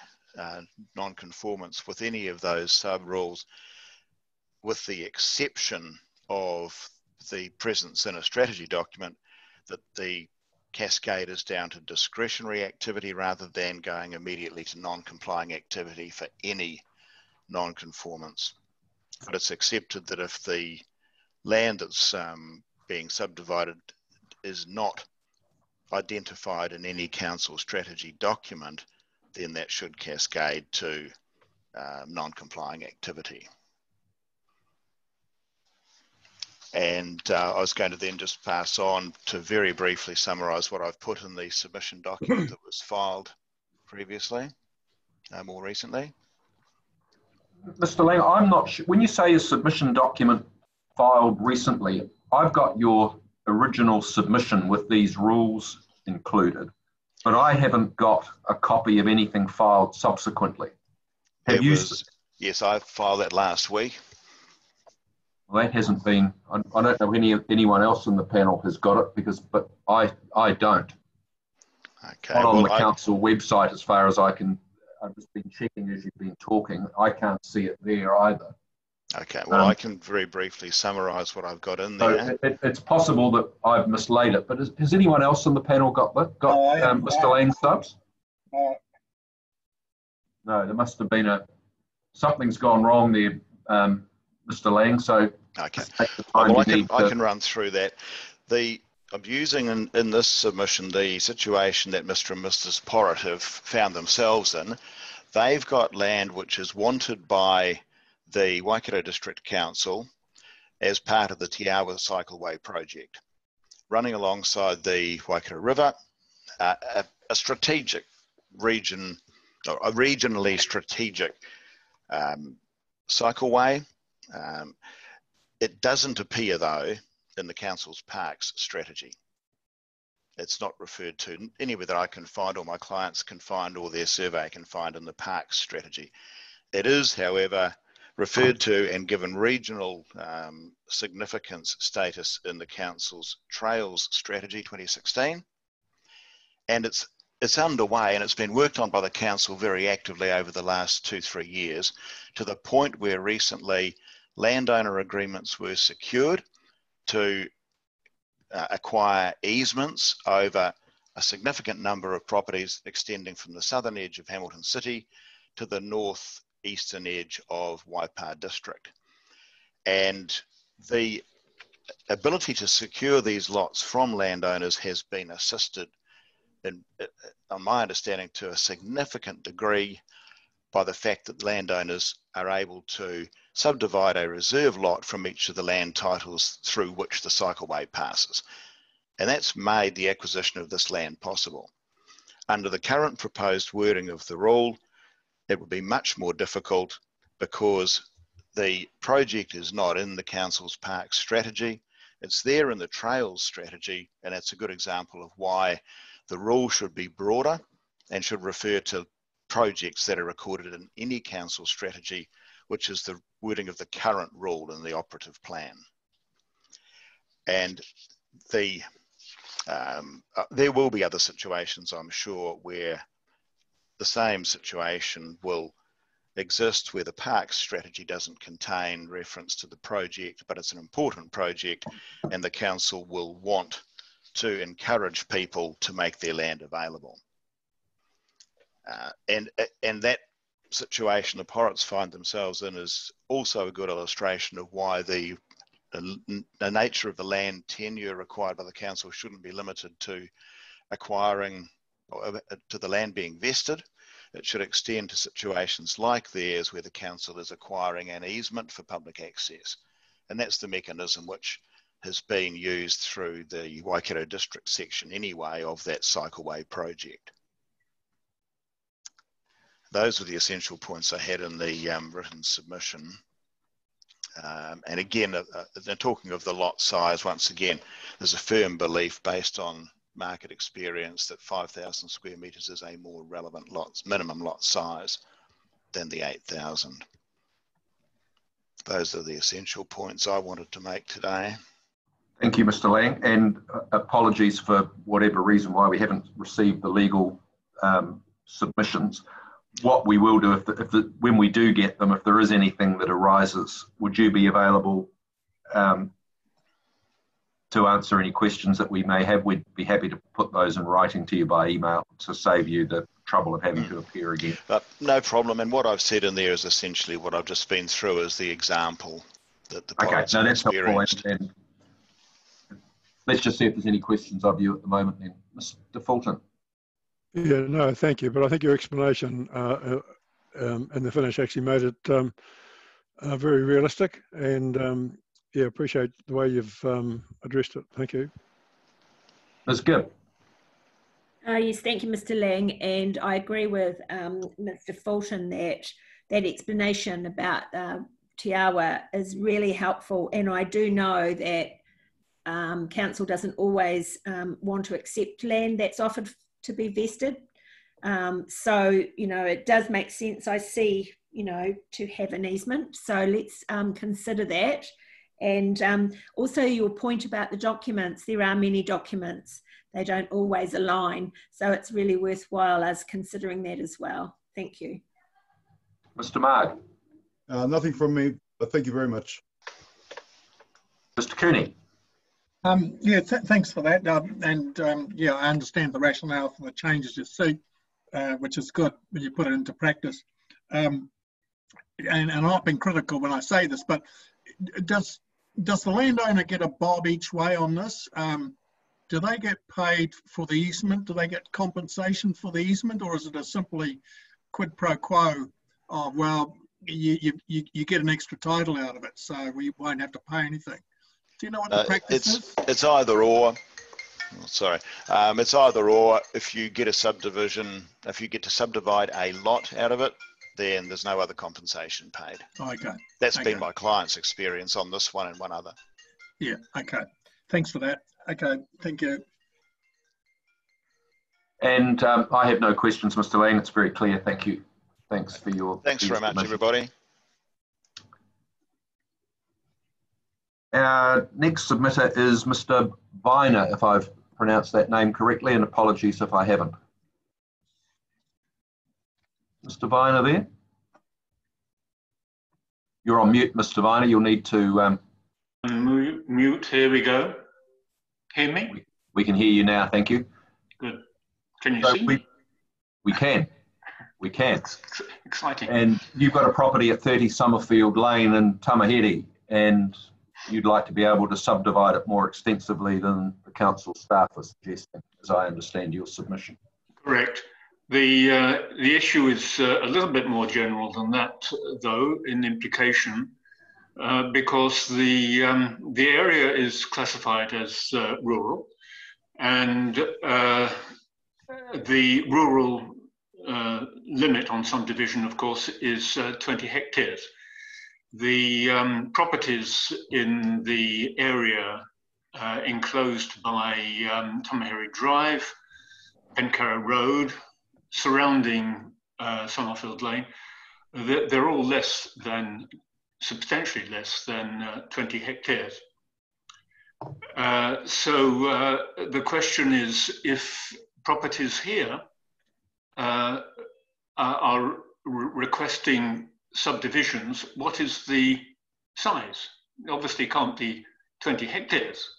non-conformance with any of those sub-rules, with the exception of the presence in a strategy document, that the cascade is down to discretionary activity rather than going immediately to non-complying activity for any non-conformance. But it's accepted that if the land that's being subdivided is not identified in any council strategy document, then that should cascade to non-complying activity. And I was going to then just pass on to very briefly summarise what I've put in the submission document that was filed previously, more recently. Mr. Lang, I'm not sure, when you say a submission document filed recently, I've got your original submission with these rules included, but I haven't got a copy of anything filed subsequently. Yes, I filed that last week. Well, that hasn't been, I don't know if anyone else in the panel has got it, but I don't. Okay. Not on the council website as far as I can, I've just been checking as you've been talking. I can't see it there either. Okay, well, I can very briefly summarise what I've got in there. So it's possible that I've mislaid it, but has anyone else on the panel got Mr. Lang's subs? No, there must have been something's gone wrong there, Mr. Lang. So okay, well, I can run through that. I'm using in this submission the situation that Mr. and Mrs. Porritt have found themselves in. They've got land which is wanted by the Waikato District Council as part of the Te Awa Cycleway project, running alongside the Waikato River, a strategic region, or a regionally strategic cycleway. It doesn't appear, though, in the council's parks strategy. It's not referred to anywhere that I can find, or my clients can find, or their survey can find in the parks strategy. It is, however, referred to and given regional significance status in the council's Trails Strategy 2016. And it's underway, and it's been worked on by the council very actively over the last 2-3 years, to the point where recently landowner agreements were secured to acquire easements over a significant number of properties extending from the southern edge of Hamilton City to the northeastern edge of Waipa District. And the ability to secure these lots from landowners has been assisted, on my understanding, to a significant degree by the fact that landowners are able to subdivide a reserve lot from each of the land titles through which the cycleway passes. And that's made the acquisition of this land possible. Under the current proposed wording of the rule, it would be much more difficult because the project is not in the council's park strategy. It's there in the trails strategy, and it's a good example of why the rule should be broader and should refer to projects that are recorded in any council strategy, which is the wording of the current rule in the operative plan. And there will be other situations, I'm sure, where the same situation will exist where the parks strategy doesn't contain reference to the project, but it's an important project, and the council will want to encourage people to make their land available. And that situation the Porrits find themselves in is also a good illustration of why the nature of the land tenure required by the council shouldn't be limited to acquiring, or to the land being vested. It should extend to situations like theirs where the council is acquiring an easement for public access. And that's the mechanism which has been used through the Waikato District section anyway of that Cycleway project. Those were the essential points I had in the written submission. And again, talking of the lot size, once again, there's a firm belief based on market experience that 5,000 square metres is a more relevant minimum lot size than the 8,000. Those are the essential points I wanted to make today. Thank you, Mr. Lang, and apologies for whatever reason why we haven't received the legal submissions. What we will do, when we do get them, if there is anything that arises, would you be available to answer any questions that we may have? We'd be happy to put those in writing to you by email to save you the trouble of having to appear again. No problem, and what I've said in there is essentially what I've just been through as the example that the Porrits have experienced. And let's just see if there's any questions of you at the moment then. Mr. Fulton. Yeah, no, thank you. But I think your explanation in the finish actually made it very realistic, and yeah, appreciate the way you've addressed it. Thank you. That's good. Yes, thank you, Mr. Lang, and I agree with Mr. Fulton that that explanation about Te Awa is really helpful, and I do know that council doesn't always want to accept land that's offered to be vested. So, you know, it does make sense, I see, you know, to have an easement. So let's consider that. And also your point about the documents, there are many documents. They don't always align. So it's really worthwhile us considering that as well. Thank you. Mr. Marg. Nothing from me, but thank you very much. Mr. Cooney. Yeah, thanks for that. Yeah, I understand the rationale for the changes you see, which is good when you put it into practice. And I've been critical when I say this, but does the landowner get a bob each way on this? Do they get paid for the easement? Do they get compensation for the easement, or is it a simply quid pro quo of, well, you get an extra title out of it, so we won't have to pay anything? Do you know what the practice is? It's either or. Sorry, it's either or. If you get a subdivision, if you get to subdivide a lot out of it, then there's no other compensation paid. Okay. That's been my client's experience on this one and one other. Yeah, okay. Thanks for that. Okay, thank you. And I have no questions, Mr. Lang. It's very clear. Thank you. Thanks for your... Thanks very much, everybody. Our next submitter is Mr. Viner, if I've pronounced that name correctly, and apologies if I haven't. Mr. Viner there? You're on mute, Mr. Viner. You'll need to... Mute, here we go. Hear me? We can hear you now, thank you. Good. Can you see me? We can. We can. Exciting. And you've got a property at 30 Summerfield Lane in Tamaheri, and you'd like to be able to subdivide it more extensively than the council staff are suggesting, as I understand your submission. Correct. The issue is a little bit more general than that, though, in implication, because the area is classified as rural, and the rural limit on subdivision, of course, is 20 hectares. The properties in the area enclosed by Tamaheri Drive, Penkara Road, surrounding Summerfield Lane, they're all substantially less than 20 hectares. So the question is, if properties here are requesting subdivisions, what is the size? Obviously can't be 20 hectares.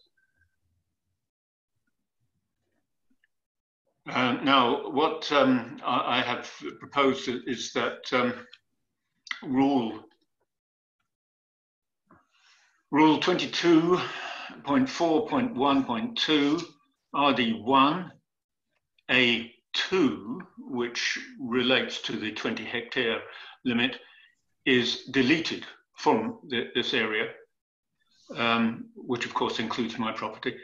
Now, what I have proposed is that Rule 22.4.1.2 RD1 A2, which relates to the 20 hectare limit, is deleted from this area, which of course includes my property.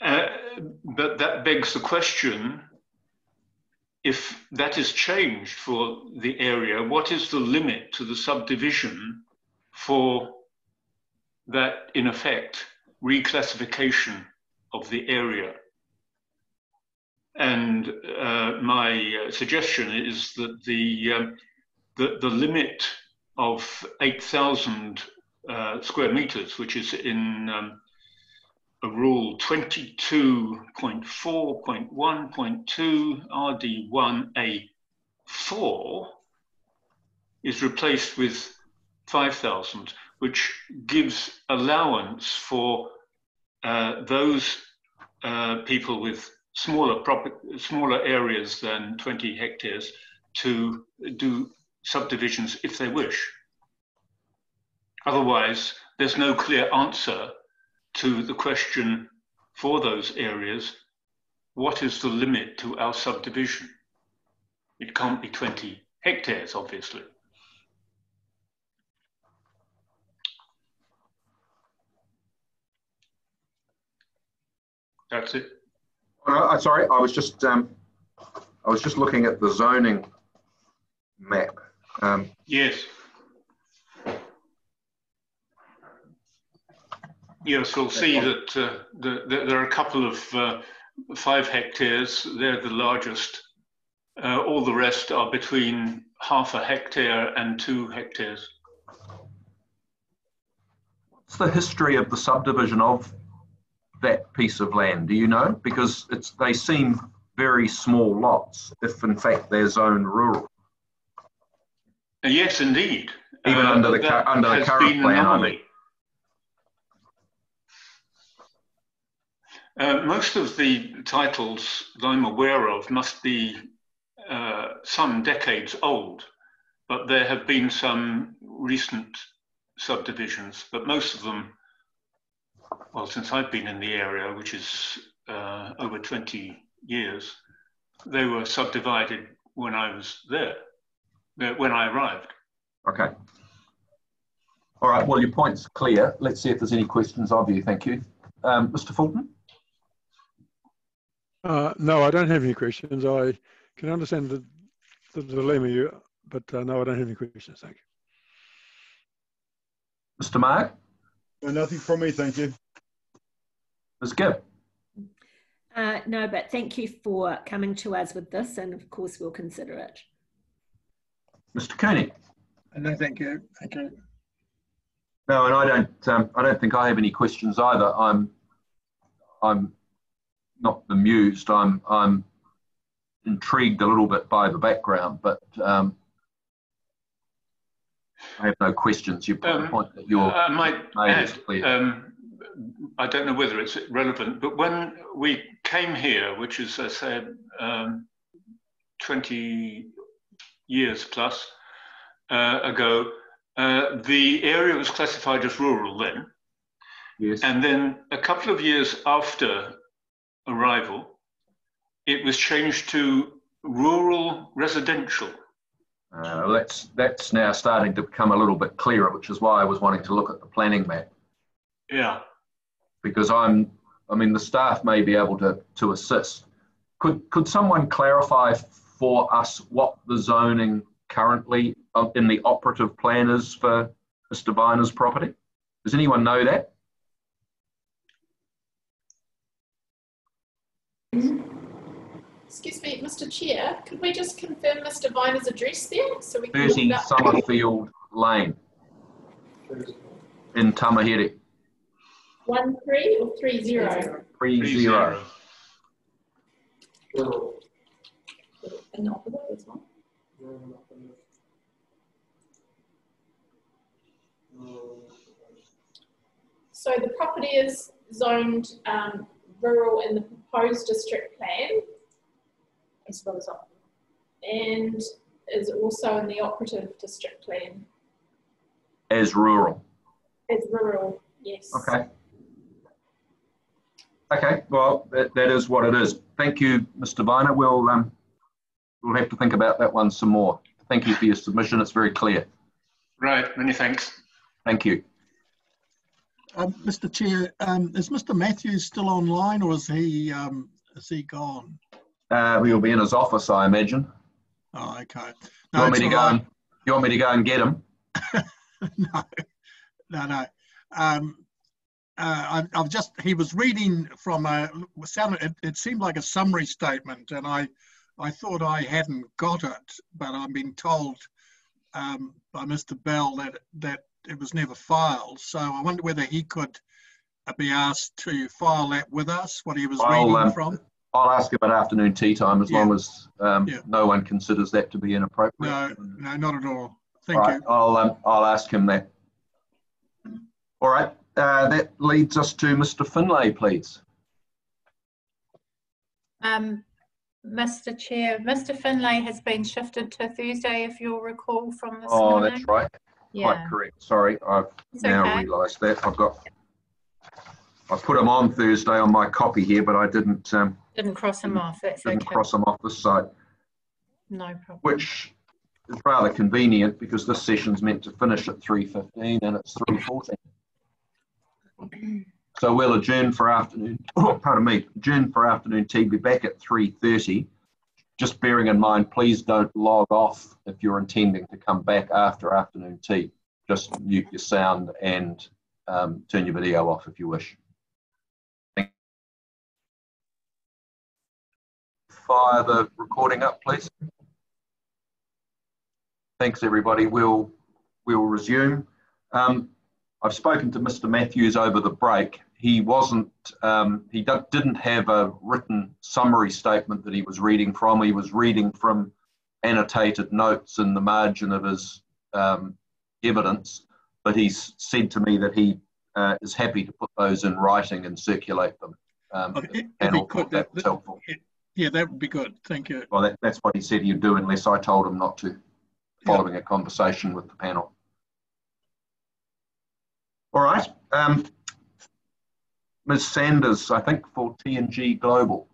But that begs the question, if that is changed for the area, what is the limit to the subdivision for that, in effect, reclassification of the area? And my suggestion is that the limit of 8,000 square meters, which is in Rule 22.4.1.2 RD1A4, is replaced with 5,000, which gives allowance for those people with smaller areas than 20 hectares to do subdivisions if they wish. Otherwise, there's no clear answer to the question for those areas, what is the limit to our subdivision? It can't be 20 hectares, obviously. That's it. Sorry, I was just looking at the zoning map. Yes. Yes, we'll see that there are a couple of 5 hectares. They're the largest. All the rest are between ½ hectare and 2 hectares. What's the history of the subdivision of that piece of land? Do you know? Because they seem very small lots, if in fact they're zoned rural. Yes, indeed. Even under the current plan, I mean. Most of the titles that I'm aware of must be some decades old, but there have been some recent subdivisions, but most of them, well, since I've been in the area, which is over 20 years, they were subdivided when I was there, when I arrived. Okay. All right, well, your point's clear. Let's see if there's any questions of you. Thank you. Mr. Fulton? No, I don't have any questions. I can understand the dilemma, but no, I don't have any questions. Thank you. Mr. Mark? Nothing from me, thank you. Ms. Gibb? No, but thank you for coming to us with this, and of course we'll consider it. Mr. Cooney? No, thank you. Thank you. No, and I don't think I have any questions either. I'm not bemused. I'm intrigued a little bit by the background, but I have no questions. You put the point that you're I might add, clear. I don't know whether it's relevant, but when we came here, which is, I said, 20 years plus ago, the area was classified as rural then. Yes. And then a couple of years after arrival, it was changed to rural residential. That's now starting to become a little bit clearer, which is why I was wanting to look at the planning map. Yeah. Because the staff may be able to assist. Could someone clarify for us what the zoning currently in the operative plan is for Mr. Byner's property? Does anyone know that? Excuse me, Mr. Chair, could we just confirm Mr. Byner's address there so we can 30 Summerfield Lane in Tamahere. 13 or 30? 30. And the opposite as well. So the property is zoned rural in the proposed district plan, as well as and is also in the operative district plan. As rural. As rural, yes. Okay. Okay, well, that is what it is. Thank you, Mr. Viner. We'll have to think about that one some more. Thank you for your submission. It's very clear. Right, many thanks. Thank you. Mr. Chair, is Mr. Matthews still online, or is he gone? He'll be in his office, I imagine. Oh, okay. You want me to go and get him? No. I've just, he was reading from it seemed like a summary statement, and I thought I hadn't got it, but I've been told by Mr. Bell that it was never filed. So I wonder whether he could be asked to file that with us, what he was reading from. I'll ask him at afternoon tea time, as long as no one considers that to be inappropriate. No, not at all. Thank you. I'll ask him that. All right. That leads us to Mr. Finlay, please. Mr. Chair, Mr. Finlay has been shifted to Thursday, if you'll recall from this morning. That's right. Yeah. Quite correct. Sorry, I've now okay. realised that. I put him on Thursday on my copy here, but I didn't cross him off. That's didn't okay. cross him off this side. No problem. Which is rather convenient, because this session's meant to finish at 3:15 and it's 3:14. So we'll adjourn for afternoon. Adjourn for afternoon tea. Be back at 3:30. Just bearing in mind, please don't log off if you're intending to come back after afternoon tea. Just mute your sound and turn your video off if you wish. Fire the recording up, please. Thanks, everybody. We'll resume. I've spoken to Mr. Matthews over the break. He didn't have a written summary statement that he was reading from. He was reading from annotated notes in the margin of his evidence, but he's said to me that he is happy to put those in writing and circulate them. That's helpful. Yeah, that would be good. Thank you. Well, that's what he said he'd do, unless I told him not to, following a conversation with the panel. All right. Ms. Sanders, I think, for T&G Global.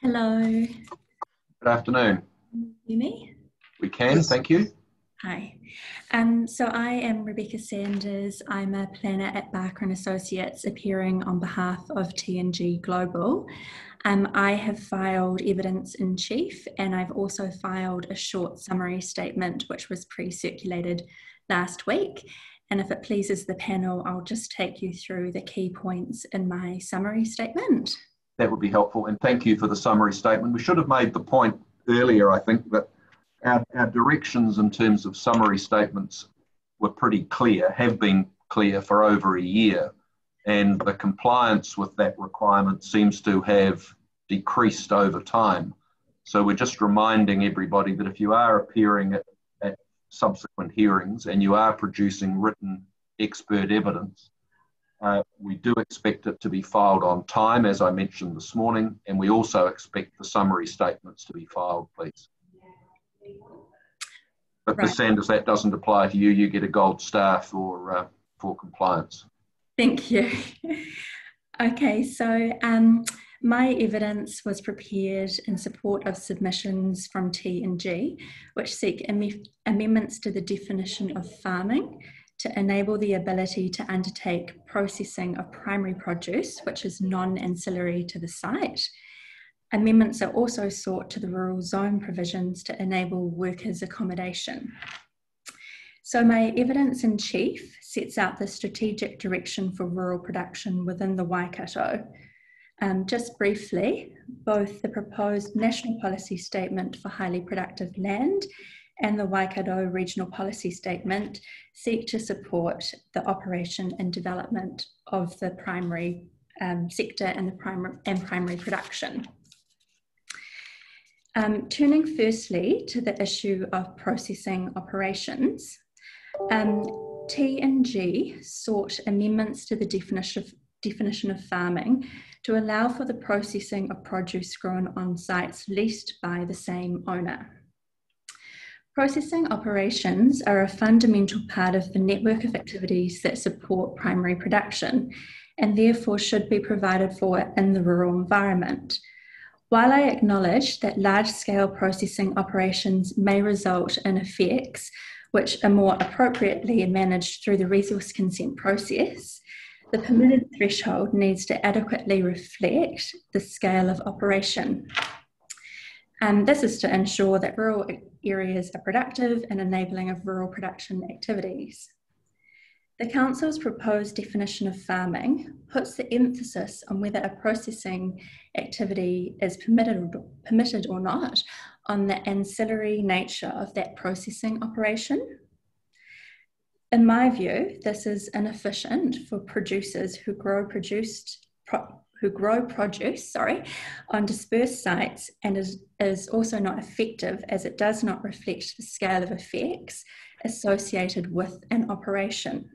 Hello. Good afternoon. Can you hear me? We can, thank you. Hi. So I am Rebecca Sanders. I'm a planner at Barker & Associates, appearing on behalf of T&G Global. I have filed evidence in chief, and I've also filed a short summary statement which was pre-circulated last week. And if it pleases the panel, I'll just take you through the key points in my summary statement. That would be helpful, and thank you for the summary statement. We should have made the point earlier, I think, that our directions in terms of summary statements were pretty clear, have been clear for over a year, and the compliance with that requirement seems to have decreased over time. So we're just reminding everybody that if you are appearing at subsequent hearings and you are producing written expert evidence, we do expect it to be filed on time, as I mentioned this morning, and we also expect the summary statements to be filed, please. But Ms. Sanders, that doesn't apply to you. You get a gold star for compliance. Thank you. Okay, so my evidence was prepared in support of submissions from T&G, which seek amendments to the definition of farming to enable the ability to undertake processing of primary produce, which is non-ancillary to the site. Amendments are also sought to the rural zone provisions to enable workers' accommodation. So my evidence in chief sets out the strategic direction for rural production within the Waikato. Just briefly, both the proposed National Policy Statement for Highly Productive Land and the Waikato Regional Policy Statement seek to support the operation and development of the primary sector and primary production. Turning firstly to the issue of processing operations, T&G sought amendments to the definition of farming to allow for the processing of produce grown on sites leased by the same owner. Processing operations are a fundamental part of the network of activities that support primary production and therefore should be provided for in the rural environment. While I acknowledge that large-scale processing operations may result in effects which are more appropriately managed through the resource consent process, the permitted threshold needs to adequately reflect the scale of operation. This is to ensure that rural areas are productive and enabling of rural production activities. The Council's proposed definition of farming puts the emphasis on whether a processing activity is permitted or not on the ancillary nature of that processing operation. In my view, this is inefficient for producers who grow produce on dispersed sites and is also not effective as it does not reflect the scale of effects associated with an operation.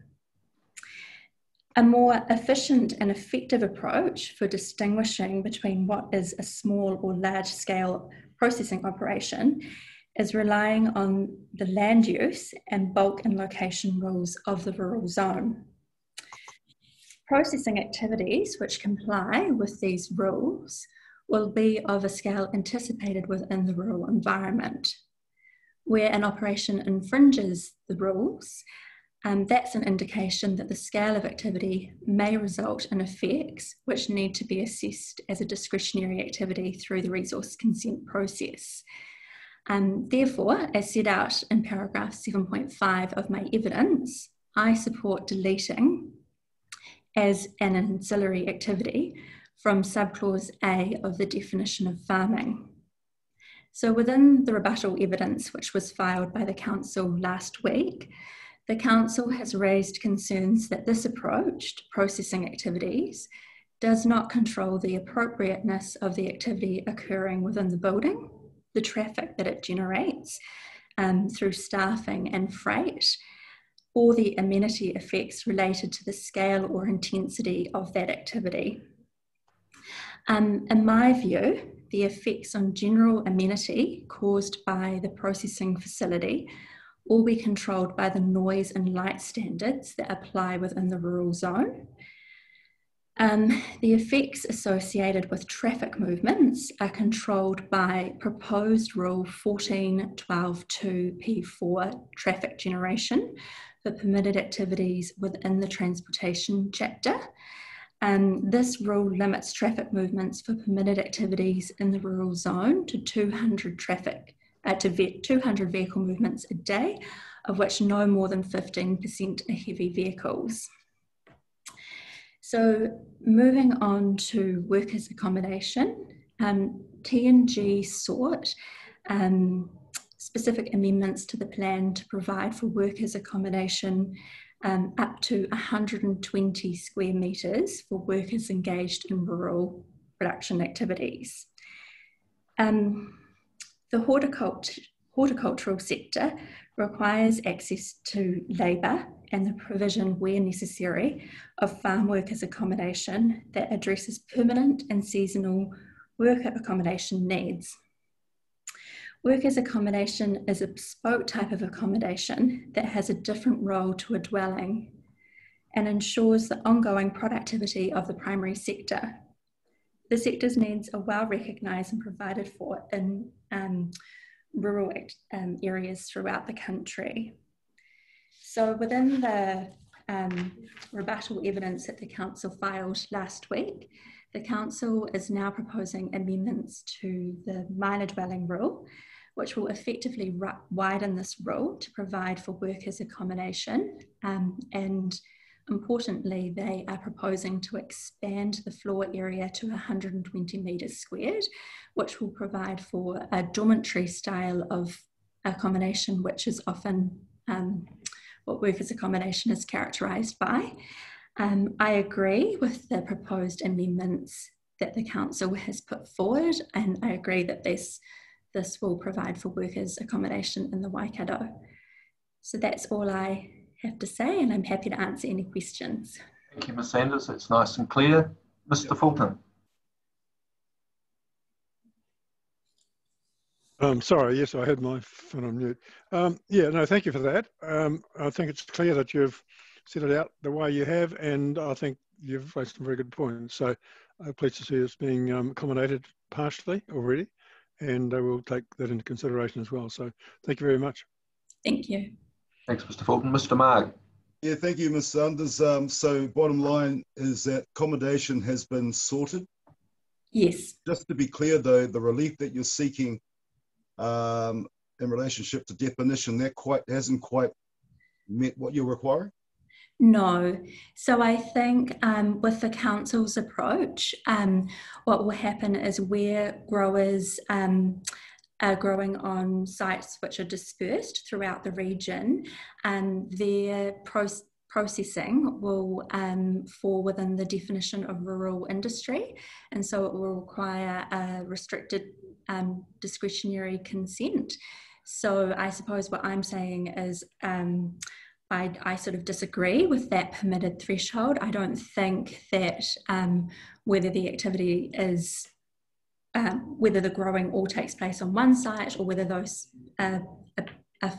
A more efficient and effective approach for distinguishing between what is a small or large scale processing operation is relying on the land use and bulk and location rules of the rural zone. Processing activities which comply with these rules will be of a scale anticipated within the rural environment. Where an operation infringes the rules, that's an indication that the scale of activity may result in effects which need to be assessed as a discretionary activity through the resource consent process. Therefore, as set out in paragraph 7.5 of my evidence, I support deleting as an ancillary activity from subclause A of the definition of farming. So within the rebuttal evidence which was filed by the Council last week, the Council has raised concerns that this approach to processing activities does not control the appropriateness of the activity occurring within the building, the traffic that it generates through staffing and freight, or the amenity effects related to the scale or intensity of that activity. In my view, the effects on general amenity caused by the processing facility will be controlled by the noise and light standards that apply within the rural zone. The effects associated with traffic movements are controlled by proposed Rule 14.12.2 P4 traffic generation for permitted activities within the transportation chapter. This rule limits traffic movements for permitted activities in the rural zone to 200 vehicle movements a day, of which no more than 15% are heavy vehicles. So moving on to workers' accommodation, T&G sought specific amendments to the plan to provide for workers' accommodation up to 120 square metres for workers engaged in rural production activities. The horticultural sector requires access to labour and the provision, where necessary, of farm workers' accommodation that addresses permanent and seasonal worker accommodation needs. Workers' accommodation is a bespoke type of accommodation that has a different role to a dwelling and ensures the ongoing productivity of the primary sector. The sector's needs are well recognised and provided for in rural areas throughout the country. So within the rebuttal evidence that the Council filed last week, the Council is now proposing amendments to the minor dwelling rule, which will effectively widen this rule to provide for workers' accommodation. And importantly, they are proposing to expand the floor area to 120 metres squared, which will provide for a dormitory style of accommodation, which is often what workers' accommodation is characterised by. I agree with the proposed amendments that the Council has put forward, and I agree that this will provide for workers' accommodation in the Waikato. So that's all I have to say, and I'm happy to answer any questions. Thank you, Ms. Sanders. It's nice and clear. Mr. Fulton. Sorry, yes, I had my phone on mute. Yeah, no, thank you for that. I think it's clear that you've set it out the way you have, and I think you've raised some very good points. So I'm pleased to see it's being accommodated partially already, and we'll take that into consideration as well. So thank you very much. Thank you. Thanks, Mr. Fulton. Mr. Marg. Yeah, thank you, Ms. Sanders. So bottom line is that accommodation has been sorted. Yes. Just to be clear though, the relief that you're seeking in relationship to definition, that hasn't quite met what you require? No. So I think with the council's approach, what will happen is where growers are growing on sites which are dispersed throughout the region, their processing will fall within the definition of rural industry, and so it will require a restricted discretionary consent. So I suppose what I'm saying is I sort of disagree with that permitted threshold. I don't think that whether the activity is whether the growing all takes place on one site, or whether those a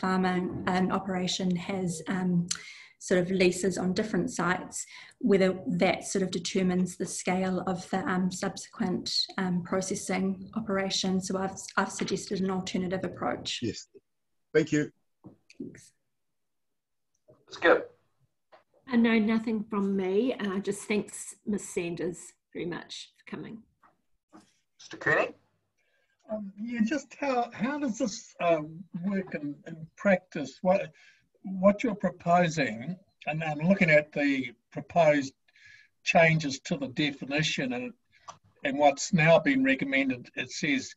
farming operation has sort of leases on different sites, whether that sort of determines the scale of the subsequent processing operation. So I've suggested an alternative approach. Yes, thank you. Thanks. Skip. No, nothing from me. Just thanks, Ms. Sanders, very much for coming. Mr. Kearney? Yeah, just how does this work in practice? What you're proposing, and I'm looking at the proposed changes to the definition, and what's now been recommended, it says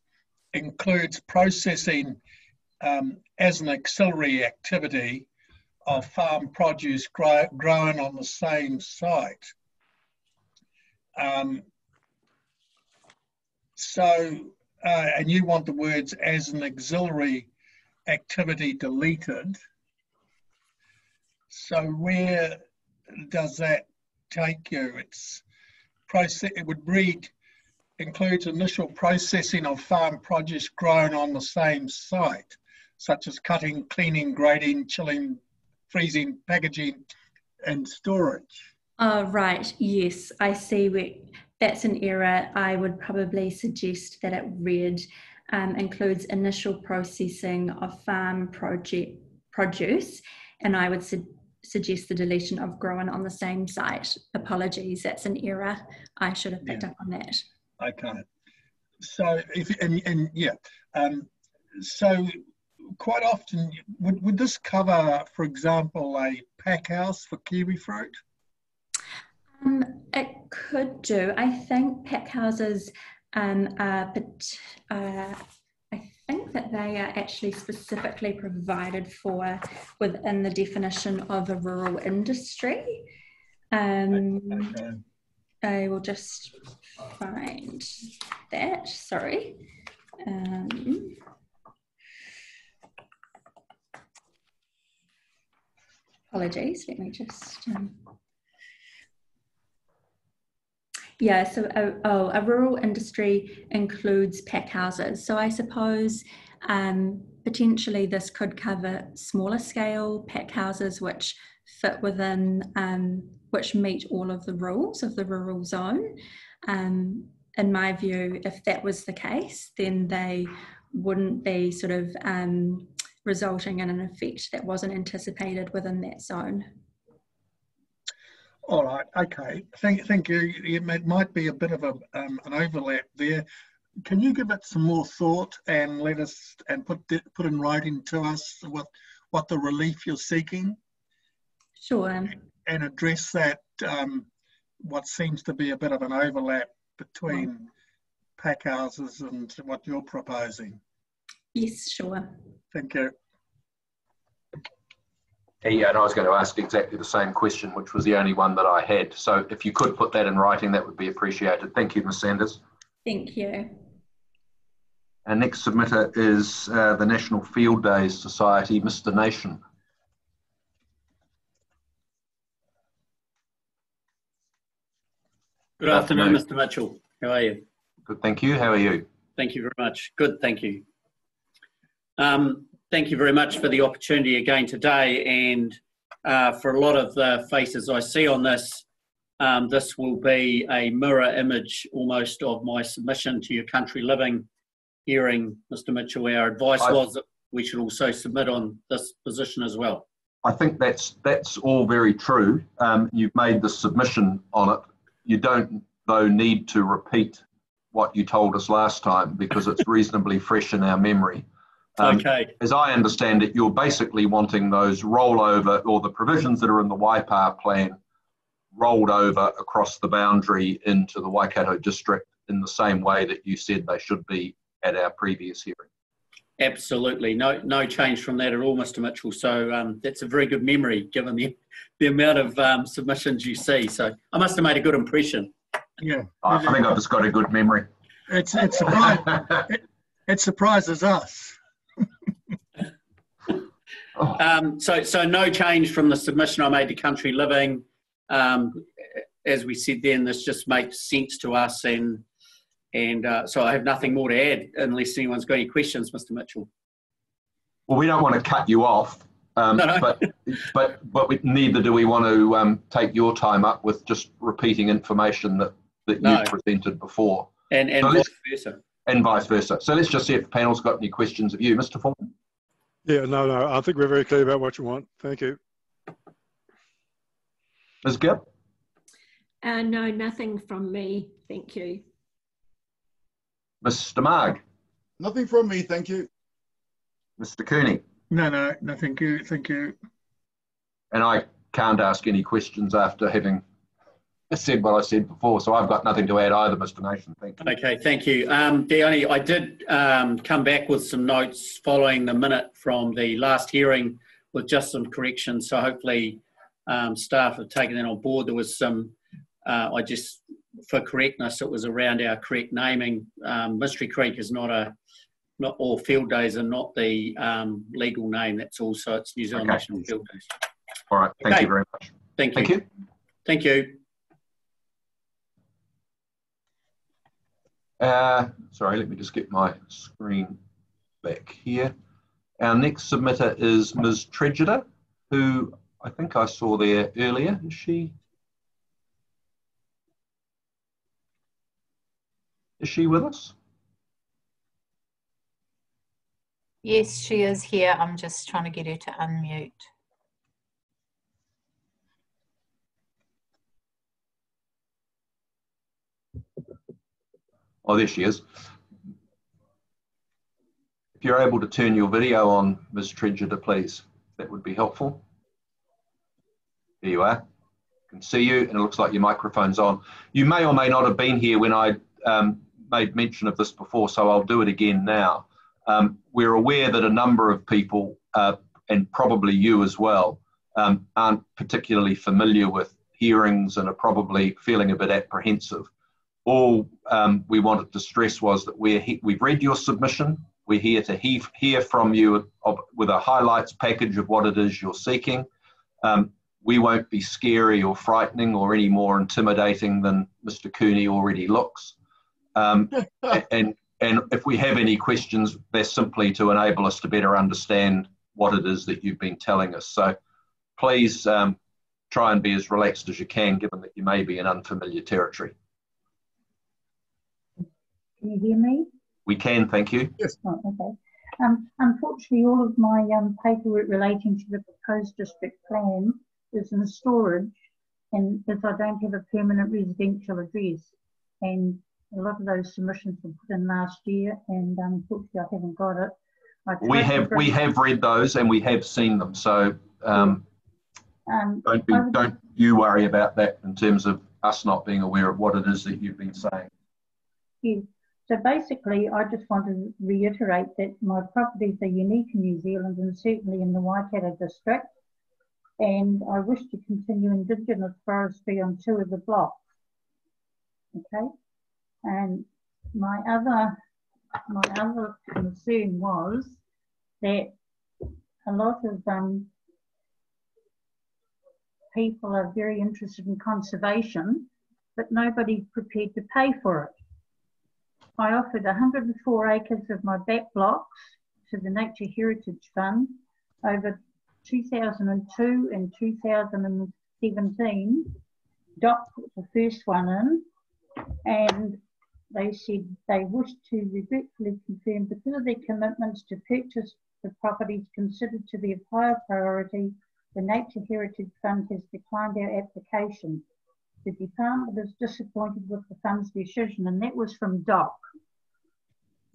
includes processing as an auxiliary activity of farm produce grown on the same site. And you want the words as an auxiliary activity deleted. So where does that take you? It would read, includes initial processing of farm produce grown on the same site, such as cutting, cleaning, grading, chilling, freezing, packaging, and storage. Right, yes, I see. That's an error. I would probably suggest that it read includes initial processing of farm produce, and I would suggest the deletion of grown on the same site. Apologies, that's an error. I should have picked up on that. Okay. So, so quite often, would this cover, for example, a pack house for kiwi fruit? It could do. I think pack houses I think that they are actually specifically provided for within the definition of a rural industry. Okay. I will just find that, sorry. Apologies, let me just... Yeah, so a rural industry includes pack houses. So I suppose potentially this could cover smaller scale pack houses which fit within, which meet all of the rules of the rural zone. In my view, if that was the case, then they wouldn't be sort of resulting in an effect that wasn't anticipated within that zone. All right, okay. Thank you. It might be a bit of an overlap there. Can you give it some more thought and let us put in writing to us what the relief you're seeking? Sure. And address that what seems to be a bit of an overlap between pack houses and what you're proposing. Yes, sure. Thank you. Yeah, and I was going to ask exactly the same question, which was the only one that I had. So if you could put that in writing, that would be appreciated. Thank you, Ms. Sanders. Thank you. Our next submitter is the National Field Days Society, Mr. Nation. Good afternoon, Mr. Mitchell. How are you? Good, thank you. How are you? Thank you very much. Good, thank you. Thank you very much for the opportunity again today, and for a lot of the faces I see on this, this will be a mirror image almost of my submission to your Country Living hearing, Mr. Mitchell. Our advice was that we should also submit on this position as well. I think that's all very true. You've made the submission on it. You don't, though, need to repeat what you told us last time because it's reasonably fresh in our memory. Okay. As I understand it, you're basically wanting those rollover, or the provisions that are in the Waipa plan, rolled over across the boundary into the Waikato district in the same way that you said they should be at our previous hearing. Absolutely, no change from that at all, Mr. Mitchell. So that's a very good memory, given the amount of submissions you see. So I must have made a good impression. Yeah, I think I've just got a good memory. It surprises us. So no change from the submission I made to Country Living. As we said then, this just makes sense to us, and so I have nothing more to add unless anyone's got any questions, Mr. Mitchell. Well, we don't want to cut you off, but neither do we want to take your time up with just repeating information that you've presented before. And so vice versa. And vice versa. So let's just see if the panel's got any questions of you. Mr. Fulton? Yeah, no, I think we're very clear about what you want. Thank you. Ms. Gibb? No, nothing from me. Thank you. Mr. Marg? Nothing from me, thank you. Mr. Cooney? No, thank you, thank you. And I can't ask any questions after having said what I said before, so I've got nothing to add either, Mr. Nation. Thank you. Okay, thank you. I did come back with some notes following the minute from the last hearing with just some corrections, so hopefully staff have taken that on board. There was some, for correctness, it was around our correct naming. Mystery Creek is not all field days are not the legal name. That's also, it's New Zealand National Field Days. All right, thank you very much. Thank you. Thank you. Thank you. Sorry, let me just get my screen back here. Our next submitter is Ms. Tregida, who I think I saw there earlier. Is she with us? Yes, she is here. I'm just trying to get her to unmute. Oh, there she is. If you're able to turn your video on, Ms. Tregida, please, that would be helpful. There you are. I can see you, and it looks like your microphone's on. You may or may not have been here when I made mention of this before, so I'll do it again now. We're aware that a number of people, and probably you as well, aren't particularly familiar with hearings and are probably feeling a bit apprehensive. All we wanted to stress was that we've read your submission. We're here to hear from you with a highlights package of what it is you're seeking. We won't be scary or frightening or any more intimidating than Mr. Cooney already looks. And if we have any questions, they're simply to enable us to better understand what it is that you've been telling us. So please try and be as relaxed as you can, given that you may be in unfamiliar territory. Can you hear me? We can, thank you. Yes. Oh, okay. Unfortunately, all of my paperwork relating to the proposed district plan is in storage, and as I don't have a permanent residential address, and a lot of those submissions were put in last year, and unfortunately I haven't got it. We have read those and we have seen them, so don't you worry about that in terms of us not being aware of what it is that you've been saying. Yeah. So basically, I just want to reiterate that my properties are unique in New Zealand and certainly in the Waikato district, and I wish to continue Indigenous forestry on 2 of the blocks. Okay, and my other concern was that a lot of people are very interested in conservation, but nobody's prepared to pay for it. I offered 104 acres of my back blocks to the Nature Heritage Fund over 2002 and 2017. DOC put the first one in, and they said they wished to regretfully confirm because of their commitments to purchase the properties considered to be of higher priority, the Nature Heritage Fund has declined our application. The department is disappointed with the fund's decision, and that was from DOC.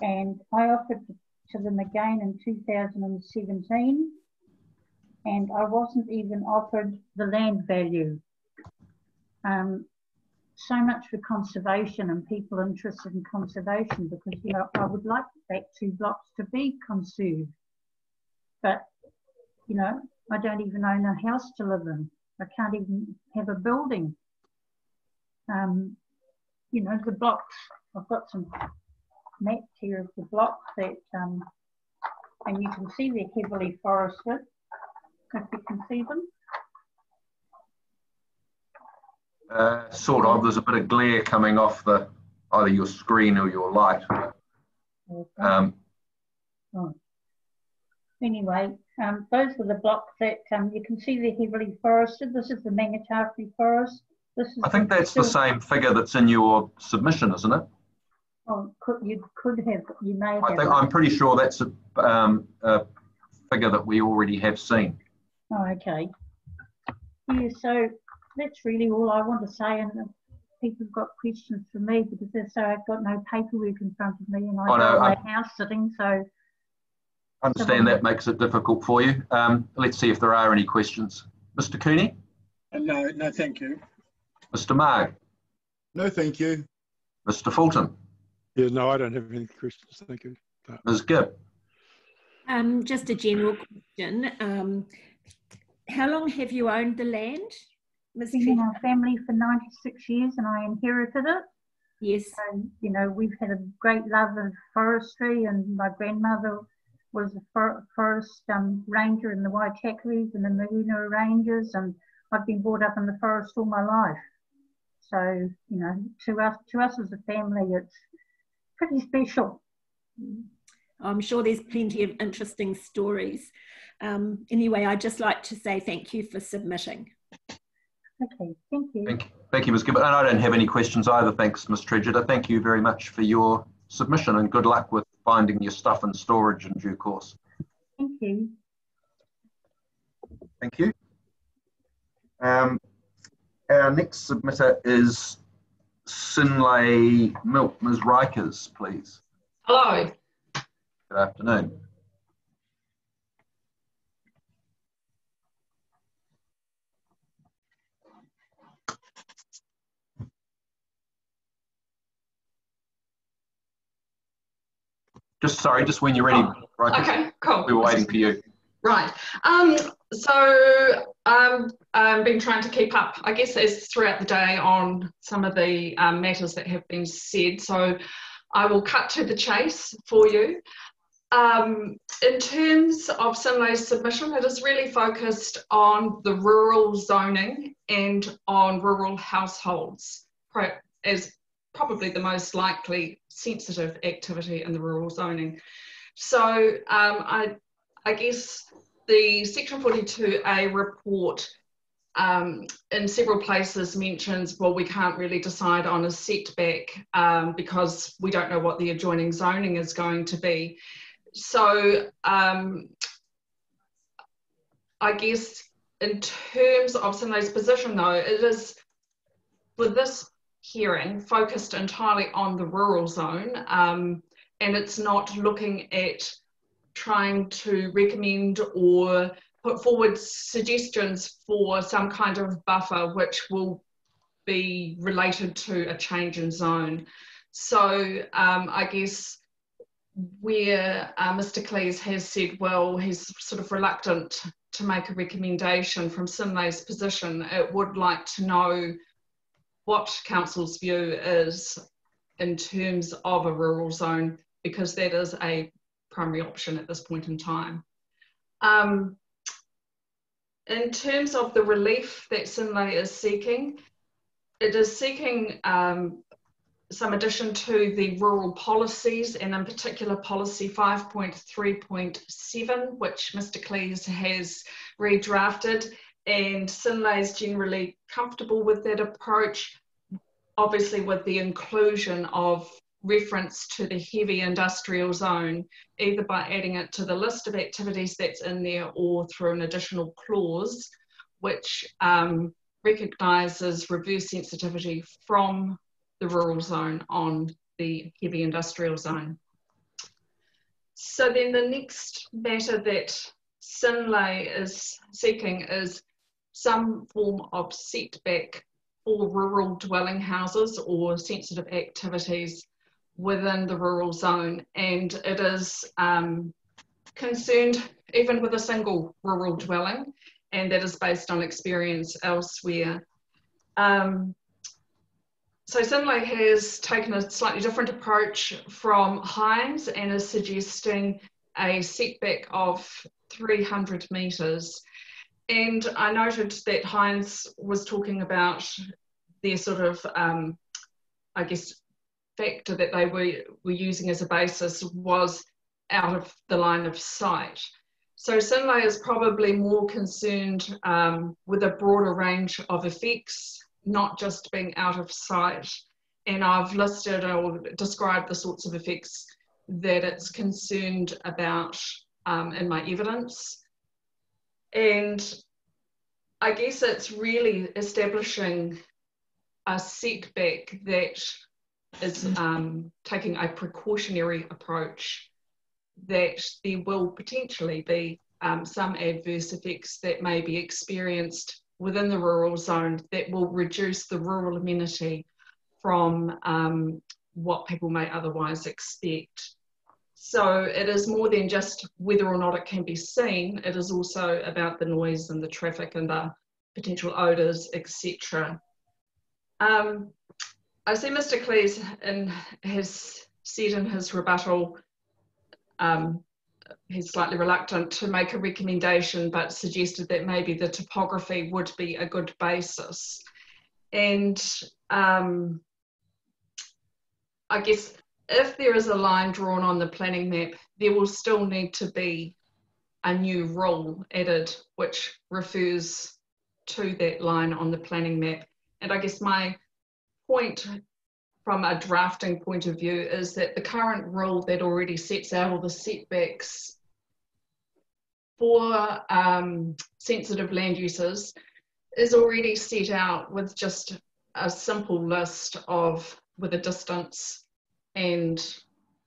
And I offered to them again in 2017, and I wasn't even offered the land value. So much for conservation and people interested in conservation, because, you know, I would like the back 2 blocks to be conserved. But, you know, I don't even own a house to live in. I can't even have a building. You know, the blocks, I've got some maps here of the blocks that, and you can see they're heavily forested, if you can see them. Sort of. There's a bit of glare coming off either your screen or your light. Oh. Anyway, those are the blocks that you can see they're heavily forested. This is the Mangatahi Forest. This is I think that's the same figure that's in your submission, isn't it? Oh, you may have. I'm pretty sure that's a figure that we already have seen. Oh, okay. Yeah, so that's really all I want to say, and people have got questions for me because they say I've got no paperwork in front of me and I know my house sitting, so. I understand that makes it difficult for you. Let's see if there are any questions. Mr. Cooney? No, thank you. Mr. Marg? No, thank you. Mr. Fulton? Yeah, no, I don't have any questions, thank you. No. Ms. Gibb? Just a general question. How long have you owned the land? It's been in our family for 96 years and I inherited it. Yes. And, you know, we've had a great love of forestry, and my grandmother was a forest ranger in the Waitakaris and the Maruna Rangers, and I've been brought up in the forest all my life. So, you know, to us as a family, it's pretty special. I'm sure there's plenty of interesting stories. Anyway, I'd just like to say thank you for submitting. Okay, thank you. Thank you, Ms. Gibbon. And I don't have any questions either. Thanks, Ms. Tregidor. Thank you very much for your submission, and good luck with finding your stuff in storage in due course. Thank you. Thank you. Our next submitter is Synlait Milk. Ms. Rikers, please. Hello. Good afternoon. Just when you're ready. Oh, right. Okay, cool. We were waiting for you. Right. So I've been trying to keep up, I guess, as throughout the day on some of the matters that have been said. So I will cut to the chase for you. In terms of Synlait's submission, it is really focused on the rural zoning and on rural households as probably the most likely sensitive activity in the rural zoning. So I guess the Section 42A report in several places mentions, well, we can't really decide on a setback because we don't know what the adjoining zoning is going to be. So I guess in terms of Synlait's position though, it is, with this hearing, focused entirely on the rural zone, and it's not looking at trying to recommend or put forward suggestions for some kind of buffer which will be related to a change in zone. So I guess where Mr. Cleese has said, well, he's sort of reluctant to make a recommendation from Synlait's position, it would like to know what Council's view is in terms of a rural zone, because that is a primary option at this point in time. In terms of the relief that Synlait is seeking, it is seeking some addition to the rural policies, and in particular policy 5.3.7, which Mr. Cleese has redrafted, and Synlait is generally comfortable with that approach, obviously with the inclusion of reference to the heavy industrial zone, either by adding it to the list of activities that's in there or through an additional clause, which recognises reverse sensitivity from the rural zone on the heavy industrial zone. So then the next matter that Synlait is seeking is some form of setback for rural dwelling houses or sensitive activities within the rural zone, and it is concerned even with a single rural dwelling, and that is based on experience elsewhere. So Synlait has taken a slightly different approach from Hines and is suggesting a setback of 300 metres. And I noted that Hines was talking about their sort of, I guess, factor that they were using as a basis was out of the line of sight. So Synlait is probably more concerned with a broader range of effects, not just being out of sight. And I've listed or described the sorts of effects that it's concerned about in my evidence. And I guess it's really establishing a setback that is taking a precautionary approach, that there will potentially be some adverse effects that may be experienced within the rural zone that will reduce the rural amenity from what people may otherwise expect. So it is more than just whether or not it can be seen, it is also about the noise and the traffic and the potential odours, etc. I see Mr. Cleese has said in his rebuttal, he's slightly reluctant to make a recommendation, but suggested that maybe the topography would be a good basis. And I guess if there is a line drawn on the planning map, there will still need to be a new rule added which refers to that line on the planning map. And I guess my point from a drafting point of view is that the current rule that already sets out all the setbacks for sensitive land uses is already set out with just a simple list of with a distance and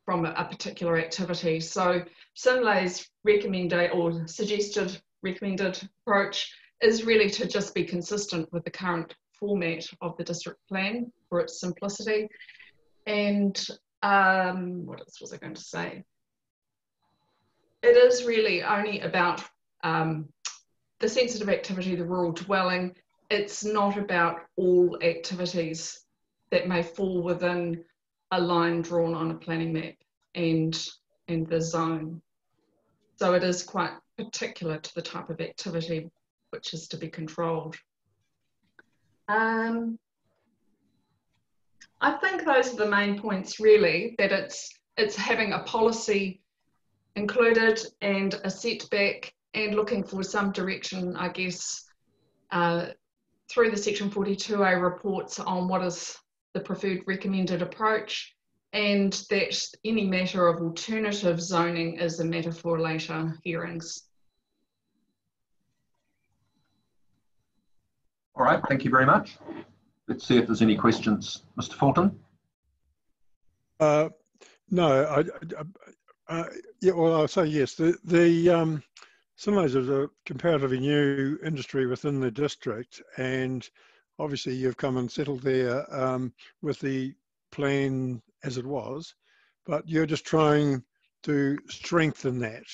from a particular activity. So Synlait's recommended or suggested recommended approach is really to just be consistent with the current format of the district plan for its simplicity. And what else was I going to say? It is really only about the sensitive activity, the rural dwelling. It's not about all activities that may fall within a line drawn on a planning map and the zone. So it is quite particular to the type of activity which is to be controlled. I think those are the main points really, that it's having a policy included and a setback and looking for some direction, I guess, through the Section 42A reports on what is the preferred recommended approach, and that any matter of alternative zoning is a matter for later hearings. All right, thank you very much. Let's see if there's any questions. Mr. Fulton? No, yeah, well, I'll say yes. The Synlait is a comparatively new industry within the district, and obviously you've come and settled there with the plan as it was, but you're just trying to strengthen that.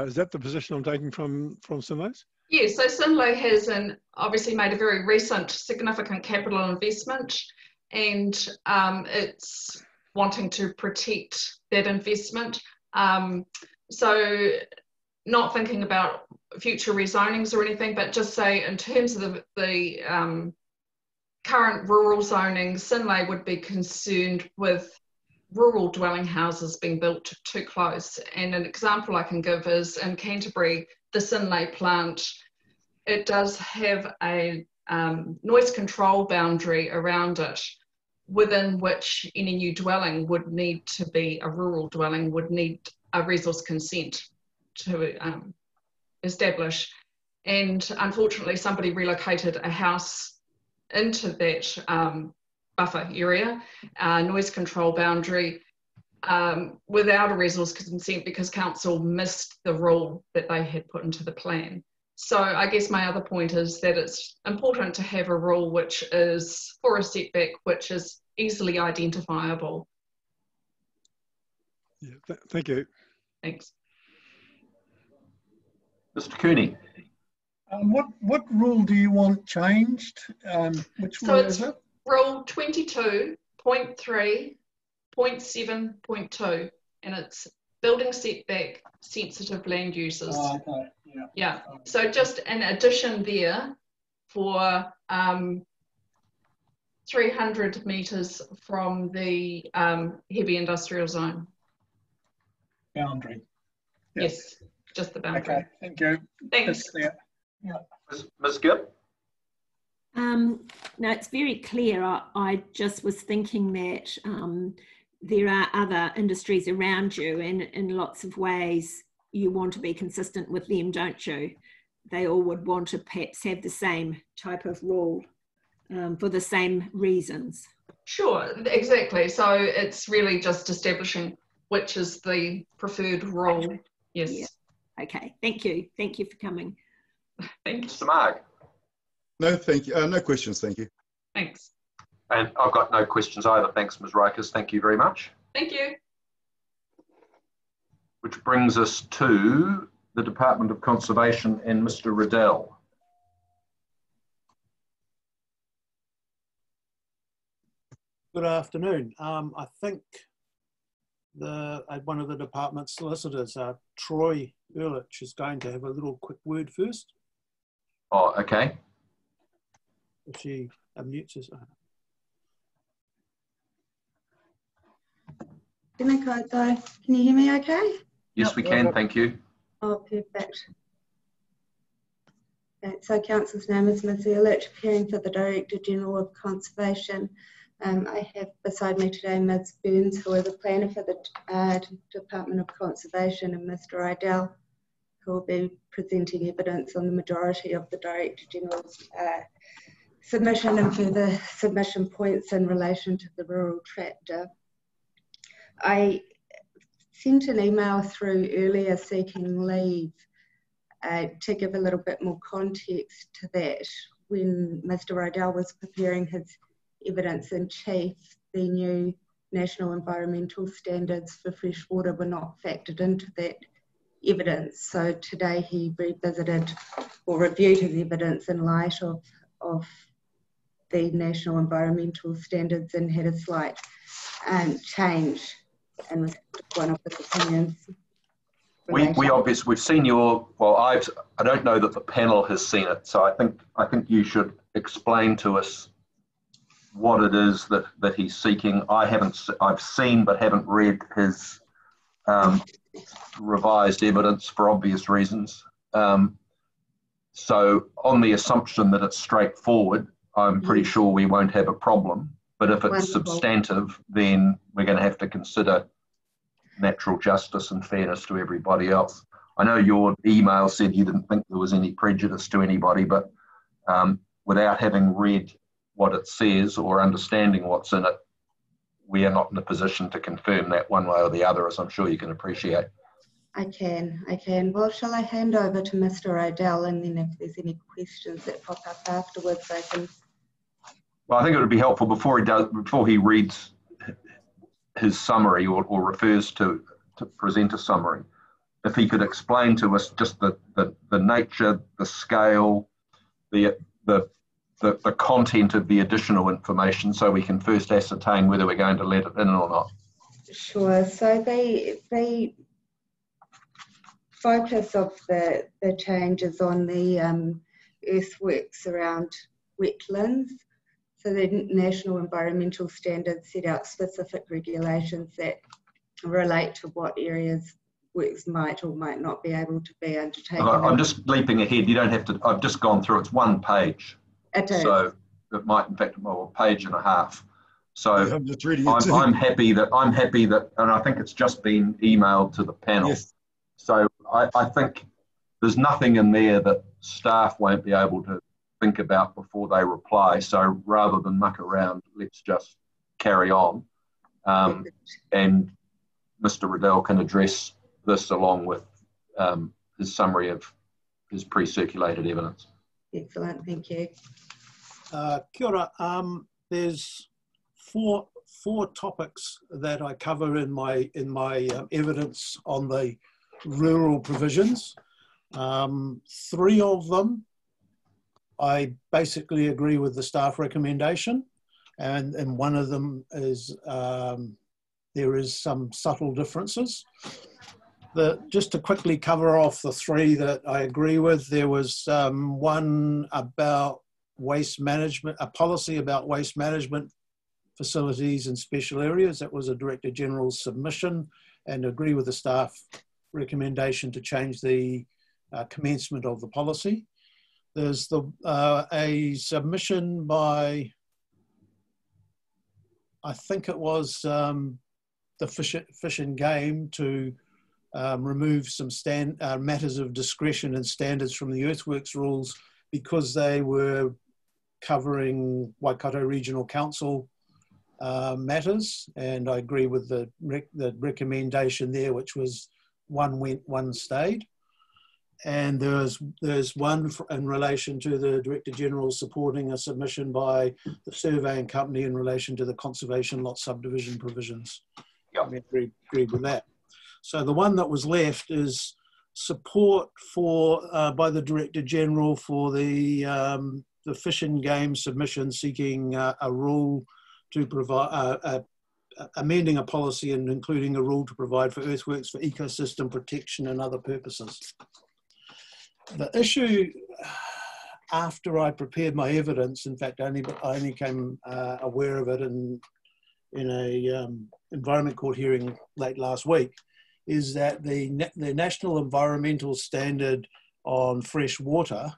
Is that the position I'm taking from Synlait? Yes, so Synlait has obviously made a very recent significant capital investment, and it's wanting to protect that investment. So not thinking about future rezonings or anything, but just say in terms of the current rural zoning, Synlait would be concerned with rural dwelling houses being built too close. And an example I can give is in Canterbury, the Synlait plant, it does have a noise control boundary around it, within which any new dwelling would need to be a rural dwelling, would need a resource consent to establish. And unfortunately, somebody relocated a house into that buffer area, noise control boundary, without a resource consent because council missed the rule that they had put into the plan. So I guess my other point is that it's important to have a rule which is for a setback, which is easily identifiable. Yeah, thank you. Thanks. Mr. Cooney. What rule do you want changed? Which rule is it? Rule 22.3.7.2, and it's building setback sensitive land uses. Oh, okay. Yeah. So just an addition there for 300 metres from the heavy industrial zone. Boundary. Yep. Yes, just the boundary. Okay, thank you. Thanks. Yeah. Ms. Gibb? No, it's very clear. I just was thinking that there are other industries around you, and in lots of ways you want to be consistent with them, don't you? They all would want to perhaps have the same type of rule for the same reasons. Sure, exactly. So it's really just establishing which is the preferred rule. Yes. Yeah. Okay, thank you. Thank you for coming. Thanks. Mr. Mark? No, thank you. No questions, thank you. Thanks. And I've got no questions either. Thanks, Ms. Rikers. Thank you very much. Thank you. Which brings us to the Department of Conservation and Mr. Riddell. Good afternoon. I think one of the department solicitors, Troy Ehrlich, is going to have a little quick word first. Oh, okay. If she unmutes us. Can you hear me okay? Yes, we can, thank you. Oh, perfect. Okay, so Council's name is Ms. Ehrlich, appearing for the Director General of Conservation. I have beside me today Ms. Burns, who is a planner for the Department of Conservation, and Mr. Idell, who will be presenting evidence on the majority of the Director General's submission and further submission points in relation to the rural chapter. I sent an email through earlier seeking leave to give a little bit more context to that. When Mr. Idell was preparing his evidence in chief, the new national environmental standards for fresh water were not factored into that evidence. So today he revisited or reviewed his evidence in light of the national environmental standards and had a slight change in one of his opinions. We've seen your, well, I don't know that the panel has seen it, so I think you should explain to us what it is that he's seeking. I've seen but haven't read his revised evidence for obvious reasons. So on the assumption that it's straightforward, I'm pretty sure we won't have a problem. But if it's substantive, then we're going to have to consider natural justice and fairness to everybody else. I know your email said you didn't think there was any prejudice to anybody, but without having read what it says or understanding what's in it, we are not in a position to confirm that one way or the other, as I'm sure you can appreciate. I can. Well, shall I hand over to Mr. Idell, and then if there's any questions that pop up afterwards, I can... Well, I think it would be helpful before he reads his summary or refers to present a summary, if he could explain to us just the nature, the scale, the content of the additional information, so we can first ascertain whether we're going to let it in or not. Sure. So the focus of the change is on the earthworks around wetlands. So the National Environmental Standards set out specific regulations that relate to what areas works might or might not be able to be undertaken. I'm just leaping ahead. You don't have to. I've just gone through. It's one page. It is. So it might, in fact, well, a page and a half. So Yeah, I'm just reading it too. I'm happy that, and I think it's just been emailed to the panel. Yes. So I think there's nothing in there that staff won't be able to think about before they reply. So rather than muck around, let's just carry on. And Mr. Riddell can address this along with his summary of his pre-circulated evidence. Excellent, thank you. Kia ora. There's four topics that I cover in my evidence on the rural provisions. 3 of them I basically agree with the staff recommendation, and one of them is there is some subtle differences. Just to quickly cover off the 3 that I agree with, there was one about waste management, a policy about waste management facilities in special areas. That was a Director General's submission, and agree with the staff recommendation to change the commencement of the policy. There's a submission by, I think it was the Fish and Game, to remove some matters of discretion and standards from the earthworks rules because they were covering Waikato Regional Council matters, and I agree with the recommendation there, which was one went, one stayed. And there's one in relation to the Director General supporting a submission by the surveying company in relation to the conservation lot subdivision provisions. Yep. I agreed with that. So the one that was left is support for by the Director General for the Fish and Game submission seeking a rule to provide amending a policy and including a rule to provide for earthworks for ecosystem protection and other purposes. The issue, after I prepared my evidence, in fact, I only came aware of it in a Environment Court hearing late last week, is that the National Environmental Standard on fresh water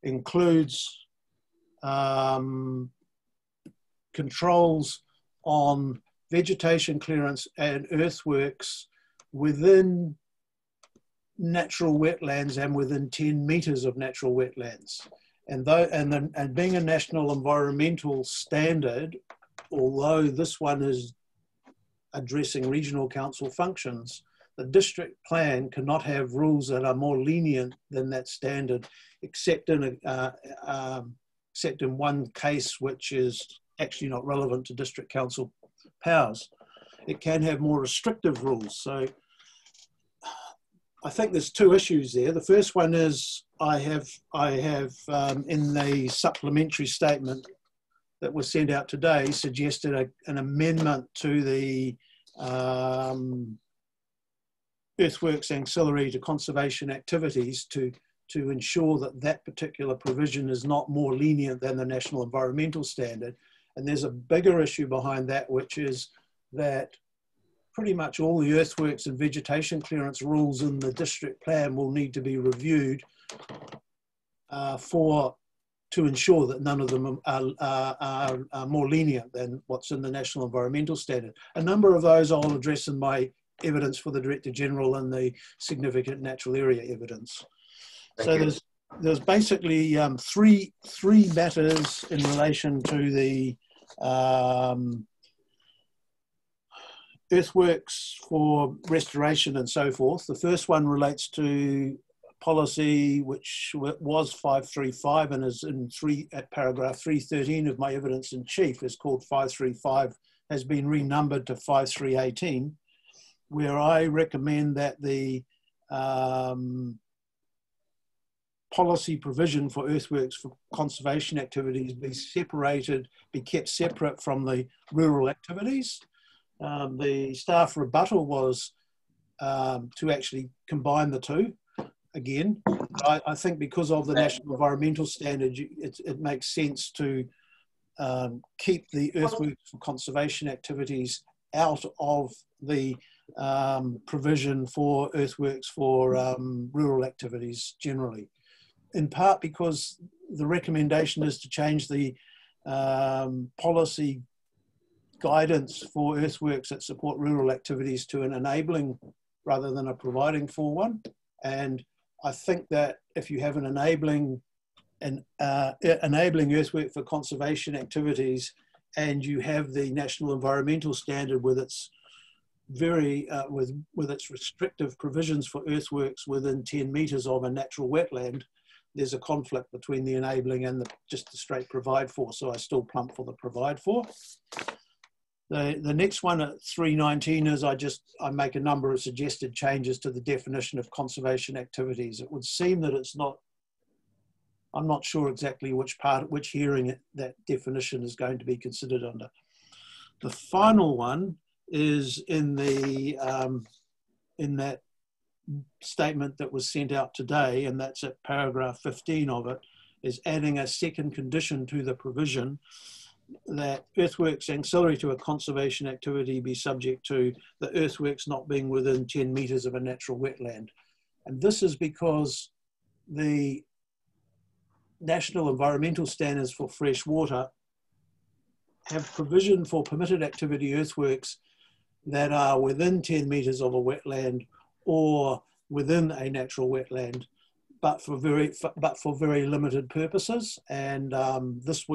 includes controls on vegetation clearance and earthworks within natural wetlands and within 10 metres of natural wetlands. And being a national environmental standard, although this one is addressing regional council functions, the district plan cannot have rules that are more lenient than that standard, except in one case, which is actually not relevant to district council powers. It can have more restrictive rules. So I think there's 2 issues there. The first one is I have in the supplementary statement that was sent out today suggested an amendment to the earthworks ancillary to conservation activities to ensure that that particular provision is not more lenient than the National Environmental Standard. And there's a bigger issue behind that, which is that pretty much all the earthworks and vegetation clearance rules in the district plan will need to be reviewed to ensure that none of them are more lenient than what's in the National Environmental Standard. A number of those I'll address in my evidence for the Director General and the significant natural area evidence. There's basically three matters in relation to the earthworks for restoration and so forth. The first one relates to policy, which was 535 and is in paragraph 313 of my evidence in chief, is called 535, has been renumbered to 5318, where I recommend that the policy provision for earthworks for conservation activities be kept separate from the rural activities. The staff rebuttal was to actually combine the 2. Again, I think because of the National Environmental Standard, it makes sense to keep the earthworks for conservation activities out of the provision for earthworks for rural activities generally, in part because the recommendation is to change the policy guidance for earthworks that support rural activities to an enabling rather than a providing for one. And I think that if you have an enabling earthwork for conservation activities, and you have the National Environmental Standard with its very with its restrictive provisions for earthworks within 10 metres of a natural wetland, there's a conflict between the enabling and just the straight provide for. So I still plump for the provide for. The next one at 319 is I make a number of suggested changes to the definition of conservation activities. It would seem that it's not, I'm not sure exactly which hearing that definition is going to be considered under. The final one is in that statement that was sent out today, and that's at paragraph 15 of it, is adding a second condition to the provision that earthworks ancillary to a conservation activity be subject to the earthworks not being within 10 metres of a natural wetland. And this is because the National Environmental Standards for fresh water have provision for permitted activity earthworks that are within 10 metres of a wetland or within a natural wetland, but for very limited purposes. And this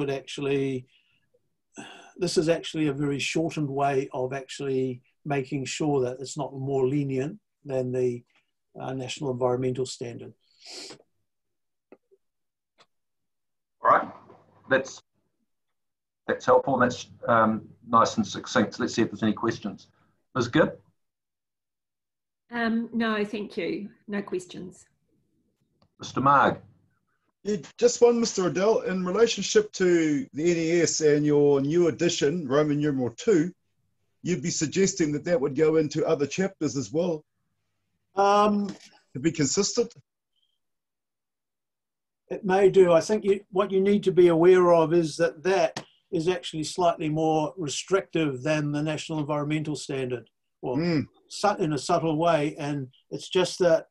is actually a very shortened way of actually making sure that it's not more lenient than the National Environmental Standard. All right, that's helpful. That's nice and succinct. Let's see if there's any questions. Ms. Gibb? No, thank you. No questions. Mr. Marg? Yeah, just one, Mr. Riddell. In relationship to the NES and your new edition, Roman numeral 2, you'd be suggesting that that would go into other chapters as well? To be consistent? It may do. I think what you need to be aware of is that that is actually slightly more restrictive than the National Environmental Standard, well, in a subtle way. And it's just that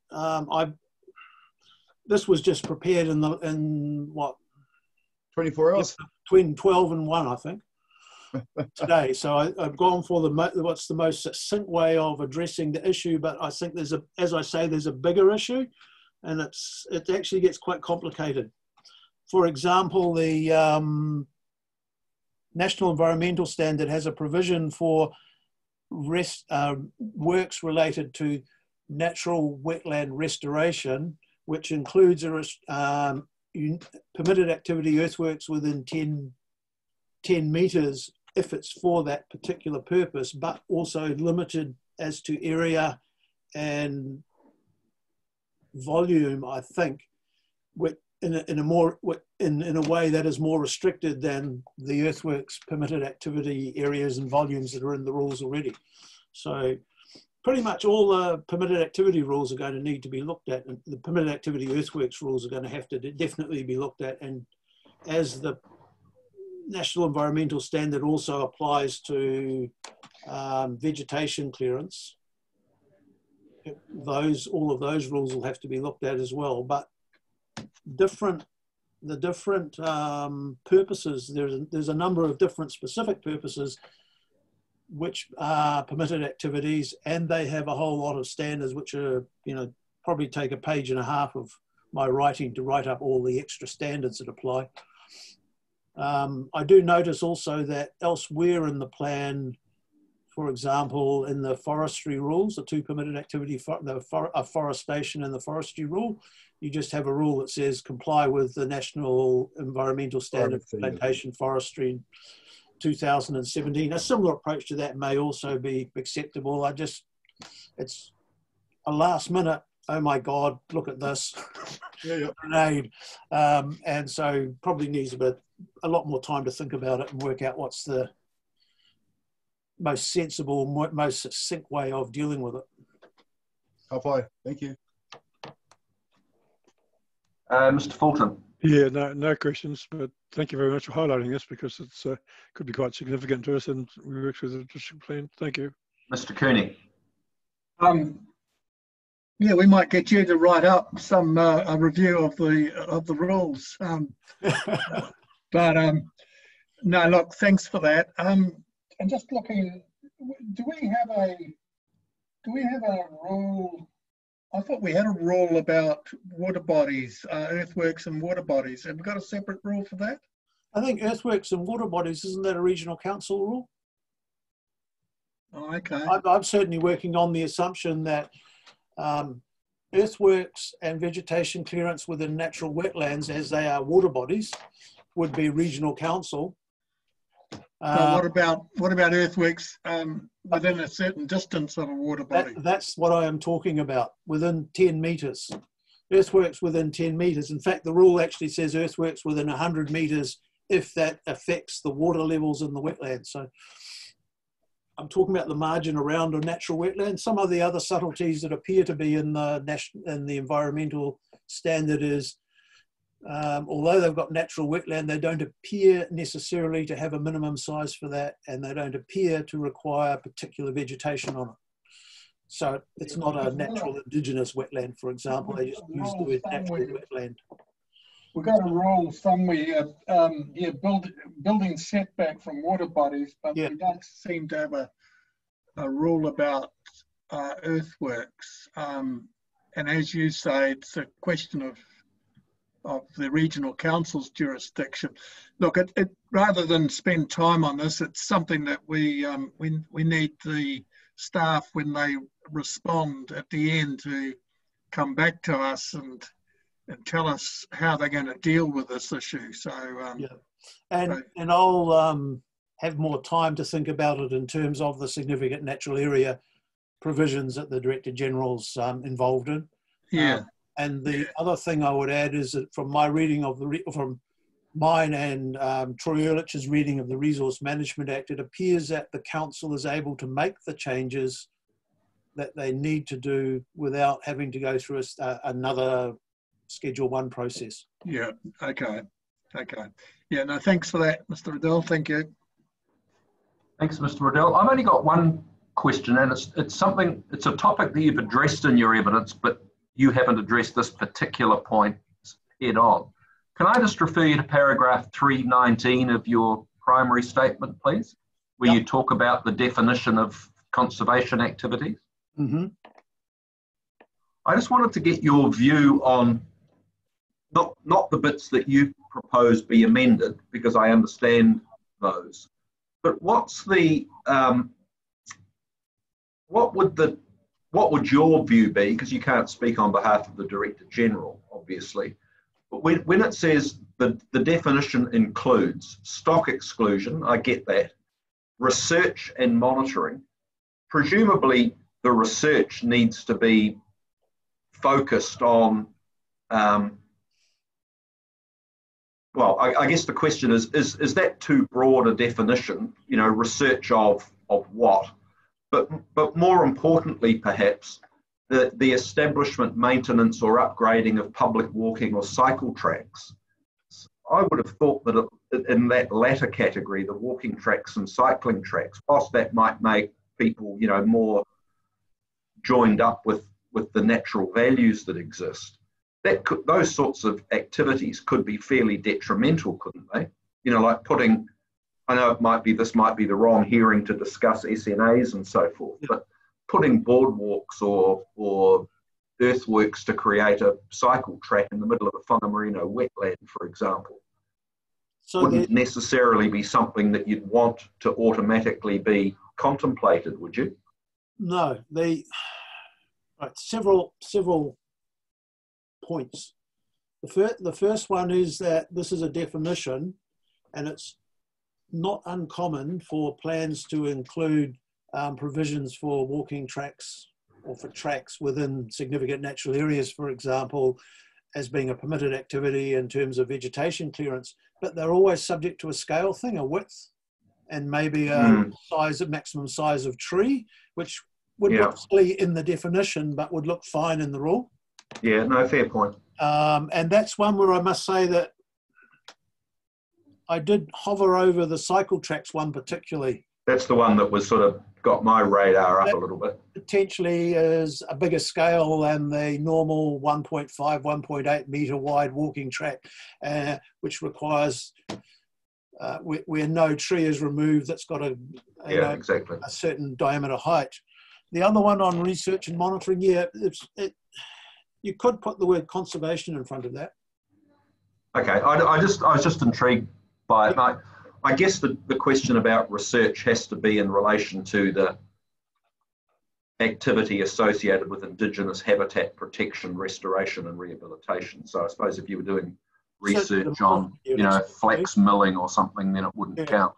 this was just prepared in what? 24 hours? Between 12 and 1, I think, today. So I've gone for what's the most succinct way of addressing the issue, but I think there's as I say, there's a bigger issue, and it actually gets quite complicated. For example, the National Environmental Standard has a provision for works related to natural wetland restoration, which includes permitted activity earthworks within 10 metres if it's for that particular purpose, but also limited as to area and volume, I think, in a way that is more restricted than the earthworks permitted activity areas and volumes that are in the rules already. So pretty much all the permitted activity rules are going to need to be looked at, and the permitted activity earthworks rules are going to have to definitely be looked at. And as the National Environmental Standard also applies to vegetation clearance, all of those rules will have to be looked at as well. But the different purposes, there's a number of different specific purposes which are permitted activities, and they have a whole lot of standards which are, probably take a page and a half of my writing to write up all the extra standards that apply. I do notice also that elsewhere in the plan, for example, in the forestry rules, the two permitted activity, afforestation and the forestry rule, you just have a rule that says comply with the National Environmental Standard for Plantation Forestry 2017. A similar approach to that may also be acceptable. It's a last minute, oh my God, look at this, grenade. And so probably needs a lot more time to think about it and work out what's the most sensible, most succinct way of dealing with it. Hi, thank you. Mr. Fulton. Yeah, no questions, but thank you very much for highlighting this because it's could be quite significant to us and we work with the district plan. Thank you. Mr. Cooney. Yeah, we might get you to write up some a review of the rules. No, look, thanks for that. And just looking, do we have a rule? I thought we had a rule about water bodies, earthworks and water bodies. Have we got a separate rule for that? I think earthworks and water bodies, isn't that a regional council rule? Oh, okay. I'm certainly working on the assumption that earthworks and vegetation clearance within natural wetlands, as they are water bodies, would be regional council. What about earthworks within a certain distance of a water body? That's what I am talking about, within 10 metres. Earthworks within 10 metres. In fact, the rule actually says earthworks within 100 metres if that affects the water levels in the wetlands. So I'm talking about the margin around a natural wetland. Some of the other subtleties that appear to be in the environmental standard is, although they've got natural wetland, they don't appear necessarily to have a minimum size for that, and they don't appear to require particular vegetation on it. So it's not a natural indigenous wetland, for example. They just use the word natural wetland. We've got a rule somewhere, building setback from water bodies, but we don't seem to have a rule about earthworks. And as you say, it's a question of the regional council's jurisdiction. Look, rather than spend time on this, it's something that we need the staff, when they respond at the end, to come back to us and tell us how they're going to deal with this issue. So and I'll have more time to think about it in terms of the significant natural area provisions that the Director General's involved in. And the other thing I would add is that from my reading of from mine and Troy Ehrlich's reading of the Resource Management Act, it appears that the council is able to make the changes that they need to do without having to go through another Schedule 1 process. Yeah, okay. Yeah, no, thanks for that, Mr. Riddell. Thank you. Thanks, Mr. Riddell. I've only got one question, and it's a topic that you've addressed in your evidence, but you haven't addressed this particular point head on. Can I just refer you to paragraph 319 of your primary statement, please, where you talk about the definition of conservation activities? Mm-hmm. I just wanted to get your view on not the bits that you propose be amended, because I understand those, but what's the what would your view be, because you can't speak on behalf of the Director General, obviously, but when it says the definition includes stock exclusion, I get that, research and monitoring, presumably the research needs to be focused on, well, I guess the question is that too broad a definition, research of what? But more importantly, perhaps, the establishment, maintenance or upgrading of public walking or cycle tracks. I would have thought that in that latter category, the walking tracks and cycling tracks, whilst that might make people, more joined up with the natural values that exist, those sorts of activities could be fairly detrimental, couldn't they? Like putting, I know this might be the wrong hearing to discuss SNAs and so forth, but putting boardwalks or earthworks to create a cycle track in the middle of a Whangamarino wetland, for example, wouldn't necessarily be something that you'd want to automatically be contemplated, would you? No, several points. The first one is that this is a definition, and it's not uncommon for plans to include provisions for walking tracks or for tracks within significant natural areas, for example, as being a permitted activity in terms of vegetation clearance, but they're always subject to a scale thing, a width, and maybe a maximum size of tree, which would look silly in the definition, but would look fine in the rule. Yeah, no, fair point. And that's one where I must say that I did hover over the cycle tracks one particularly. That's the one that was sort of got my radar up a little bit. Potentially is a bigger scale than the normal 1.5, 1.8 metre wide walking track, which requires where no tree is removed that's got a certain diameter height. The other one on research and monitoring, you could put the word conservation in front of that. Okay, I was just intrigued by it. I guess the question about research has to be in relation to the activity associated with Indigenous habitat protection, restoration and rehabilitation. So I suppose if you were doing research on, flax milling or something, then it wouldn't count.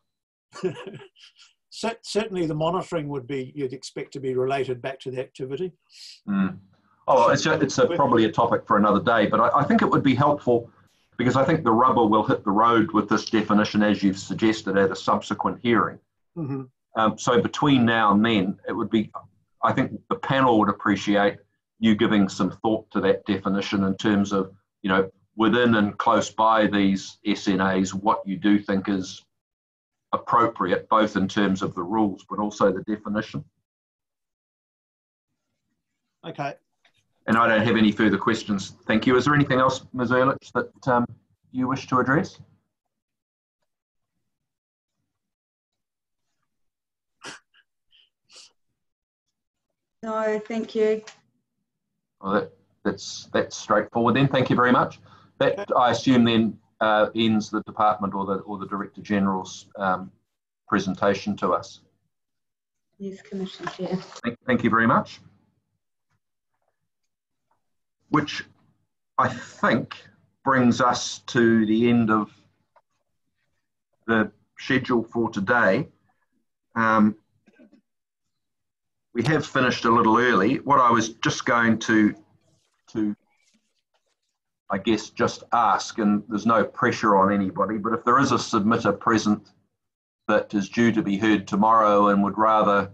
Certainly the monitoring would be, you'd expect to be related back to the activity. Oh, it's probably a topic for another day, but I think it would be helpful, because I think the rubber will hit the road with this definition, as you've suggested, at a subsequent hearing. So between now and then, it would be, I think the panel would appreciate you giving some thought to that definition in terms of, within and close by these SNAs, what you do think is appropriate, both in terms of the rules, but also the definition. Okay. And I don't have any further questions. Thank you. Is there anything else, Ms. Ehrlich, that you wish to address? No, thank you. Well, that's straightforward then. Thank you very much. That, I assume, then ends the department or the Director General's presentation to us. Yes, Commissioner Chair. Thank you very much. Which I think brings us to the end of the schedule for today. We have finished a little early. What I was just going to I guess, just ask, and there's no pressure on anybody, but if there is a submitter present that is due to be heard tomorrow and would rather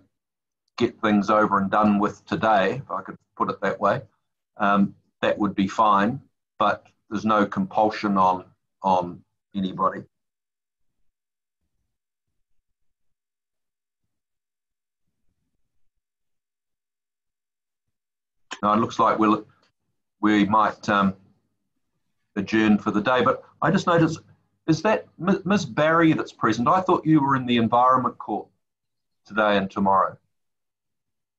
get things over and done with today, if I could put it that way, that would be fine, but there's no compulsion on anybody. Now it looks like we might adjourn for the day, but I just noticed, is that Ms. Barry that's present? I thought you were in the Environment Court today and tomorrow,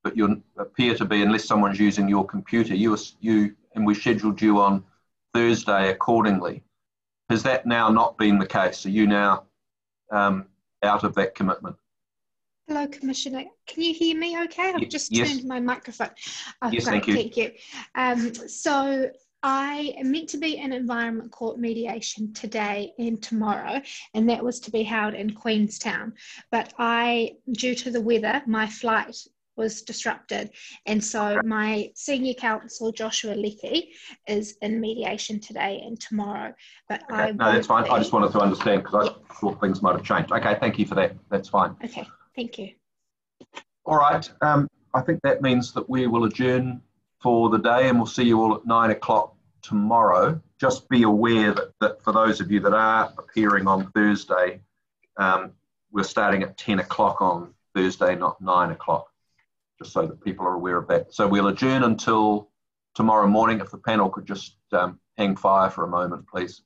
but you appear to be, unless someone's using your computer, and we scheduled you on Thursday accordingly. Has that now not been the case? Are you now out of that commitment? Hello, Commissioner. Can you hear me okay? I've just turned my microphone. Oh, yes, great, thank you. So I am meant to be in Environment Court mediation today and tomorrow, and that was to be held in Queenstown. But due to the weather, my flight was disrupted, and so my senior counsel Joshua Leckie is in mediation today and tomorrow. But okay. No, that's fine. I just wanted to understand because I thought things might have changed. Okay, thank you for that. That's fine. Okay, thank you. All right. I think that means that we will adjourn for the day, and we'll see you all at 9 o'clock tomorrow. Just be aware that for those of you that are appearing on Thursday, we're starting at 10 o'clock on Thursday, not 9 o'clock. Just so that people are aware of that. So we'll adjourn until tomorrow morning. If the panel could just hang fire for a moment, please.